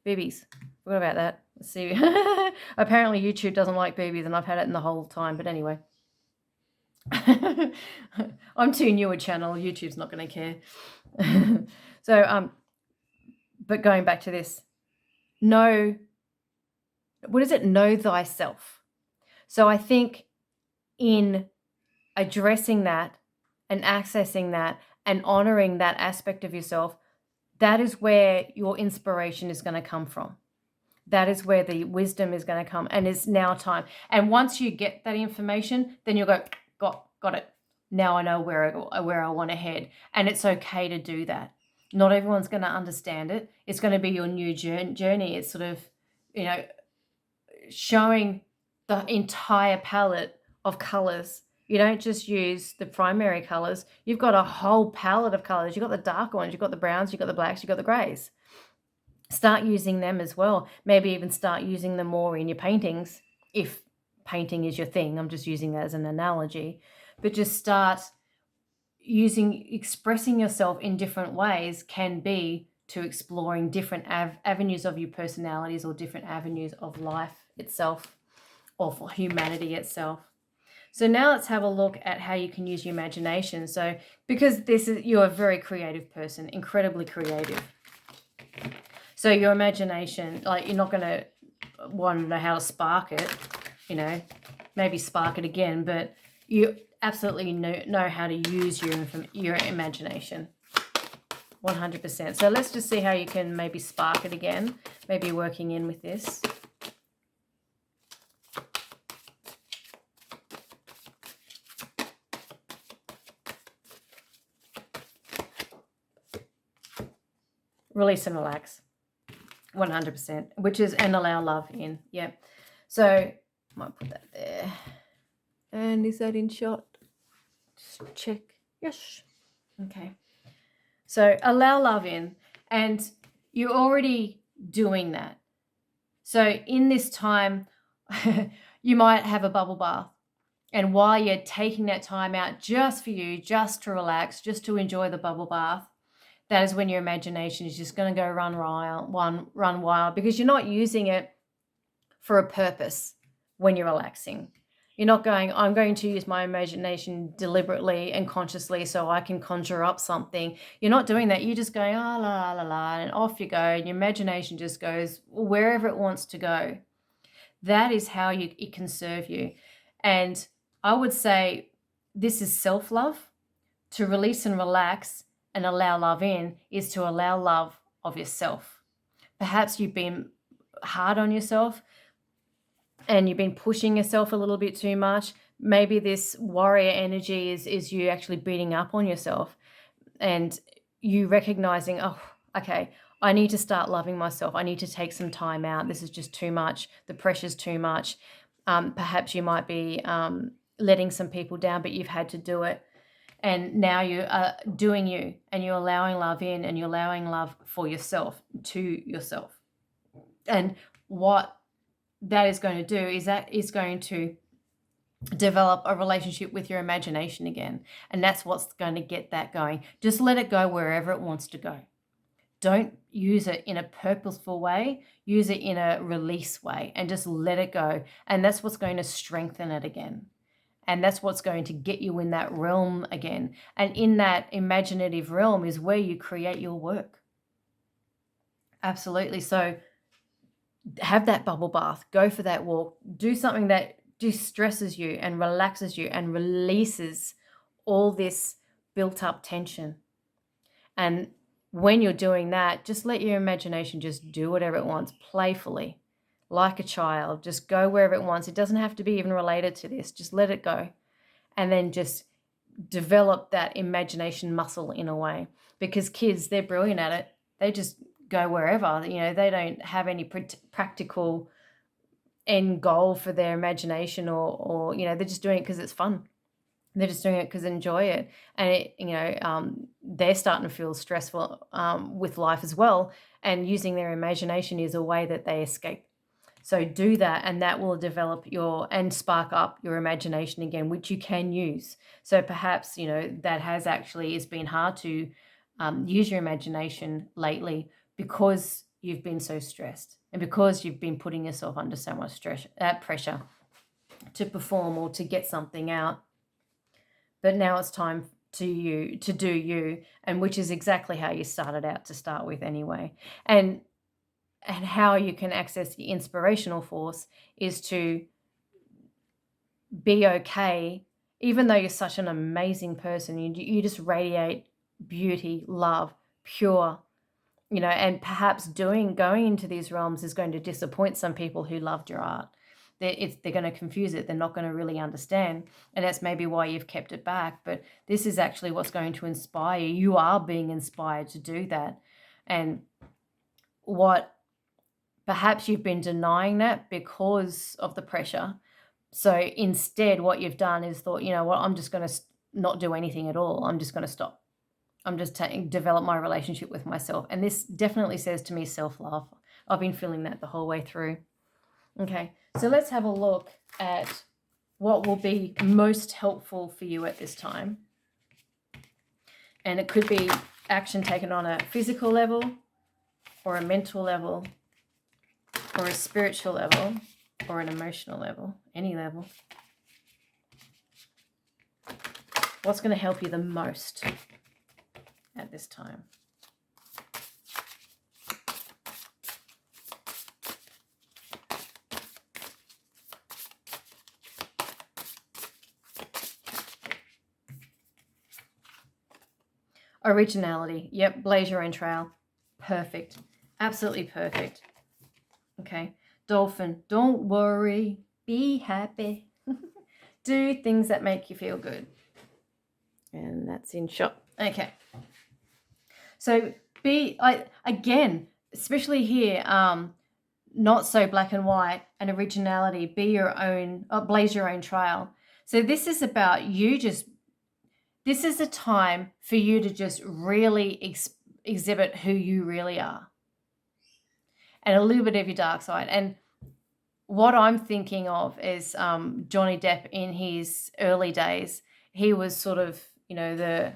boobies. What about that? Let's see. Apparently YouTube doesn't like boobies, and I've had it in the whole time. But anyway. I'm too new a channel. YouTube's not going to care. So, but going back to this. Know thyself. So I think in addressing that and accessing that and honoring that aspect of yourself, that is where your inspiration is going to come from. That is where the wisdom is going to come, and it's now time. And once you get that information, then you'll go, got it. Now I know where I want to head, and it's okay to do that. Not everyone's going to understand it. It's going to be your new journey. It's sort of, showing the entire palette of colors. You don't just use the primary colors. You've got a whole palette of colors. You've got the dark ones, you've got the browns, you've got the blacks, you've got the grays. Start using them as well. Maybe even start using them more in your paintings, if painting is your thing. I'm just using that as an analogy. But just start expressing yourself in different ways can be to exploring different avenues of your personalities, or different avenues of life itself, or for humanity itself. So now let's have a look at how you can use your imagination. So because you're a very creative person, incredibly creative. So your imagination, you're not going to want to know how to spark it, maybe spark it again, but you absolutely know how to use your imagination. 100%. So let's just see how you can maybe spark it again, maybe working in with this. Release and relax. 100%. Which is, and allow love in. Yeah. So, I might put that there. And is that in shot? Just check. Yes. Okay. So allow love in, and you're already doing that. So in this time, you might have a bubble bath. And while you're taking that time out just for you, just to relax, just to enjoy the bubble bath, that is when your imagination is just going to go run wild, because you're not using it for a purpose when you're relaxing. You're not going, I'm going to use my imagination deliberately and consciously so I can conjure up something. You're not doing that. You're just going, ah, la, la, la, and off you go. And your imagination just goes wherever it wants to go. That is how it can serve you. And I would say this is self-love. To release and relax and allow love in is to allow love of yourself. Perhaps you've been hard on yourself and you've been pushing yourself a little bit too much. Maybe this warrior energy is you actually beating up on yourself and you recognizing, oh, okay, I need to start loving myself. I need to take some time out. This is just too much. The pressure's too much. Perhaps you might be letting some people down, but you've had to do it. And now you are doing you, and you're allowing love in, and you're allowing love for yourself, to yourself. And what that is going to do is that is going to develop a relationship with your imagination again. And that's what's going to get that going. Just let it go wherever it wants to go. Don't use it in a purposeful way. Use it in a release way and just let it go. And that's what's going to strengthen it again. And that's what's going to get you in that realm again. And in that imaginative realm is where you create your work. Absolutely. So have that bubble bath. Go for that walk. Do something that distresses you and relaxes you and releases all this built up tension. And when you're doing that, just let your imagination just do whatever it wants playfully. Like a child, just go wherever it wants. It doesn't have to be even related to this. Just let it go. And then just develop that imagination muscle in a way. Because kids, they're brilliant at it. They just go wherever. They don't have any practical end goal for their imagination or they're just doing it because it's fun. They're just doing it because they enjoy it. And, they're starting to feel stressful with life as well. And using their imagination is a way that they escape. So do that, and that will develop and spark up your imagination again, which you can use. So perhaps, that it's been hard to use your imagination lately because you've been so stressed and because you've been putting yourself under so much pressure to perform or to get something out. But now it's time to do you, and which is exactly how you started out to start with anyway. And how you can access the inspirational force is to be okay, even though you're such an amazing person. You just radiate beauty, love, pure, and perhaps going into these realms is going to disappoint some people who loved your art. They're going to confuse it. They're not going to really understand. And that's maybe why you've kept it back. But this is actually what's going to inspire you. You are being inspired to do that. And perhaps you've been denying that because of the pressure. So instead, what you've done is thought, I'm just going to not do anything at all. I'm just going to stop. I'm just develop my relationship with myself. And this definitely says to me self-love. I've been feeling that the whole way through. Okay, so let's have a look at what will be most helpful for you at this time. And it could be action taken on a physical level or a mental level, or a spiritual level, or an emotional level, any level. What's going to help you the most at this time? Originality. Yep, blaze your own trail. Perfect. Absolutely perfect. Okay, Dolphin, don't worry, be happy. Do things that make you feel good. And that's in shot. Okay. So Again, especially here, not so black and white, and originality, be your own, blaze your own trail. So this is about you this is a time for you to just really exhibit who you really are and a little bit of your dark side. And what I'm thinking of is Johnny Depp in his early days. He was sort of, the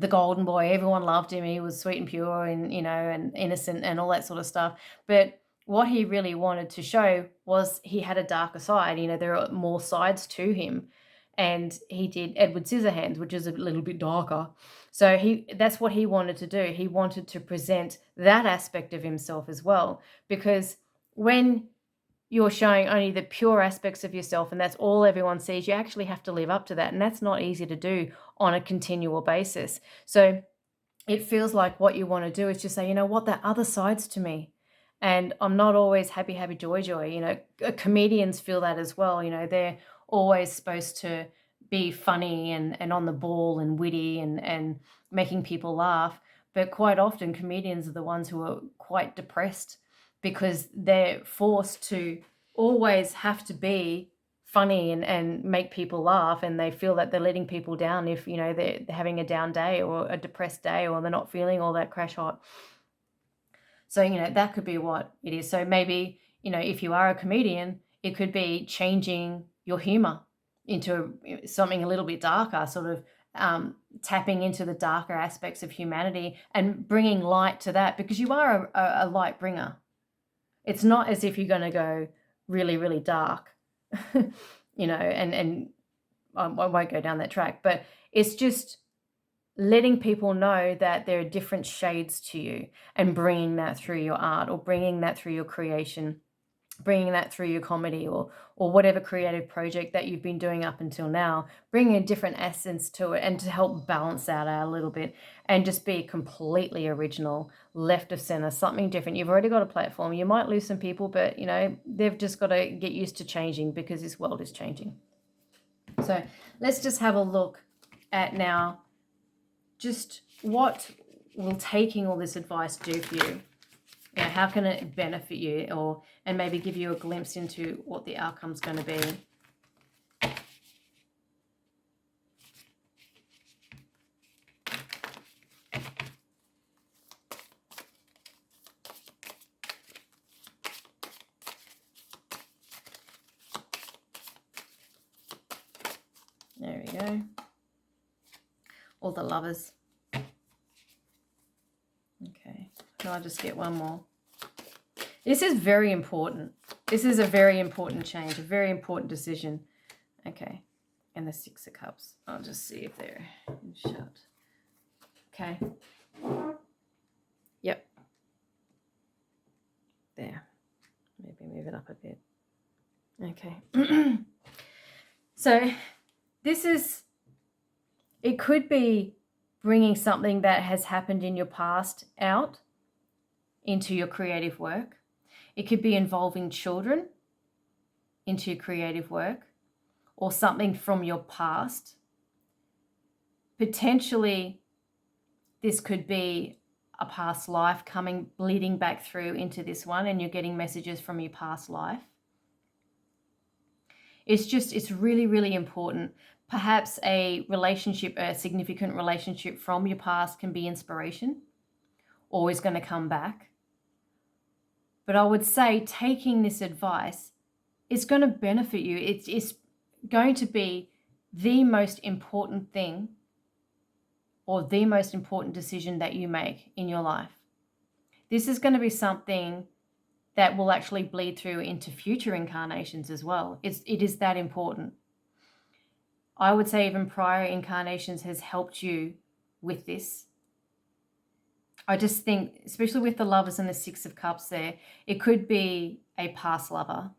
golden boy. Everyone loved him. He was sweet and pure and, and innocent and all that sort of stuff. But what he really wanted to show was he had a darker side. There are more sides to him. And he did Edward Scissorhands, which is a little bit darker. So that's what he wanted to do. He wanted to present that aspect of himself as well. Because when you're showing only the pure aspects of yourself and that's all everyone sees, you actually have to live up to that. And that's not easy to do on a continual basis. So it feels like what you want to do is just say, what, that other side's to me. And I'm not always happy, happy, joy, joy. Comedians feel that as well. They're always supposed to be funny and on the ball and witty and making people laugh. But quite often comedians are the ones who are quite depressed because they're forced to always have to be funny and make people laugh, and they feel that they're letting people down if, they're having a down day or a depressed day or they're not feeling all that crash hot. So, that could be what it is. So maybe, if you are a comedian, it could be changing your humor into something a little bit darker, sort of tapping into the darker aspects of humanity and bringing light to that, because you are a light bringer. It's not as if you're going to go really, really dark, and I won't go down that track, but it's just letting people know that there are different shades to you and bringing that through your art or bringing that through your creation, bringing that through your comedy or whatever creative project that you've been doing up until now, bringing a different essence to it and to help balance that out a little bit and just be completely original, left of center, something different. You've already got a platform. You might lose some people, but they've just got to get used to changing because this world is changing. So let's just have a look at now just what will taking all this advice do for you. How can it benefit you and maybe give you a glimpse into what the outcome's going to be? There we go. All the lovers. Okay. Can I just get one more? This is very important. This is a very important change, a very important decision. Okay. And the Six of Cups. I'll just see if they're shut. Okay. Yep. There. Maybe move it up a bit. Okay. So it could be bringing something that has happened in your past out into your creative work. It could be involving children into your creative work or something from your past. Potentially, this could be a past life bleeding back through into this one, and you're getting messages from your past life. It's really, really important. Perhaps a relationship, a significant relationship from your past can be inspiration, always going to come back. But I would say taking this advice is going to benefit you. It's going to be the most important thing or the most important decision that you make in your life. This is going to be something that will actually bleed through into future incarnations as well. It is that important. I would say even prior incarnations has helped you with this. I just think, especially with the lovers and the Six of Cups there, it could be a past lover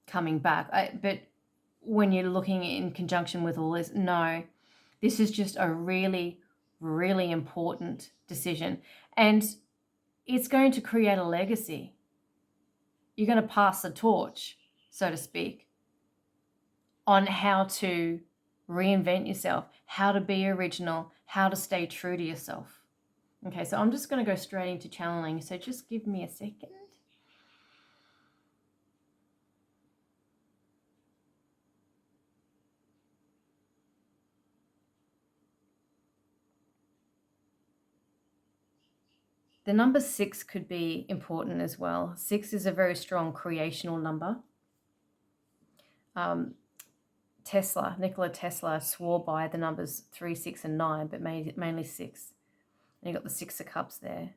coming back. But when you're looking in conjunction with all this, no, this is just a really, really important decision. And it's going to create a legacy. You're going to pass the torch, so to speak, on how to reinvent yourself, how to be original, how to stay true to yourself. Okay, so I'm just going to go straight into channeling. So just give me a second. The number 6 could be important as well. 6 is a very strong creational number. Nikola Tesla swore by the numbers 3, 6, and 9, but mainly 6. And you got the 6 of Cups there.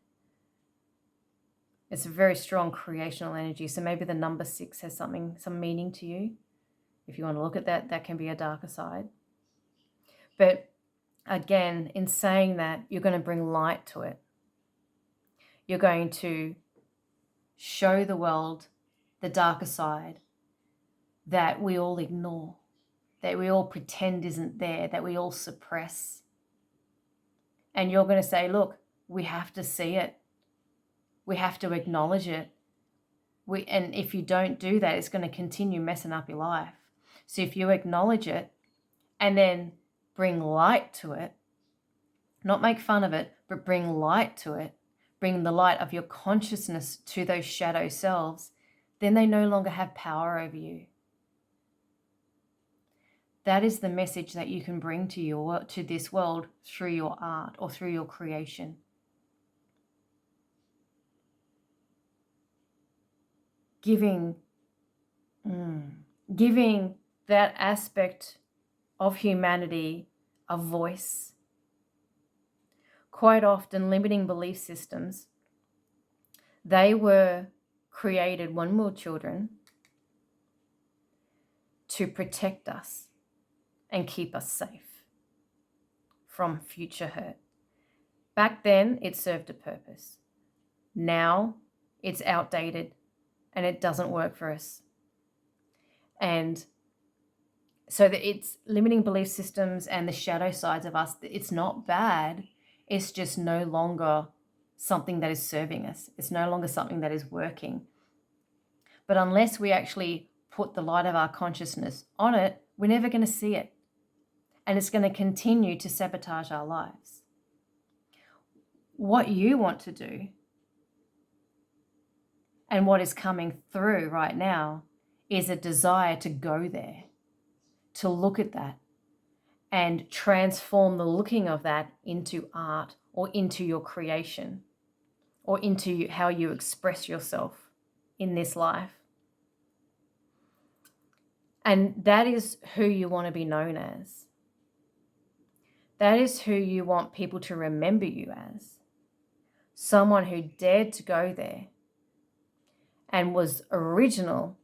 It's a very strong creational energy. So maybe the number 6 has some meaning to you. If you want to look at that, that can be a darker side. But again, in saying that, you're going to bring light to it. You're going to show the world the darker side that we all ignore, that we all pretend isn't there, that we all suppress. And you're going to say, look, we have to see it. We have to acknowledge it. And if you don't do that, it's going to continue messing up your life. So if you acknowledge it and then bring light to it, not make fun of it, but bring light to it, bring the light of your consciousness to those shadow selves, then they no longer have power over you. That is the message that you can bring to this world through your art or through your creation. Giving that aspect of humanity a voice. Quite often, limiting belief systems, they were created when we were children to protect us and keep us safe from future hurt. Back then, it served a purpose. Now, it's outdated and it doesn't work for us. And so that it's limiting belief systems and the shadow sides of us, it's not bad. It's just no longer something that is serving us. It's no longer something that is working. But unless we actually put the light of our consciousness on it, we're never going to see it. And it's going to continue to sabotage our lives. What you want to do and what is coming through right now is a desire to go there, to look at that, and transform the looking of that into art or into your creation or into how you express yourself in this life. And that is who you want to be known as. That is who you want people to remember you as. Someone who dared to go there and was original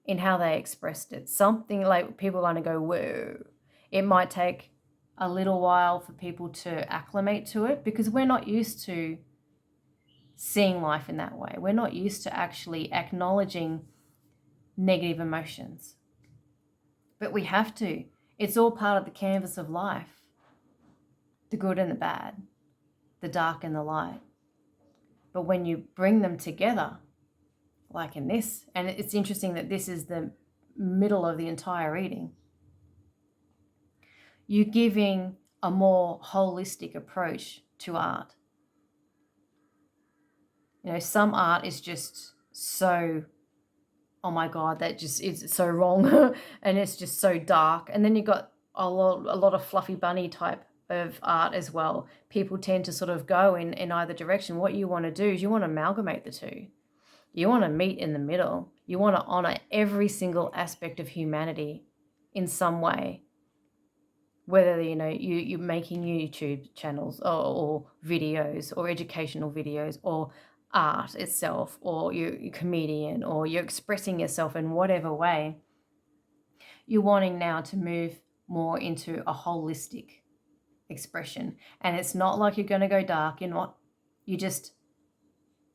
in how they expressed it. Something like people are going to go, whoa. It might take a little while for people to acclimate to it because we're not used to seeing life in that way. We're not used to actually acknowledging negative emotions. But we have to. It's all part of the canvas of life. The good and the bad, the dark and the light. But when you bring them together, like in this, and it's interesting that this is the middle of the entire reading, you're giving a more holistic approach to art. You know, some art is just so, oh my God, that just is so wrong and it's just so dark. And then you've got a lot of fluffy bunny type of art as well. People tend to sort of go in either direction. What you want to do is you want to amalgamate the two. You want to meet in the middle. You want to honor every single aspect of humanity in some way. Whether, you know, you're making YouTube channels or videos or educational videos or art itself, or you're a comedian, or you're expressing yourself in whatever way, you're wanting now to move more into a holistic expression. And it's not like you're going to go dark. You're not. You just,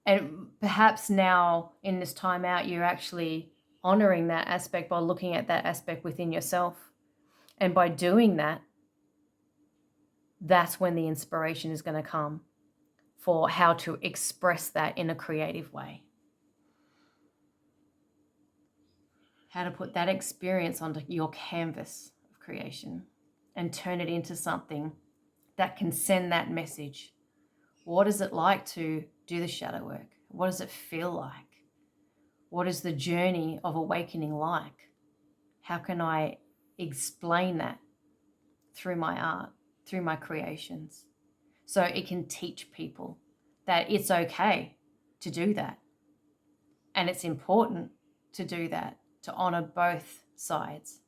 and perhaps now in this time out, you're actually honoring that aspect by looking at that aspect within yourself. And by doing that, that's when the inspiration is going to come for how to express that in a creative way. How to put that experience onto your canvas of creation and turn it into something that can send that message What is it like to do the shadow work? What does it feel like? What is the journey of awakening like? How can I explain that through my art, through my creations, so it can teach people that it's okay to do that. And it's important to do that, to honor both sides.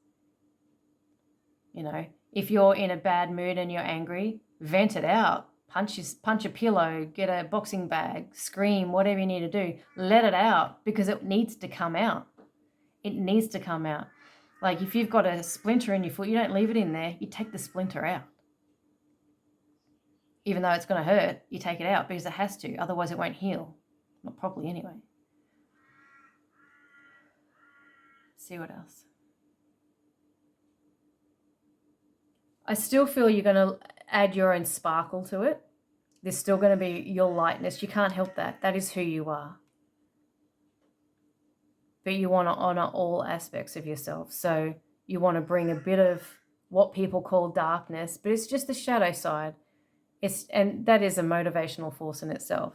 You know, if you're in a bad mood and you're angry, vent it out. Punch a pillow, get a boxing bag, scream, whatever you need to do. Let it out, because it needs to come out. It needs to come out. Like if you've got a splinter in your foot, you don't leave it in there. You take the splinter out. Even though it's going to hurt, you take it out because it has to. Otherwise it won't heal. Not properly anyway. See what else. I still feel you're going to add your own sparkle to it. There's still going to be your lightness. You can't help that. That is who you are. But you want to honor all aspects of yourself. So you want to bring a bit of what people call darkness, but it's just the shadow side. And that is a motivational force in itself.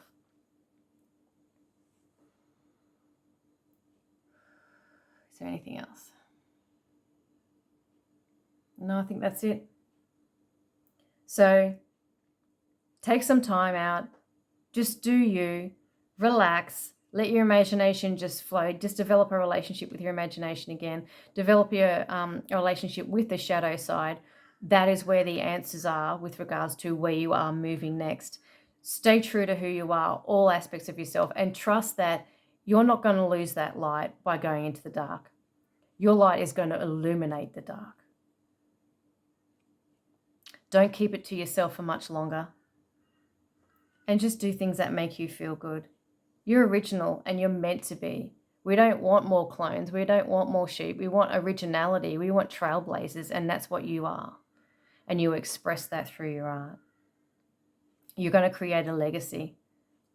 Is there anything else? No, I think that's it. So take some time out, just do you, relax, let your imagination just flow, just develop a relationship with your imagination again, develop your relationship with the shadow side. That is where the answers are with regards to where you are moving next. Stay true to who you are, all aspects of yourself, and trust that you're not going to lose that light by going into the dark. Your light is going to illuminate the dark. Don't keep it to yourself for much longer. And just do things that make you feel good. You're original and you're meant to be. We don't want more clones. We don't want more sheep. We want originality. We want trailblazers, and that's what you are. And you express that through your art. You're going to create a legacy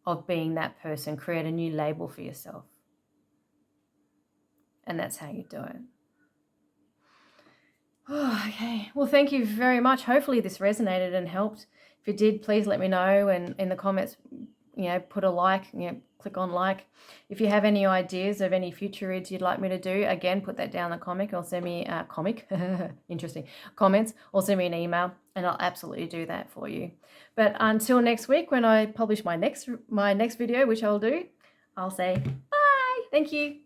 of being that person. Create a new label for yourself. And that's how you do it. Oh, okay. Well, thank you very much. Hopefully this resonated and helped. If it did, please let me know. And in the comments, put a like, click on like. If you have any ideas of any future reads you'd like me to do, again, put that down in the comic or send me a interesting comments, or send me an email and I'll absolutely do that for you. But until next week, when I publish my next video, which I'll do, I'll say bye. Thank you.